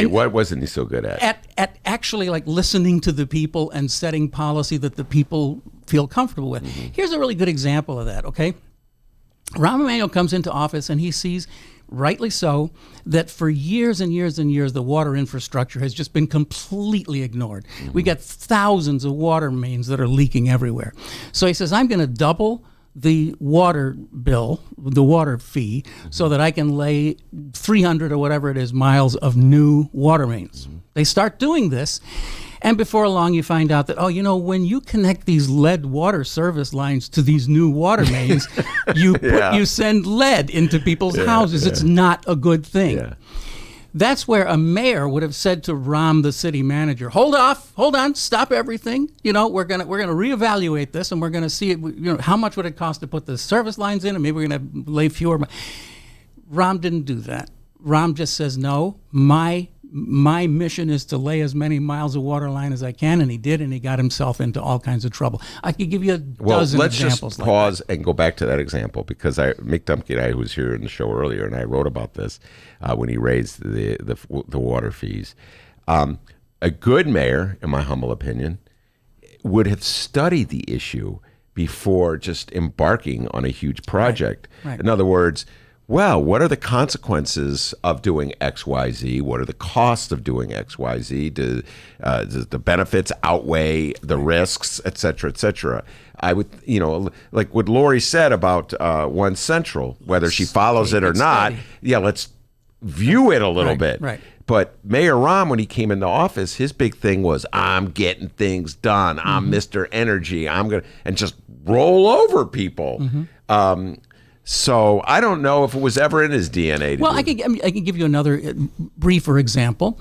Speaker 2: What wasn't he so good at?
Speaker 10: At actually like listening to the people and setting policy that the people feel comfortable with. Here's a really good example of that, okay? Rahm Emanuel comes into office and he sees, rightly so, that for years and years and years the water infrastructure has just been completely ignored. We got thousands of water mains that are leaking everywhere. So he says, I'm going to double the water bill, the water fee, so that I can lay 300 or whatever it is miles of new water mains. They start doing this, and before long you find out that, when you connect these lead water service lines to these new water mains, you send lead into people's houses. It's not a good thing. Yeah. That's where a mayor would have said to Rahm, the city manager, hold on, stop everything. We're gonna reevaluate this, and we're gonna see how much would it cost to put the service lines in, and maybe we're gonna lay fewer. Rahm didn't do that. Rahm just says, no, my mission is to lay as many miles of water line as I can, and he did, and he got himself into all kinds of trouble. I could give you a dozen examples.
Speaker 2: Let's just pause and go back to that example, because Mick Dumke and I, who was here in the show earlier, and I wrote about this when he raised the water fees. A good mayor, in my humble opinion, would have studied the issue before just embarking on a huge project. Right. In other words, what are the consequences of doing X, Y, Z? What are the costs of doing X, Y, Z? Does the benefits outweigh the risks, et cetera, et cetera? I would, like what Lori said about One Central, whether she follows it or not, let's view it a little bit.
Speaker 10: Right.
Speaker 2: But Mayor Rahm, when he came into office, his big thing was, I'm getting things done. I'm Mr. Energy. I'm going to, and just roll over people. So I don't know if it was ever in his DNA.
Speaker 10: I can give you another briefer example.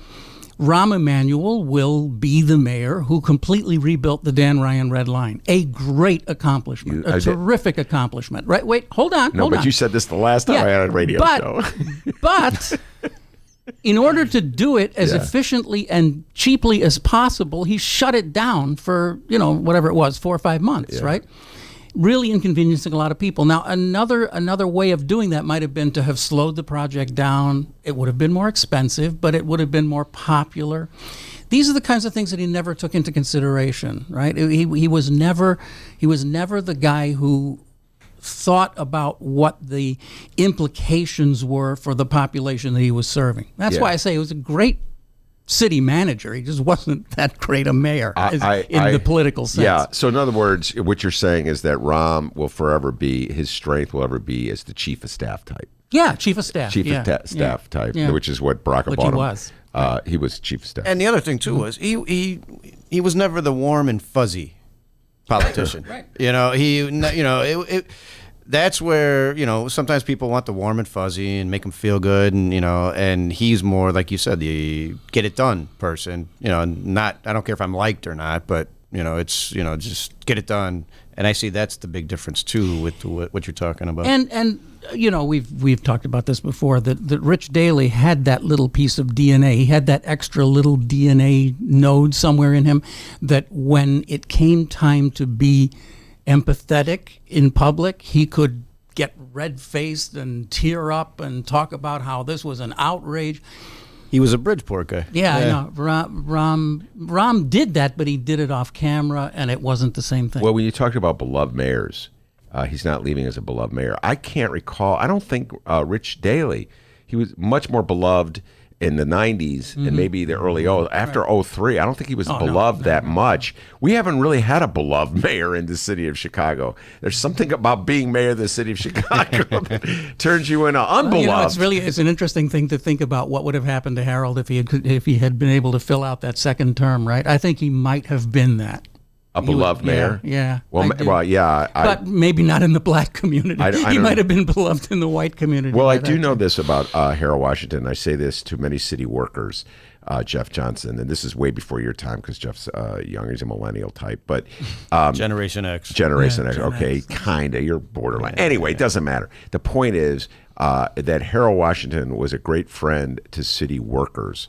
Speaker 10: Rahm Emanuel will be the mayor who completely rebuilt the Dan Ryan Red Line. A great accomplishment, terrific accomplishment. Right? Wait, hold on.
Speaker 2: You said this the last time I had a radio show.
Speaker 10: But in order to do it as efficiently and cheaply as possible, he shut it down for, whatever it was, 4 or 5 months, right? Really inconveniencing a lot of people. Now, another way of doing that might have been to have slowed the project down. It would have been more expensive, but it would have been more popular. These are the kinds of things that he never took into consideration, right? He was never the guy who thought about what the implications were for the population that he was serving. That's why I say he was a great city manager. He just wasn't that great a mayor in the political sense.
Speaker 2: Yeah. So in other words, what you're saying is that Rahm will forever be, his strength will ever be as the chief of staff type.
Speaker 10: Yeah, chief of staff.
Speaker 2: Staff type, which is what Barack Obama
Speaker 10: was.
Speaker 2: He was chief of staff.
Speaker 9: And the other thing too was he was never the warm and fuzzy politician.
Speaker 10: Right.
Speaker 9: That's where, sometimes people want the warm and fuzzy and make them feel good. And, and he's more, like you said, the get it done person, I don't care if I'm liked or not, but, it's, just get it done. And I see that's the big difference too with what you're talking about.
Speaker 10: And we've talked about this before, that Rich Daley had that little piece of DNA. He had that extra little DNA node somewhere in him that when it came time to be empathetic in public, he could get red-faced and tear up and talk about how this was an outrage.
Speaker 9: He was a Bridgeport guy.
Speaker 10: Yeah. I know. Rahm did that, but he did it off camera, and it wasn't the same thing.
Speaker 2: Well, when you talked about beloved mayors, he's not leaving as a beloved mayor. I can't recall. I don't think Rich Daley, he was much more beloved in the 90s and maybe the early after 03. I don't think he was beloved that much. We haven't really had a beloved mayor in the city of Chicago. There's something about being mayor of the city of Chicago that turns you into unbeloved.
Speaker 10: It's an interesting thing to think about what would have happened to Harold if he had been able to fill out that second term, right? I think he might have been that.
Speaker 2: A beloved mayor?
Speaker 10: Yeah.
Speaker 2: Well,
Speaker 10: I do.
Speaker 2: well, yeah.
Speaker 10: But maybe not in the black community.
Speaker 2: I
Speaker 10: He
Speaker 2: don't-
Speaker 10: might have been beloved in the white community.
Speaker 2: Well, I
Speaker 10: by
Speaker 2: do
Speaker 10: that
Speaker 2: know
Speaker 10: time.
Speaker 2: this about Harold Washington. I say this to many city workers, Jeff Johnson, and this is way before your time because Jeff's young. He's a millennial type, but
Speaker 9: Generation X.
Speaker 2: Generation X.
Speaker 10: Gen
Speaker 2: Okay,
Speaker 10: X.
Speaker 2: kind of. You're borderline. Anyway, it doesn't matter. The point is that Harold Washington was a great friend to city workers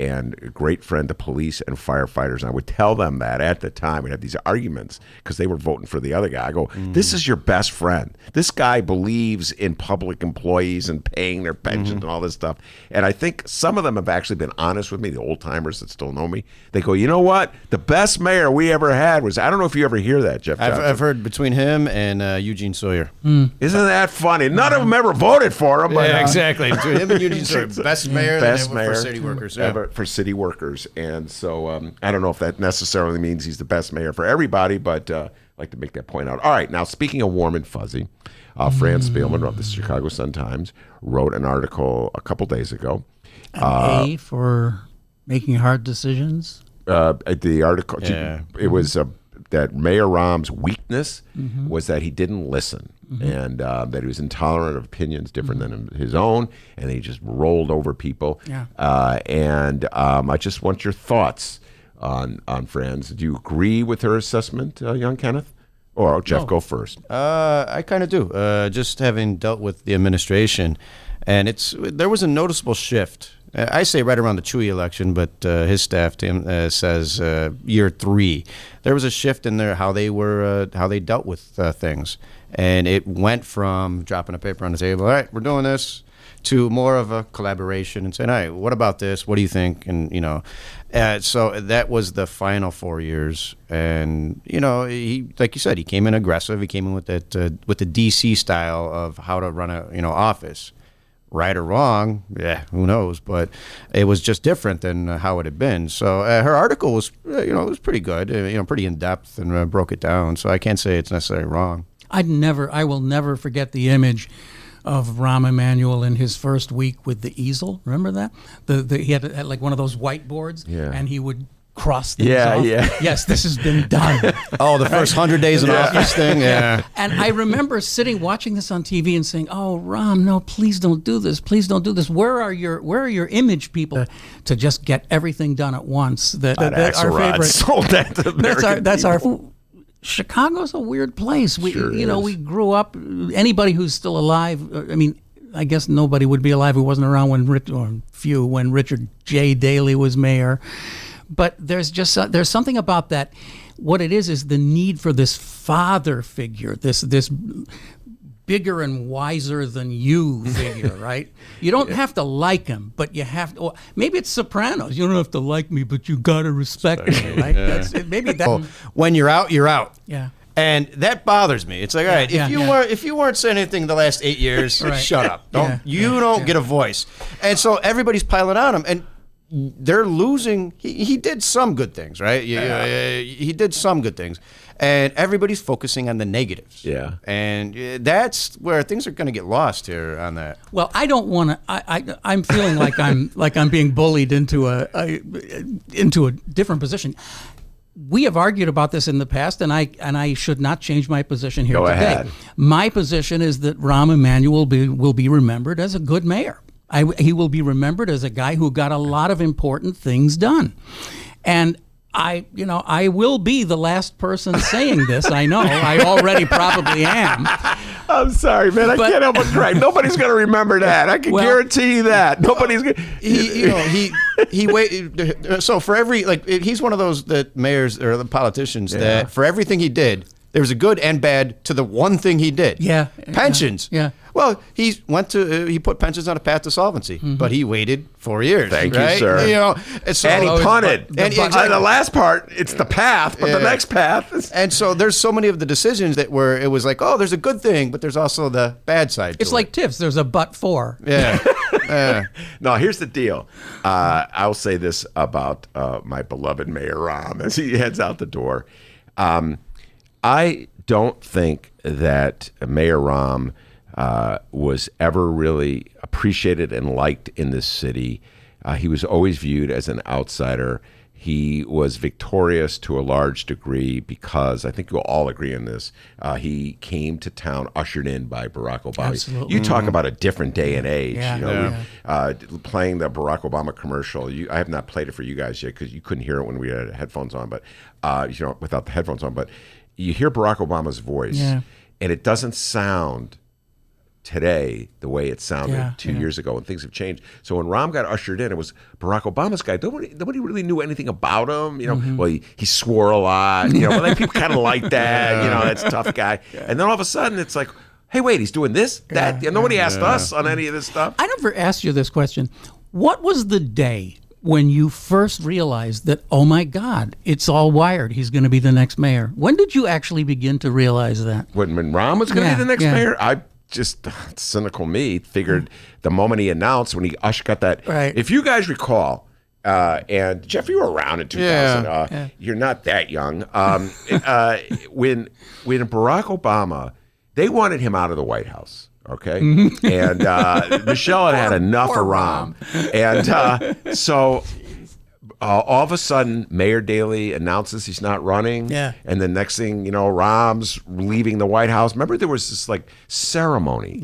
Speaker 2: and a great friend to police and firefighters. And I would tell them that at the time. We'd have these arguments because they were voting for the other guy. I go, this is your best friend. This guy believes in public employees and paying their pensions and all this stuff. And I think some of them have actually been honest with me, the old timers that still know me. They go, you know what? The best mayor we ever had was, I don't know if you ever hear that, Jeff Johnson.
Speaker 9: I've heard between him and Eugene Sawyer.
Speaker 2: Isn't that funny? None of them ever voted for him. But,
Speaker 9: exactly. Between him and Eugene Sawyer, best mayor
Speaker 2: best
Speaker 9: ever
Speaker 2: mayor
Speaker 9: for city workers. Yeah.
Speaker 2: ever for city workers. And so I don't know if that necessarily means he's the best mayor for everybody, but I'd like to make that point out. All right, now speaking of warm and fuzzy, Fran Spielman of the Chicago Sun-Times wrote an article a couple days ago.
Speaker 10: A for making hard decisions.
Speaker 2: The article,
Speaker 9: Yeah.
Speaker 2: it was that Mayor Rahm's weakness was that he didn't listen and that he was intolerant of opinions different than his own, and he just rolled over people.
Speaker 10: Yeah.
Speaker 2: And I just want your thoughts on Fran's. Do you agree with her assessment, young Kenneth? Or Jeff, go first.
Speaker 9: I kind of do. Just having dealt with the administration, and there was a noticeable shift. I say right around the Chewy election, but his staff team says year 3. There was a shift in there how they dealt with things, and it went from dropping a paper on the table. All right, we're doing this, to more of a collaboration and saying, all right, what about this? What do you think? And so that was the final 4 years. And he, like you said, he came in aggressive. He came in with that with the DC style of how to run a office. Right or wrong, who knows? But it was just different than how it had been. So her article was, it was pretty good, pretty in depth, and broke it down. So I can't say it's necessarily wrong.
Speaker 10: I will never forget the image of Rahm Emanuel in his first week with the easel. Remember that? He had like one of those whiteboards, and he would cross things off. Yes, this has been done.
Speaker 9: Oh, the first 100 days in office thing? Yeah.
Speaker 10: And I remember watching this on TV and saying, "Oh, Rahm, no, please don't do this. Please don't do this. Where are your image people to just get everything done at once?" That our favorite.
Speaker 2: Sold that to American
Speaker 10: That's our.
Speaker 2: people.
Speaker 10: Chicago's a weird place. We
Speaker 2: Sure
Speaker 10: we grew up. Anybody who's still alive. I mean, I guess nobody would be alive who wasn't around when Richard J. Daley was mayor. But there's something about that. What it is the need for this father figure, this bigger and wiser than you figure, right? You don't have to like him, but you have to. Or maybe it's Sopranos. You don't have to like me, but you gotta respect me, right? Maybe that.
Speaker 9: When you're out, you're out.
Speaker 10: Yeah.
Speaker 9: And that bothers me. It's like, all right, if you weren't saying anything the last 8 years, shut up. You don't get a voice. And so everybody's piling on him, and they're losing. He did some good things, right? He did some good things, and everybody's focusing on the negatives.
Speaker 2: Yeah,
Speaker 9: and that's where things are going to get lost here on that.
Speaker 10: Well, I don't want to. I'm feeling like I'm being bullied into a different position. We have argued about this in the past, and I should not change my position here
Speaker 2: Go
Speaker 10: today.
Speaker 2: ahead.
Speaker 10: My position is that Rahm Emanuel will be remembered as a good mayor. He will be remembered as a guy who got a lot of important things done. And I will be the last person saying this. I know. I already probably am.
Speaker 2: I'm sorry, man. I can't help but cry. Nobody's going to remember that. I can guarantee you that. Nobody's going to.
Speaker 9: He waited. So for every, he's one of those mayors or the politicians that for everything he did, there was a good and bad to the one thing he did.
Speaker 10: Yeah.
Speaker 9: Pensions.
Speaker 10: Yeah.
Speaker 9: Well, he put pensions on a path to solvency, but he waited 4 years.
Speaker 2: Thank
Speaker 9: right?
Speaker 2: you, sir.
Speaker 9: And
Speaker 2: he punted. The last part, it's the path, but the next path is...
Speaker 9: And so there's so many of the decisions that where it was like, oh, there's a good thing, but there's also the bad side.
Speaker 10: It's like tips. There's a but for.
Speaker 9: Yeah.
Speaker 2: No, here's the deal. I'll say this about my beloved Mayor Rahm as he heads out the door. I don't think that Mayor Rahm was ever really appreciated and liked in this city. He was always viewed as an outsider. He was victorious to a large degree because I think you'll all agree on this. He came to town ushered in by Barack Obama.
Speaker 10: Absolutely.
Speaker 2: You talk about a different day and age.
Speaker 10: Yeah.
Speaker 2: Playing the Barack Obama commercial. I have not played it for you guys yet because you couldn't hear it when we had headphones on, but without the headphones on. But you hear Barack Obama's voice, and it doesn't sound today the way it sounded 2 years ago, and things have changed. So when Rahm got ushered in, it was Barack Obama's guy. Nobody really knew anything about him. Well, he swore a lot. People kind of like that. That's a tough guy. And then all of a sudden, it's like, hey, wait, he's doing this, that. Nobody asked us on any of this stuff.
Speaker 10: I never asked you this question. What was the day when you first realized that, oh my God, it's all wired, he's going to be the next mayor? When did you actually begin to realize that?
Speaker 2: When Rahm was going to be the next mayor? I just, cynical me, figured the moment he announced, when he got that.
Speaker 10: Right.
Speaker 2: If you guys recall, and Jeff, you were around in 2000. You're not that young. When Barack Obama, they wanted him out of the White House. Okay, and Michelle had enough of Rahm, and so all of a sudden, Mayor Daley announces he's not running. And the next thing, Rahm's leaving the White House. Remember, there was this ceremony.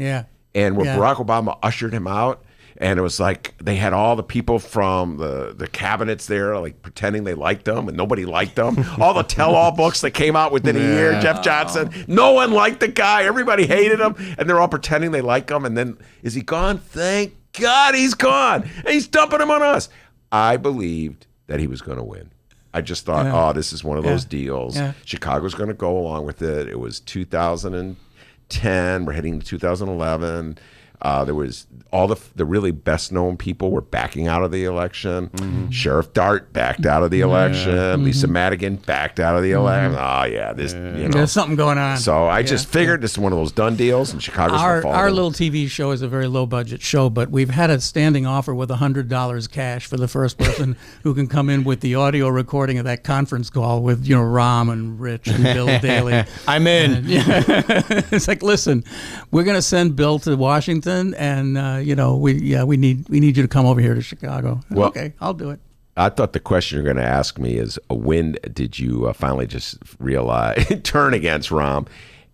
Speaker 2: And where Barack Obama ushered him out, and it was like they had all the people from the cabinets there, pretending they liked him, and nobody liked him. All the tell-all books that came out within a year, Jeff Johnson, no one liked the guy. Everybody hated him, and they're all pretending they like him. And then, is he gone? Thank God he's gone. And he's dumping him on us. I believed that he was going to win. I just thought, this is one of those deals. Chicago's going to go along with it. It was 2010. We're heading to 2011. There was all the really best known people were backing out of the election. Sheriff Dart backed out of the election. Lisa Madigan backed out of the election.
Speaker 10: There's something going on.
Speaker 2: So I just figured this is one of those done deals, and Chicago's going to fall.
Speaker 10: Our little TV show is a very low budget show, but we've had a standing offer with $100 cash for the first person who can come in with the audio recording of that conference call with Rahm and Rich and Bill Daley.
Speaker 9: I'm in.
Speaker 10: It's like, listen, we're going to send Bill to Washington. And we need you to come over here to Chicago.
Speaker 2: Well,
Speaker 10: okay, I'll do it.
Speaker 2: I thought the question you're going to ask me is, when did you finally just realize turn against Rahm?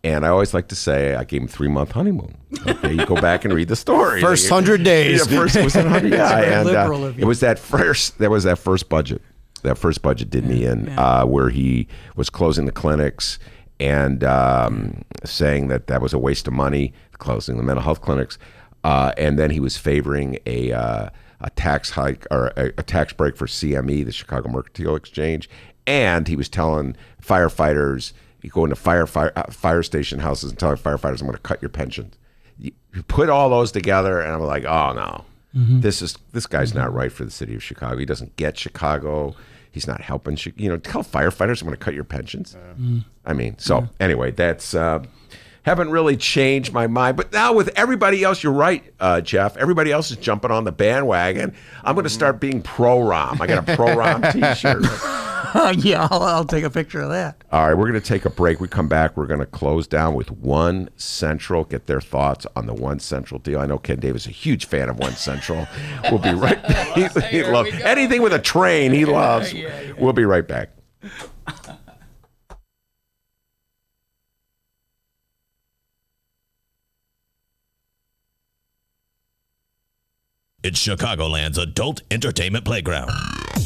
Speaker 2: And I always like to say I gave him 3-month honeymoon. Okay, you go back and read the story.
Speaker 9: First 100 days.
Speaker 2: First was 100 days.
Speaker 10: And
Speaker 2: it was that first budget. That first budget did me in, where he was closing the clinics and saying that was a waste of money, closing the mental health clinics. And then he was favoring a tax hike or a tax break for CME, the Chicago Mercantile Exchange. And he was telling firefighters, you go into fire station houses and telling firefighters, I'm going to cut your pensions. You put all those together, and I'm like, oh no, this guy's not right for the city of Chicago. He doesn't get Chicago. He's not helping. Tell firefighters I'm going to cut your pensions. I mean, so anyway, that's. Haven't really changed my mind. But now with everybody else, you're right, Jeff. Everybody else is jumping on the bandwagon. I'm going to start being pro-Rahm. I got a pro-Rahm T-shirt.
Speaker 10: I'll take a picture of that.
Speaker 2: All right, we're going to take a break. We come back. We're going to close down with One Central, get their thoughts on the One Central deal. I know Ken Davis is a huge fan of One Central. We'll be right back. He loves anything with a train he loves. We'll be right back.
Speaker 5: It's Chicagoland's adult entertainment playground.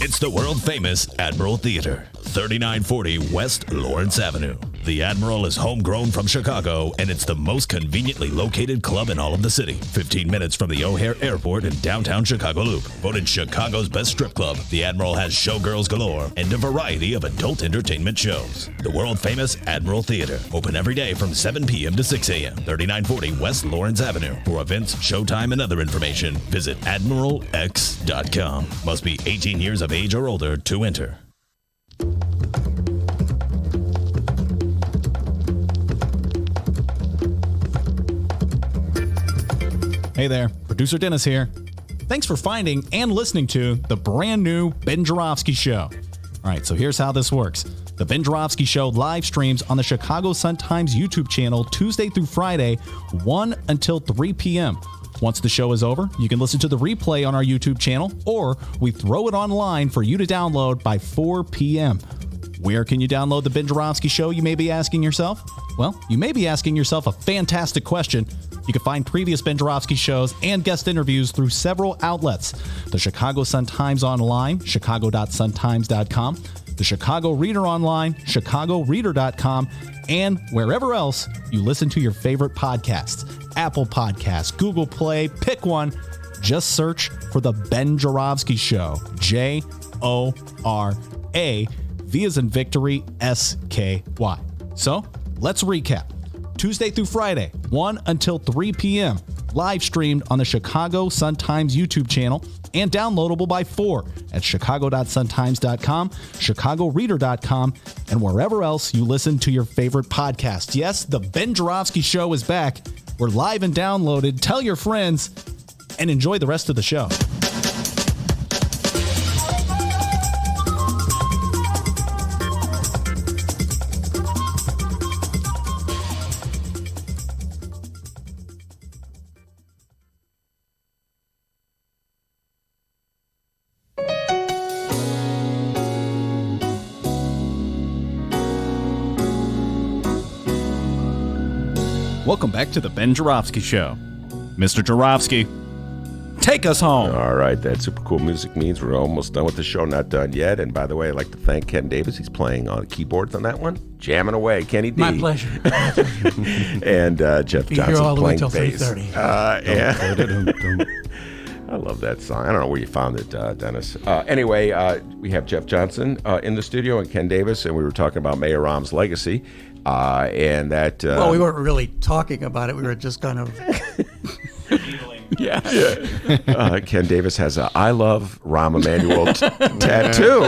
Speaker 5: It's the world-famous Admiral Theater, 3940 West Lawrence Avenue. The Admiral is homegrown from Chicago, and it's the most conveniently located club in all of the city. 15 minutes from the O'Hare Airport in downtown Chicago Loop. Voted Chicago's best strip club, the Admiral has showgirls galore and a variety of adult entertainment shows. The world-famous Admiral Theater, open every day from 7 p.m. to 6 a.m., 3940 West Lawrence Avenue. For events, showtime, and other information, visit admiralx.com. Must be 18 years of age or older to enter.
Speaker 1: Hey there, producer Dennis here. Thanks for finding and listening to the brand new Ben Joravsky Show. All right, so here's how this works. The Ben Joravsky Show live streams on the Chicago Sun-Times YouTube channel Tuesday through Friday, 1 until 3 p.m. Once the show is over, you can listen to the replay on our YouTube channel, or we throw it online for you to download by 4 p.m. Where can you download the Ben Joravsky Show, you may be asking yourself? Well, you may be asking yourself a fantastic question. You can find previous Ben Joravsky shows and guest interviews through several outlets. The Chicago Sun-Times Online, chicago.suntimes.com, the Chicago Reader Online, chicagoreader.com, and wherever else you listen to your favorite podcasts. Apple Podcasts, Google Play, pick one. Just search for The Ben Joravsky Show. J-O-R-A, V as in victory, S-K-Y. So, let's recap. Tuesday through Friday, 1 until 3 p.m., live streamed on the Chicago Sun-Times YouTube channel and downloadable by 4 at chicago.suntimes.com, chicagoreader.com, and wherever else you listen to your favorite podcasts. Yes, the Ben Joravsky Show is back. We're live and downloaded. Tell your friends and enjoy the rest of the show. Welcome back to the Ben Joravsky Show. Mr. Joravsky, take us home.
Speaker 2: All right, that super cool music means we're almost done with the show. Not done yet. And by the way, I'd like to thank Ken Davis. He's playing on the keyboards on that one. Jamming away, Kenny D.
Speaker 10: My pleasure.
Speaker 2: And Jeff
Speaker 10: Be here
Speaker 2: Johnson
Speaker 10: all the way
Speaker 2: playing
Speaker 10: till
Speaker 2: bass.
Speaker 10: 3:30.
Speaker 2: I love that song. I don't know where you found it, Dennis. Anyway, we have Jeff Johnson in the studio and Ken Davis, and we were talking about Mayor Rahm's legacy. And that.
Speaker 10: Well, we weren't really talking about it. We were just kind of.
Speaker 2: Ken Davis has a "I love Rahm Emanuel" tattoo.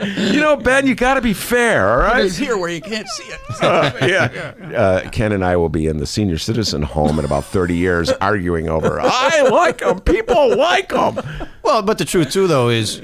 Speaker 2: You know, Ben, you got to be fair, all right?
Speaker 10: It's here where you can't see it.
Speaker 2: Ken and I will be in the senior citizen home in about 30 years arguing over, I like him, people like him.
Speaker 9: Well, but the truth, too, though, is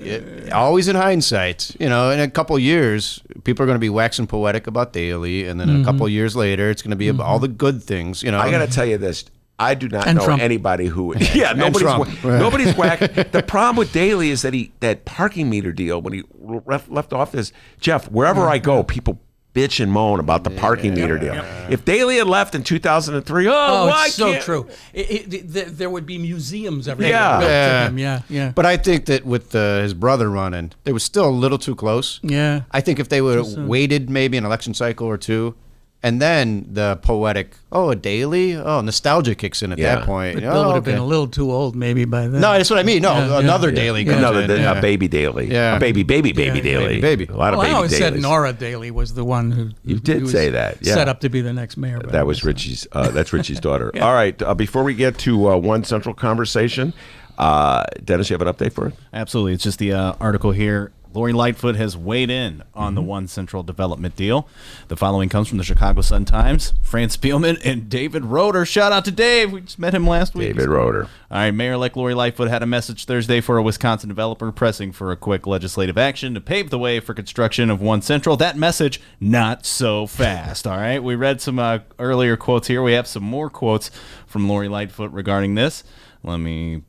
Speaker 9: always in hindsight, in a couple of years, people are going to be waxing poetic about Daley, and then a couple of years later, it's going to be about all the good things,
Speaker 2: I got to tell you this. I do not
Speaker 10: And
Speaker 2: know
Speaker 10: Trump.
Speaker 2: anybody who. Yeah, nobody's whack. The problem with Daley is that parking meter deal when he left office. Jeff, wherever I go, people bitch and moan about the parking meter deal. If Daley had left in 2003, why
Speaker 10: it's so
Speaker 2: can't?
Speaker 10: true. There would be museums everywhere.
Speaker 2: Yeah.
Speaker 10: built to him. Yeah.
Speaker 9: But I think that with his brother running, they were still a little too close.
Speaker 10: Yeah.
Speaker 9: I think if they would have waited maybe an election cycle or two, and then the poetic, a Daley? Nostalgia kicks in at that point.
Speaker 10: But Bill would have been a little too old maybe by then.
Speaker 9: No, that's what I mean. No, another Daley comes in.
Speaker 2: A baby Daley.
Speaker 9: Yeah.
Speaker 2: A baby Daley.
Speaker 9: Baby.
Speaker 2: A lot of baby
Speaker 10: I always said
Speaker 2: Daleys.
Speaker 10: Nora Daley was the one who
Speaker 2: You did
Speaker 10: was
Speaker 2: say that, yeah.
Speaker 10: set up to be the next mayor.
Speaker 2: That was Richie's. That's Richie's daughter. All right. Before we get to one central conversation, Dennis, you have an update for it?
Speaker 1: Absolutely. It's just the article here. Lori Lightfoot has weighed in on the One Central development deal. The following comes from the Chicago Sun-Times. Fran Spielman and David Roeder. Shout out to Dave. We just met him last week.
Speaker 2: David Roeder.
Speaker 1: All right, Mayor-elect Lori Lightfoot had a message Thursday for a Wisconsin developer pressing for a quick legislative action to pave the way for construction of One Central. That message, not so fast. All right, we read some earlier quotes here. We have some more quotes from Lori Lightfoot regarding this. Let me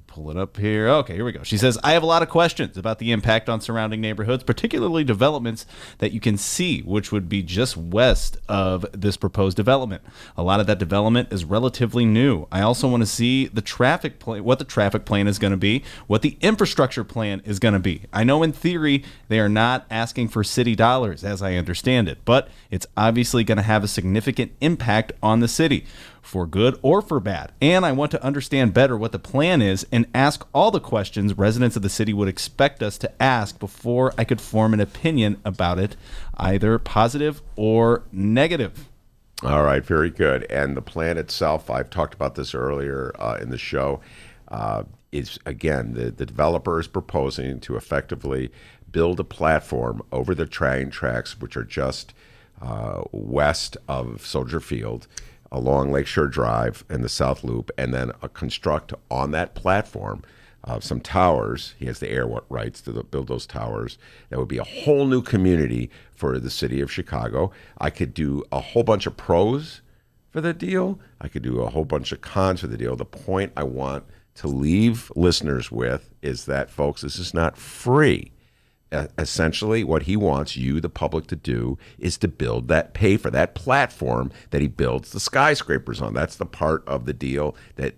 Speaker 1: pull it up here. Okay, here we go. She says, I have a lot of questions about the impact on surrounding neighborhoods, particularly developments that you can see, which would be just west of this proposed development. A lot of that development is relatively new. I also want to see the traffic plan, what the traffic plan is going to be, what the infrastructure plan is going to be. I know in theory they are not asking for city dollars, as I understand it, but it's obviously going to have a significant impact on the city, for good or for bad. And I want to understand better what the plan is and ask all the questions residents of the city would expect us to ask before I could form an opinion about it, either positive or negative.
Speaker 2: All right, very good. And the plan itself, I've talked about this earlier in the show, is, again, the developer is proposing to effectively build a platform over the train tracks, which are just west of Soldier Field, along Lakeshore Drive and the South Loop, and then construct on that platform some towers. He has the air rights to build those towers. That would be a whole new community for the city of Chicago. I could do a whole bunch of pros for for the deal. I could do a whole bunch of cons for the deal. The point I want to leave listeners with is that, folks, this is not free. Essentially, what he wants you, the public, to do is to pay for that platform that he builds the skyscrapers on. That's the part of the deal that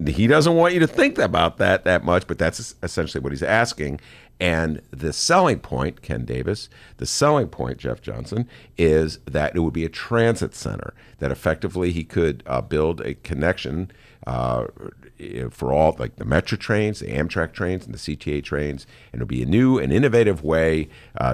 Speaker 2: he doesn't want you to think about that much, but that's essentially what he's asking. And the selling point, Ken Davis, the selling point, Jeff Johnson, is that it would be a transit center, that effectively he could build a connection for all, like the Metro trains, the Amtrak trains, and the CTA trains, and it would be a new and innovative way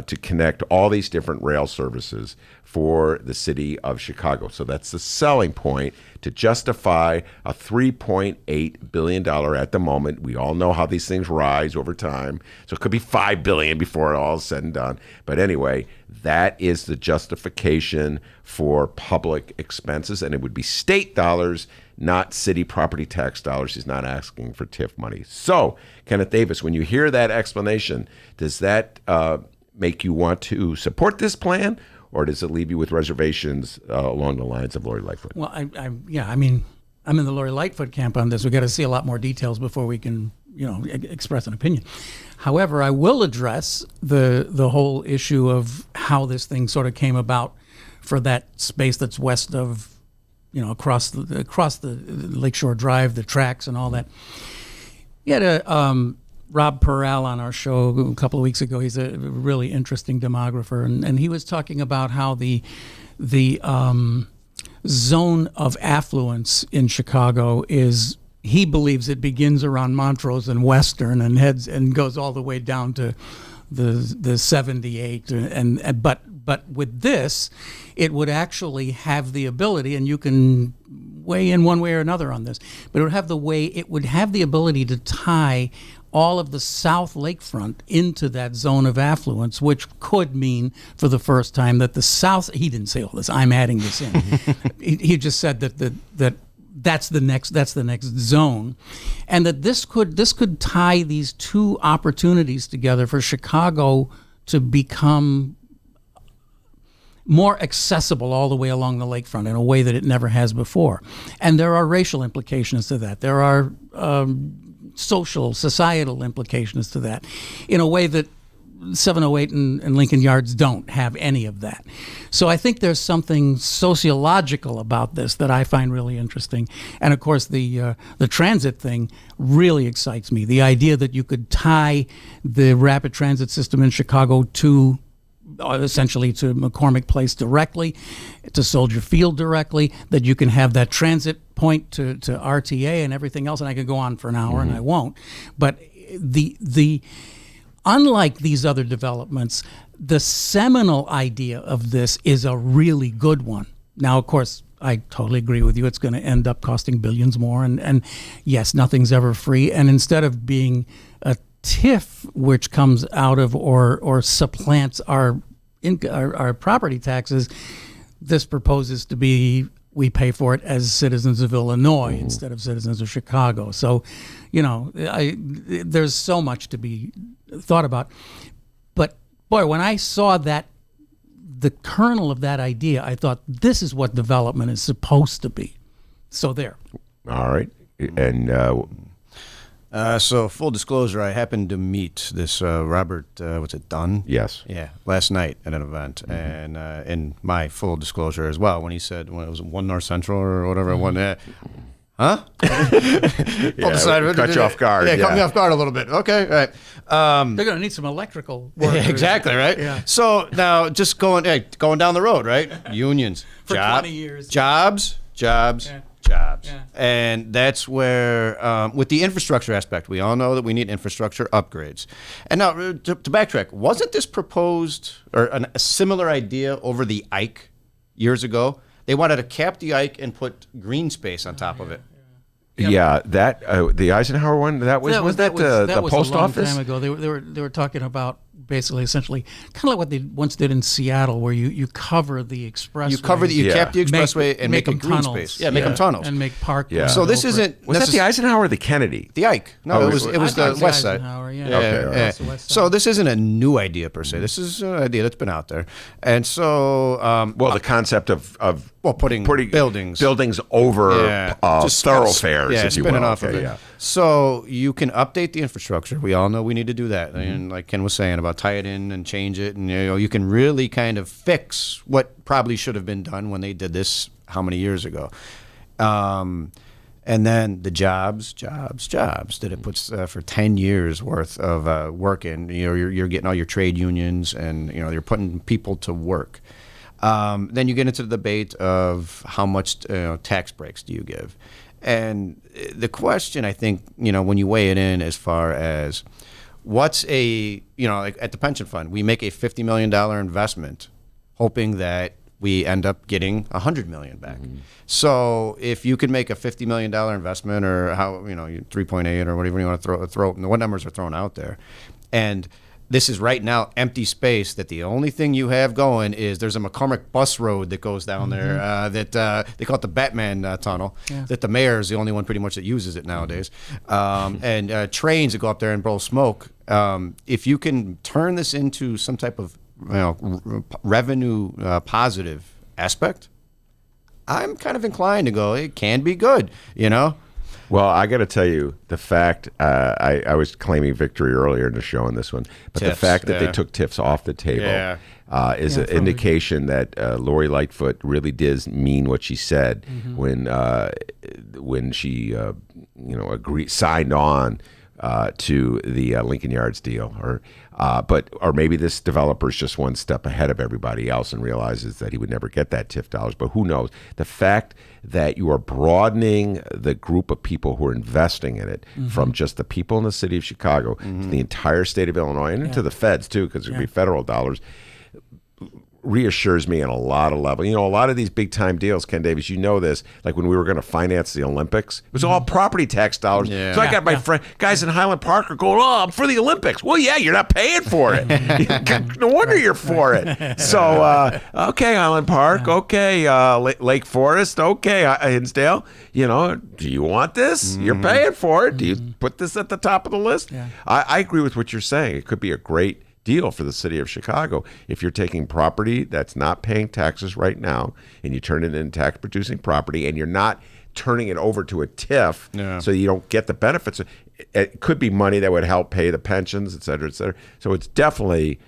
Speaker 2: to connect all these different rail services for the city of Chicago. So that's the selling point to justify a $3.8 billion at the moment. We all know how these things rise over time. So it could be $5 billion before it all is said and done. But anyway, that is the justification for public expenses, and it would be state dollars, not city property tax dollars. He's not asking for TIF money. So, Kenneth Davis, when you hear that explanation, does that make you want to support this plan, or does it leave you with reservations along the lines of Lori Lightfoot?
Speaker 10: Well, I'm in the Lori Lightfoot camp on this. We've got to see a lot more details before we can, express an opinion. However, I will address the whole issue of how this thing sort of came about for that space that's west of, across the Lakeshore Drive, the tracks and all that. We had Rob Perel on our show a couple of weeks ago. He's a really interesting demographer, and he was talking about how the zone of affluence in Chicago is, he believes it begins around Montrose and Western and heads and goes all the way down to the 78 but with this, it would actually have the ability, and you can weigh in one way or another on this, but it would have the ability to tie all of the South Lakefront into that zone of affluence, which could mean for the first time that the South, he didn't say all this, I'm adding this in. he just said that's the next zone, and that this could tie these two opportunities together for Chicago to become more accessible all the way along the lakefront in a way that it never has before. And there are racial implications to that. There are societal implications to that in a way that 708 and Lincoln Yards don't have any of that. So I think there's something sociological about this that I find really interesting. And of course, the transit thing really excites me. The idea that you could tie the rapid transit system in Chicago to essentially to McCormick Place directly, to Soldier Field directly, that you can have that transit point to RTA and everything else, and I could go on for an hour, and I won't. But the unlike these other developments, the seminal idea of this is a really good one. Now, of course, I totally agree with you. It's going to end up costing billions more, and yes, nothing's ever free. And instead of being a TIF, which comes out of or supplants our property taxes, this proposes to be, we pay for it as citizens of Illinois instead of citizens of Chicago. So, there's so much to be thought about. But boy, when I saw the kernel of that idea, I thought this is what development is supposed to be. So there.
Speaker 2: All right. And
Speaker 9: so full disclosure, I happened to meet this Robert, Dunn?
Speaker 2: Yes.
Speaker 9: Yeah, last night at an event. And in my full disclosure as well, when he said, when it was One North Central or whatever, huh?
Speaker 2: Cut you off guard.
Speaker 9: Yeah, caught me off guard a little bit. Okay, all right.
Speaker 10: They're going to need some electrical work.
Speaker 9: Yeah, exactly, right?
Speaker 10: Yeah.
Speaker 9: So now just going down the road, right? Unions.
Speaker 10: For 20 years.
Speaker 9: Jobs.
Speaker 10: Yeah.
Speaker 9: And that's where, with the infrastructure aspect, we all know that we need infrastructure upgrades. And now, to backtrack, wasn't this proposed, or a similar idea over the Ike years ago? They wanted to cap the Ike and put green space on top of it.
Speaker 2: Yeah, that the Eisenhower one. Was that the post
Speaker 10: a long
Speaker 2: office?
Speaker 10: time ago. They were talking about basically, essentially, kind of like what they once did in Seattle, where you cover the expressway.
Speaker 9: You cap the expressway and make a
Speaker 10: them
Speaker 9: green
Speaker 10: tunnels.
Speaker 9: space. Yeah, make them tunnels.
Speaker 10: And make parkways.
Speaker 2: Yeah.
Speaker 9: So this isn't
Speaker 2: Was that the Eisenhower or the Kennedy?
Speaker 9: the Ike. No,
Speaker 2: Oh,
Speaker 9: it was
Speaker 2: it
Speaker 9: the
Speaker 10: I thought
Speaker 9: west side.
Speaker 10: Eisenhower, yeah.
Speaker 2: Okay, all right.
Speaker 10: That's the west side.
Speaker 9: So this isn't a new idea per se. This is an idea that's been out there, and so
Speaker 2: Well, the concept of
Speaker 9: putting buildings
Speaker 2: over
Speaker 9: just
Speaker 2: thoroughfares,
Speaker 9: yeah,
Speaker 2: if you
Speaker 9: spinning
Speaker 2: will.
Speaker 9: off of
Speaker 2: Okay,
Speaker 9: it.
Speaker 2: yeah.
Speaker 9: So you can update the infrastructure. We all know we need to do that,
Speaker 2: Mm-hmm.
Speaker 9: and like Ken was saying about tie it in and change it, and you can really kind of fix what probably should have been done when they did this how many years ago. And then the jobs that it puts for 10 years worth of work in. You're getting all your trade unions, and you're putting people to work. Then you get into the debate of how much tax breaks do you give, and the question I think when you weigh it in as far as what's like at the pension fund, we make a $50 million investment, hoping that we end up getting $100 million back. So if you could make a $50 million investment, or how 3.8 or whatever you want to throw, what numbers are thrown out there, and this is right now empty space that the only thing you have going is there's a McCormick bus road that goes down there that they call it the Batman tunnel, that the mayor is the only one pretty much that uses it nowadays, and trains that go up there and blow smoke. If you can turn this into some type of revenue positive aspect, I'm kind of inclined to go, it can be good,
Speaker 2: Well, I got to tell you, the fact I was claiming victory earlier in the show on this one, but the
Speaker 9: TIFs,
Speaker 2: fact that
Speaker 9: yeah.
Speaker 2: they took TIFs off the table is an
Speaker 10: probably.
Speaker 2: indication that Lori Lightfoot really did mean what she said when she signed on to the Lincoln Yards deal, or maybe this developer's just one step ahead of everybody else and realizes that he would never get that TIF dollars. But who knows? The fact that you are broadening the group of people who are investing in it from just the people in the city of Chicago to the entire state of Illinois and into the feds too, because there'll be federal dollars, reassures me on a lot of levels. A lot of these big time deals, Ken Davis, this, like when we were going to finance the Olympics, it was all property tax dollars.
Speaker 9: Yeah.
Speaker 2: So I got my friend, guys in Highland Park are going, I'm for the Olympics. Well, yeah, you're not paying for it. No wonder you're for it. So, okay, Highland Park, okay, Lake Forest, okay, Hinsdale, do you want this? You're paying for it. Do you put this at the top of the list?
Speaker 10: Yeah.
Speaker 2: I agree with what you're saying. It could be a great deal for the city of Chicago if you're taking property that's not paying taxes right now and you turn it into tax producing property, and you're not turning it over to a TIF so you don't get the benefits. It could be money that would help pay the pensions, et cetera, et cetera. So it's definitely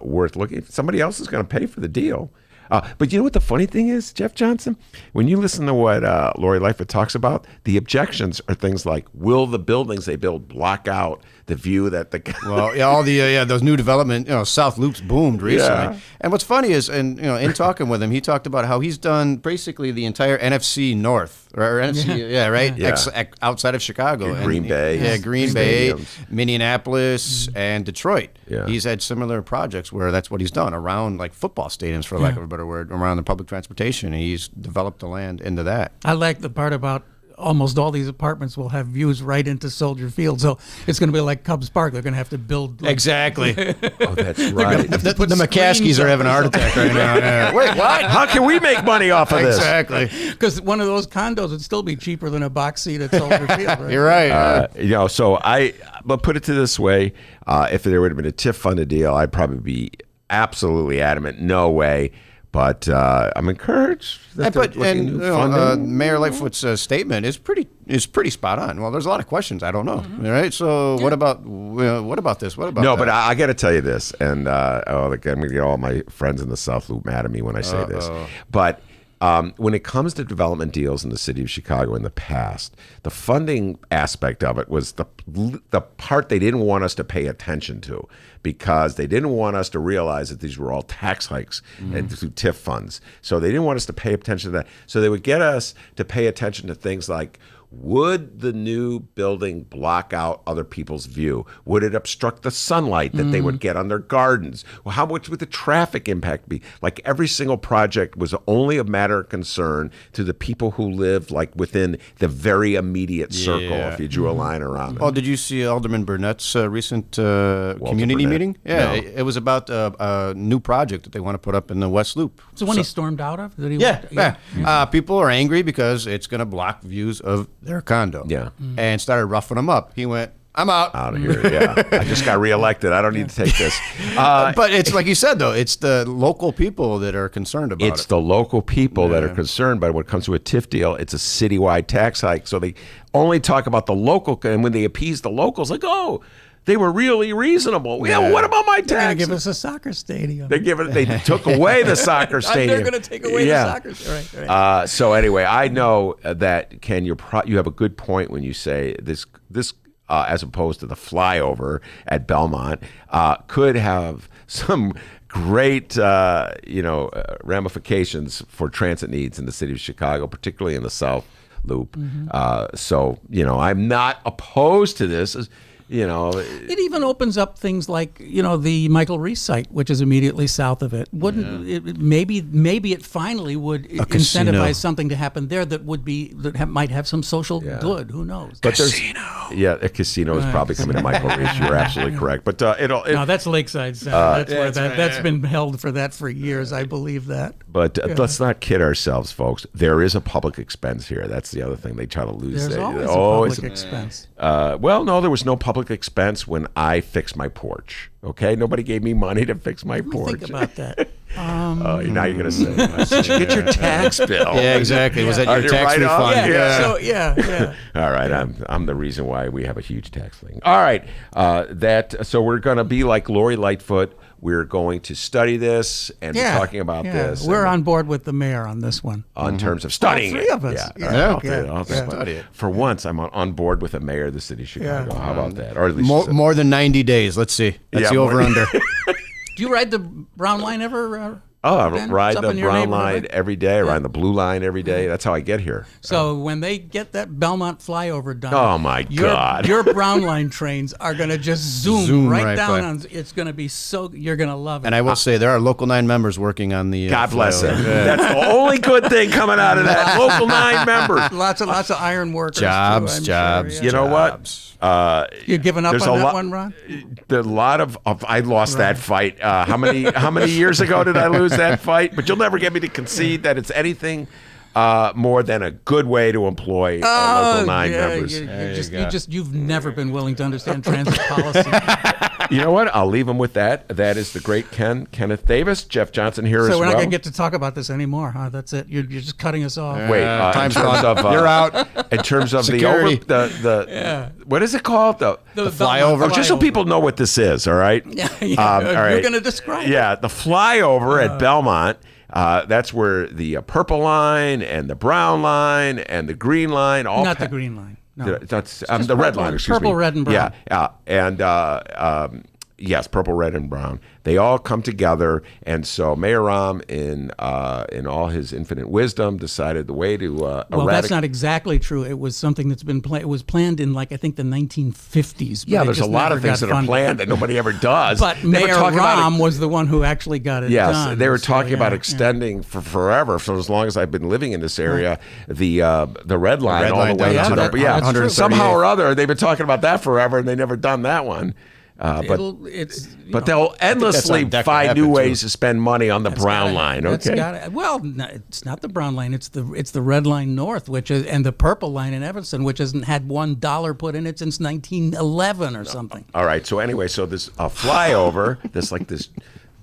Speaker 2: worth looking. Somebody else is going to pay for the deal. But you know what the funny thing is, Jeff Johnson? When you listen to what Lori Lightfoot talks about, the objections are things like, will the buildings they build block out the view that the...
Speaker 9: Well, all the those new development, South Loops boomed recently.
Speaker 2: Yeah.
Speaker 9: And what's funny is, in talking with him, he talked about how he's done basically the entire NFC North, or NFC, right?
Speaker 2: Yeah.
Speaker 9: Outside of Chicago.
Speaker 2: Yeah, Green Bay.
Speaker 9: Yeah, Green Bay,
Speaker 2: Stadiums.
Speaker 9: Minneapolis, and Detroit.
Speaker 2: Yeah.
Speaker 9: He's had similar projects where that's what he's done around like football stadiums, for lack of a better word, around the public transportation. And he's developed the land into that.
Speaker 10: I like the part about almost all these apartments will have views right into Soldier Field, so it's going to be like Cubs Park. They're going to have to build
Speaker 9: Exactly.
Speaker 2: Oh, that's right.
Speaker 9: The McCaskies are having a heart attack right now. Yeah. Wait, what?
Speaker 2: How can we make money off of this?
Speaker 9: Exactly.
Speaker 10: because one of those condos would still be cheaper than a box seat at Soldier Field. Right?
Speaker 9: You're right.
Speaker 2: So but put it to this way, if there would have been a TIF funded deal, I'd probably be absolutely adamant, no way. But I'm encouraged that they're looking to funding.
Speaker 9: Mayor Lightfoot's statement is pretty spot on. Well, there's a lot of questions I don't know. All right, so what about this? What about
Speaker 2: No,
Speaker 9: that?
Speaker 2: but I got to tell you this, and I'm going to get all my friends in the South Loop mad at me when I say this. But when it comes to development deals in the city of Chicago in the past, the funding aspect of it was the part they didn't want us to pay attention to, because they didn't want us to realize that these were all tax hikes and through TIF funds. So they didn't want us to pay attention to that. So they would get us to pay attention to things like, would the new building block out other people's view? Would it obstruct the sunlight that they would get on their gardens? Well, how much would the traffic impact be? Like every single project was only a matter of concern to the people who lived like within the very immediate circle if you drew a line around it.
Speaker 9: Oh, did you see Alderman Burnett's recent community
Speaker 2: Burnett?
Speaker 9: meeting? Yeah,
Speaker 2: No.
Speaker 9: it was about a new project that they want to put up in the West Loop.
Speaker 10: So when he stormed out of? Did he
Speaker 9: Yeah. People are angry because it's going to block views of their condo.
Speaker 2: Yeah.
Speaker 9: And started roughing them up. He went, I'm out.
Speaker 2: Out of here, yeah. I just got reelected. I don't need to take this.
Speaker 9: But it's like you said, though, it's the local people that are concerned about
Speaker 2: It's
Speaker 9: it.
Speaker 2: the local people that are concerned. But when it comes to a TIF deal, it's a citywide tax hike. So they only talk about the local, and when they appease the locals, like, oh, they were really reasonable. Yeah, what about my
Speaker 10: They're going to
Speaker 2: taxes?
Speaker 10: give us a soccer stadium.
Speaker 2: They took away the soccer stadium.
Speaker 10: They're going to take away the soccer stadium. Right.
Speaker 2: So anyway, I know that Ken, you have a good point when you say this. As opposed to the flyover at Belmont, could have some great, ramifications for transit needs in the city of Chicago, particularly in the South Loop. So, I'm not opposed to this.
Speaker 10: It even opens up things like the Michael Reese site, which is immediately south of it. Wouldn't it, maybe it finally would
Speaker 9: casino.
Speaker 10: incentivize something to happen there that might have some social good. Who knows?
Speaker 2: But a casino is probably coming to Michael Reese. You're absolutely correct. But
Speaker 10: No, that's Lakeside Center. That's been held for that for years. I believe that.
Speaker 2: But let's not kid ourselves, folks. There is a public expense here. That's the other thing they try to lose.
Speaker 10: There's always a public expense.
Speaker 2: No, there was no public expense when I fixed my porch. Okay, nobody gave me money to fix my porch.
Speaker 10: Think about that.
Speaker 2: Now you're going to say, did you get your tax bill?
Speaker 9: Yeah, exactly. Was that your tax
Speaker 2: write-off?
Speaker 9: refund?
Speaker 2: Yeah.
Speaker 10: So yeah.
Speaker 2: All right, I'm the reason why we have a huge tax thing. All right, so we're going to be like Lori Lightfoot. We're going to study this and be talking about this.
Speaker 10: We're on board with the mayor on this one.
Speaker 2: In terms of studying
Speaker 10: All three
Speaker 2: it.
Speaker 10: of us.
Speaker 2: I'll study it. For once, I'm on board with the mayor of the city of Chicago.
Speaker 10: Yeah.
Speaker 2: How about that? Or at least
Speaker 9: More than 90 days. Let's see. That's the over-under.
Speaker 10: Do you ride the Brown line ever?
Speaker 2: I
Speaker 10: Ben?
Speaker 2: ride
Speaker 10: It's up
Speaker 2: the
Speaker 10: in your
Speaker 2: brown
Speaker 10: neighborhood,
Speaker 2: line
Speaker 10: right?
Speaker 2: every day. I ride the blue line every day. That's how I get here.
Speaker 10: So when they get that Belmont flyover done,
Speaker 2: Oh, my God.
Speaker 10: your brown line trains are going to just zoom right
Speaker 9: right
Speaker 10: down
Speaker 9: by.
Speaker 10: on. It's going to be you're going to love it.
Speaker 9: And I will say there are Local 9 members working on the
Speaker 2: God bless
Speaker 9: flyover.
Speaker 2: him. That's the only good thing coming out of that. Local 9 members.
Speaker 10: lots of iron workers.
Speaker 9: Jobs,
Speaker 10: too, I'm
Speaker 9: jobs.
Speaker 10: Sure,
Speaker 2: You know what?
Speaker 10: You're giving up on
Speaker 2: there's
Speaker 10: that one, Ron?
Speaker 2: A lot of I lost that fight. How many years ago did I lose that fight? But you'll never get me to concede that it's anything more than a good way to employ Local 9 members.
Speaker 10: You've never been willing to understand transit policy.
Speaker 2: You know what? I'll leave him with that. That is the great Kenneth Davis. Jeff Johnson here as well.
Speaker 10: So we're not going to get to talk about this anymore, huh? That's it. You're just cutting us off.
Speaker 2: Wait,
Speaker 9: time's
Speaker 2: in terms
Speaker 9: gone.
Speaker 2: of
Speaker 9: You're out.
Speaker 2: In terms of
Speaker 9: Security.
Speaker 2: what is it called? The
Speaker 9: flyover.
Speaker 2: just so people know what this is, all right? All right.
Speaker 10: You're going to describe it.
Speaker 2: Yeah, the flyover at Belmont. That's where the purple line and the brown line and the green line all
Speaker 10: Not the green line. No.
Speaker 2: That's the red line. Excuse
Speaker 10: purple,
Speaker 2: me.
Speaker 10: red, and brown.
Speaker 2: Yeah, and yes, purple, red, and brown. They all come together, and so Mayor Rahm, in all his infinite wisdom, decided the way to
Speaker 10: Well, that's not exactly true. It was something that's been planned. It was planned in I think the 1950s.
Speaker 2: Yeah, there's a lot of things that are planned that nobody ever does.
Speaker 10: But Mayor Rahm was the one who actually got it done.
Speaker 2: Yes, they were
Speaker 10: So,
Speaker 2: talking about
Speaker 10: yeah.
Speaker 2: extending for forever. So as long as I've been living in this area, the red line
Speaker 9: red
Speaker 2: all
Speaker 9: line
Speaker 2: the way
Speaker 9: down
Speaker 2: to
Speaker 9: to
Speaker 2: the
Speaker 10: that's true.
Speaker 2: somehow or other they've been talking about that forever and they never done that one. But they'll endlessly
Speaker 9: on
Speaker 2: find
Speaker 9: Decker
Speaker 2: new
Speaker 9: Happen,
Speaker 2: ways
Speaker 9: too.
Speaker 2: to spend money on the brown line. Okay.
Speaker 10: Well, no, it's not the brown line. It's the red line north, and the purple line in Evanston, which hasn't had $1 put in it since 1911 or something.
Speaker 2: All right. So anyway, this flyover, this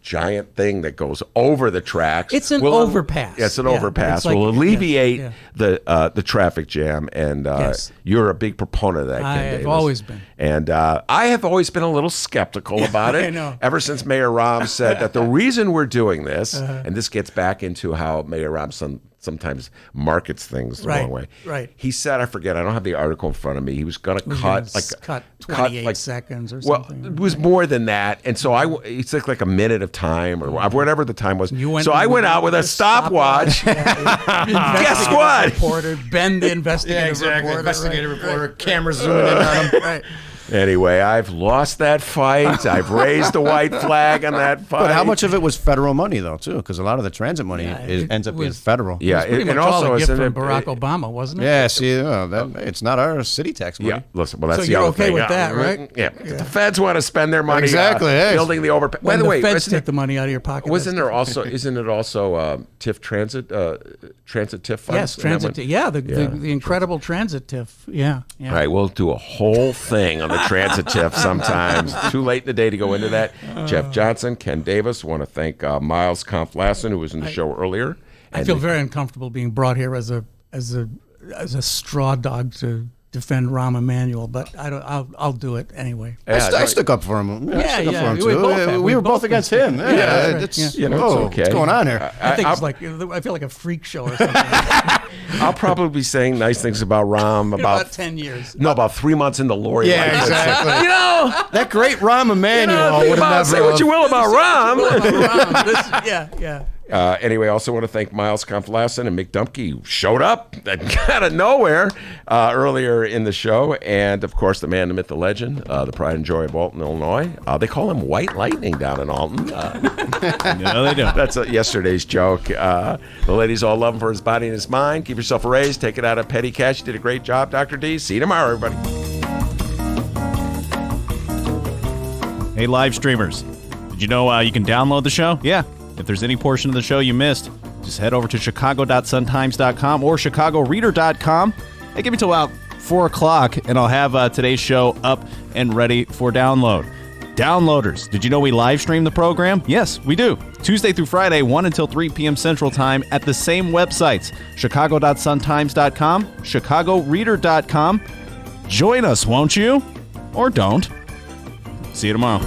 Speaker 2: giant thing that goes over the tracks.
Speaker 10: It's an overpass.
Speaker 2: It's an
Speaker 10: Yeah,
Speaker 2: overpass.
Speaker 10: it's like-
Speaker 2: Will alleviate
Speaker 10: yes,
Speaker 2: the traffic jam, and
Speaker 10: Yes.
Speaker 2: you're a big proponent of that.
Speaker 10: I
Speaker 2: Ken
Speaker 10: have
Speaker 2: Davis.
Speaker 10: always been.
Speaker 2: And I have always been a little skeptical about it.
Speaker 10: I know.
Speaker 2: Ever since Mayor Rahm said that the reason we're doing this, and this gets back into how Mayor Rahm sometimes markets things the
Speaker 10: Right,
Speaker 2: wrong way.
Speaker 10: right.
Speaker 2: He said, I forget, I don't have the article in front of me. He was going to
Speaker 10: cut 28 seconds or something.
Speaker 2: Well, it was more than that. And so it took like a minute of time or whatever the time was. So I
Speaker 10: You
Speaker 2: went out with a stopwatch. Guess what?
Speaker 10: Reporter, Ben the investigative reporter.
Speaker 9: Investigative reporter, camera zooming in on him.
Speaker 10: Right.
Speaker 2: Anyway, I've lost that fight. I've raised the white flag on that fight.
Speaker 9: But how much of it was federal money, though, too? Because a lot of the transit money ends up being
Speaker 10: was-
Speaker 9: federal.
Speaker 2: Yeah,
Speaker 10: Pretty much
Speaker 2: and
Speaker 10: all
Speaker 2: also
Speaker 10: a gift
Speaker 2: isn't
Speaker 10: from
Speaker 2: it-
Speaker 10: Barack Obama, wasn't it?
Speaker 9: Yeah, see, it's not our city tax money.
Speaker 2: Yeah, listen. Well, that's
Speaker 10: So
Speaker 2: the
Speaker 10: you're
Speaker 2: other
Speaker 10: okay
Speaker 2: thing.
Speaker 10: with that, right?
Speaker 2: Yeah. The feds want to spend their money
Speaker 9: Exactly, hey.
Speaker 2: building the overpass. By
Speaker 10: When
Speaker 2: the
Speaker 10: the
Speaker 2: way,
Speaker 10: feds take the money out of your pocket.
Speaker 2: isn't
Speaker 10: that's
Speaker 2: it also TIF transit TIF funds?
Speaker 10: Yes, transit. Yeah, the incredible transit TIF. Yeah.
Speaker 2: All right, we'll do a whole thing on the transit TIF sometimes. Too late in the day to go into that. Jeff Johnson, Ken Davis. Want to thank Miles Kampf-Lassin, who was in the show earlier.
Speaker 10: I feel very uncomfortable being brought here as a straw dog to defend Rahm Emanuel, but I'll do it anyway.
Speaker 9: I stuck up for him.
Speaker 10: Yeah,
Speaker 9: I stuck up
Speaker 10: yeah,
Speaker 9: for him,
Speaker 10: we
Speaker 9: too.
Speaker 10: both have.
Speaker 9: We
Speaker 10: We
Speaker 9: were
Speaker 10: both
Speaker 9: both against him. Yeah,
Speaker 10: Yeah,
Speaker 9: it's,
Speaker 10: yeah.
Speaker 2: You know, it's
Speaker 9: whoa,
Speaker 2: okay.
Speaker 9: What's going on here?
Speaker 10: I think it's like I feel like a freak show or something.
Speaker 2: I'll probably be saying nice things about Rahm
Speaker 10: about 10 years.
Speaker 2: No, about 3 months into Lori.
Speaker 9: Yeah,
Speaker 2: Lightfoot.
Speaker 9: exactly.
Speaker 2: You know,
Speaker 9: That great Rahm Emanuel
Speaker 2: think
Speaker 9: would
Speaker 2: about,
Speaker 9: have
Speaker 2: say
Speaker 9: never.
Speaker 2: what you will about Rahm.
Speaker 10: Yeah.
Speaker 2: Anyway, I also want to thank Miles Kampf-Lassin and Mick Dumke, who showed up out of nowhere earlier in the show. And, of course, the man, the myth, the legend, the pride and joy of Alton, Illinois. They call him White Lightning down in Alton.
Speaker 1: No, they don't.
Speaker 2: That's yesterday's joke. The ladies all love him for his body and his mind. Keep yourself a raise. Take it out of petty cash. You did a great job, Dr. D. See you tomorrow, everybody.
Speaker 1: Hey, live streamers. Did you know you can download the show? Yeah. If there's any portion of the show you missed, just head over to chicago.suntimes.com or chicagoreader.com. Hey, give me till about 4 o'clock, and I'll have today's show up and ready for download. Downloaders, did you know we live stream the program? Yes, we do. Tuesday through Friday, 1 until 3 p.m. Central Time at the same websites, chicago.suntimes.com, chicagoreader.com. Join us, won't you? Or don't. See you tomorrow.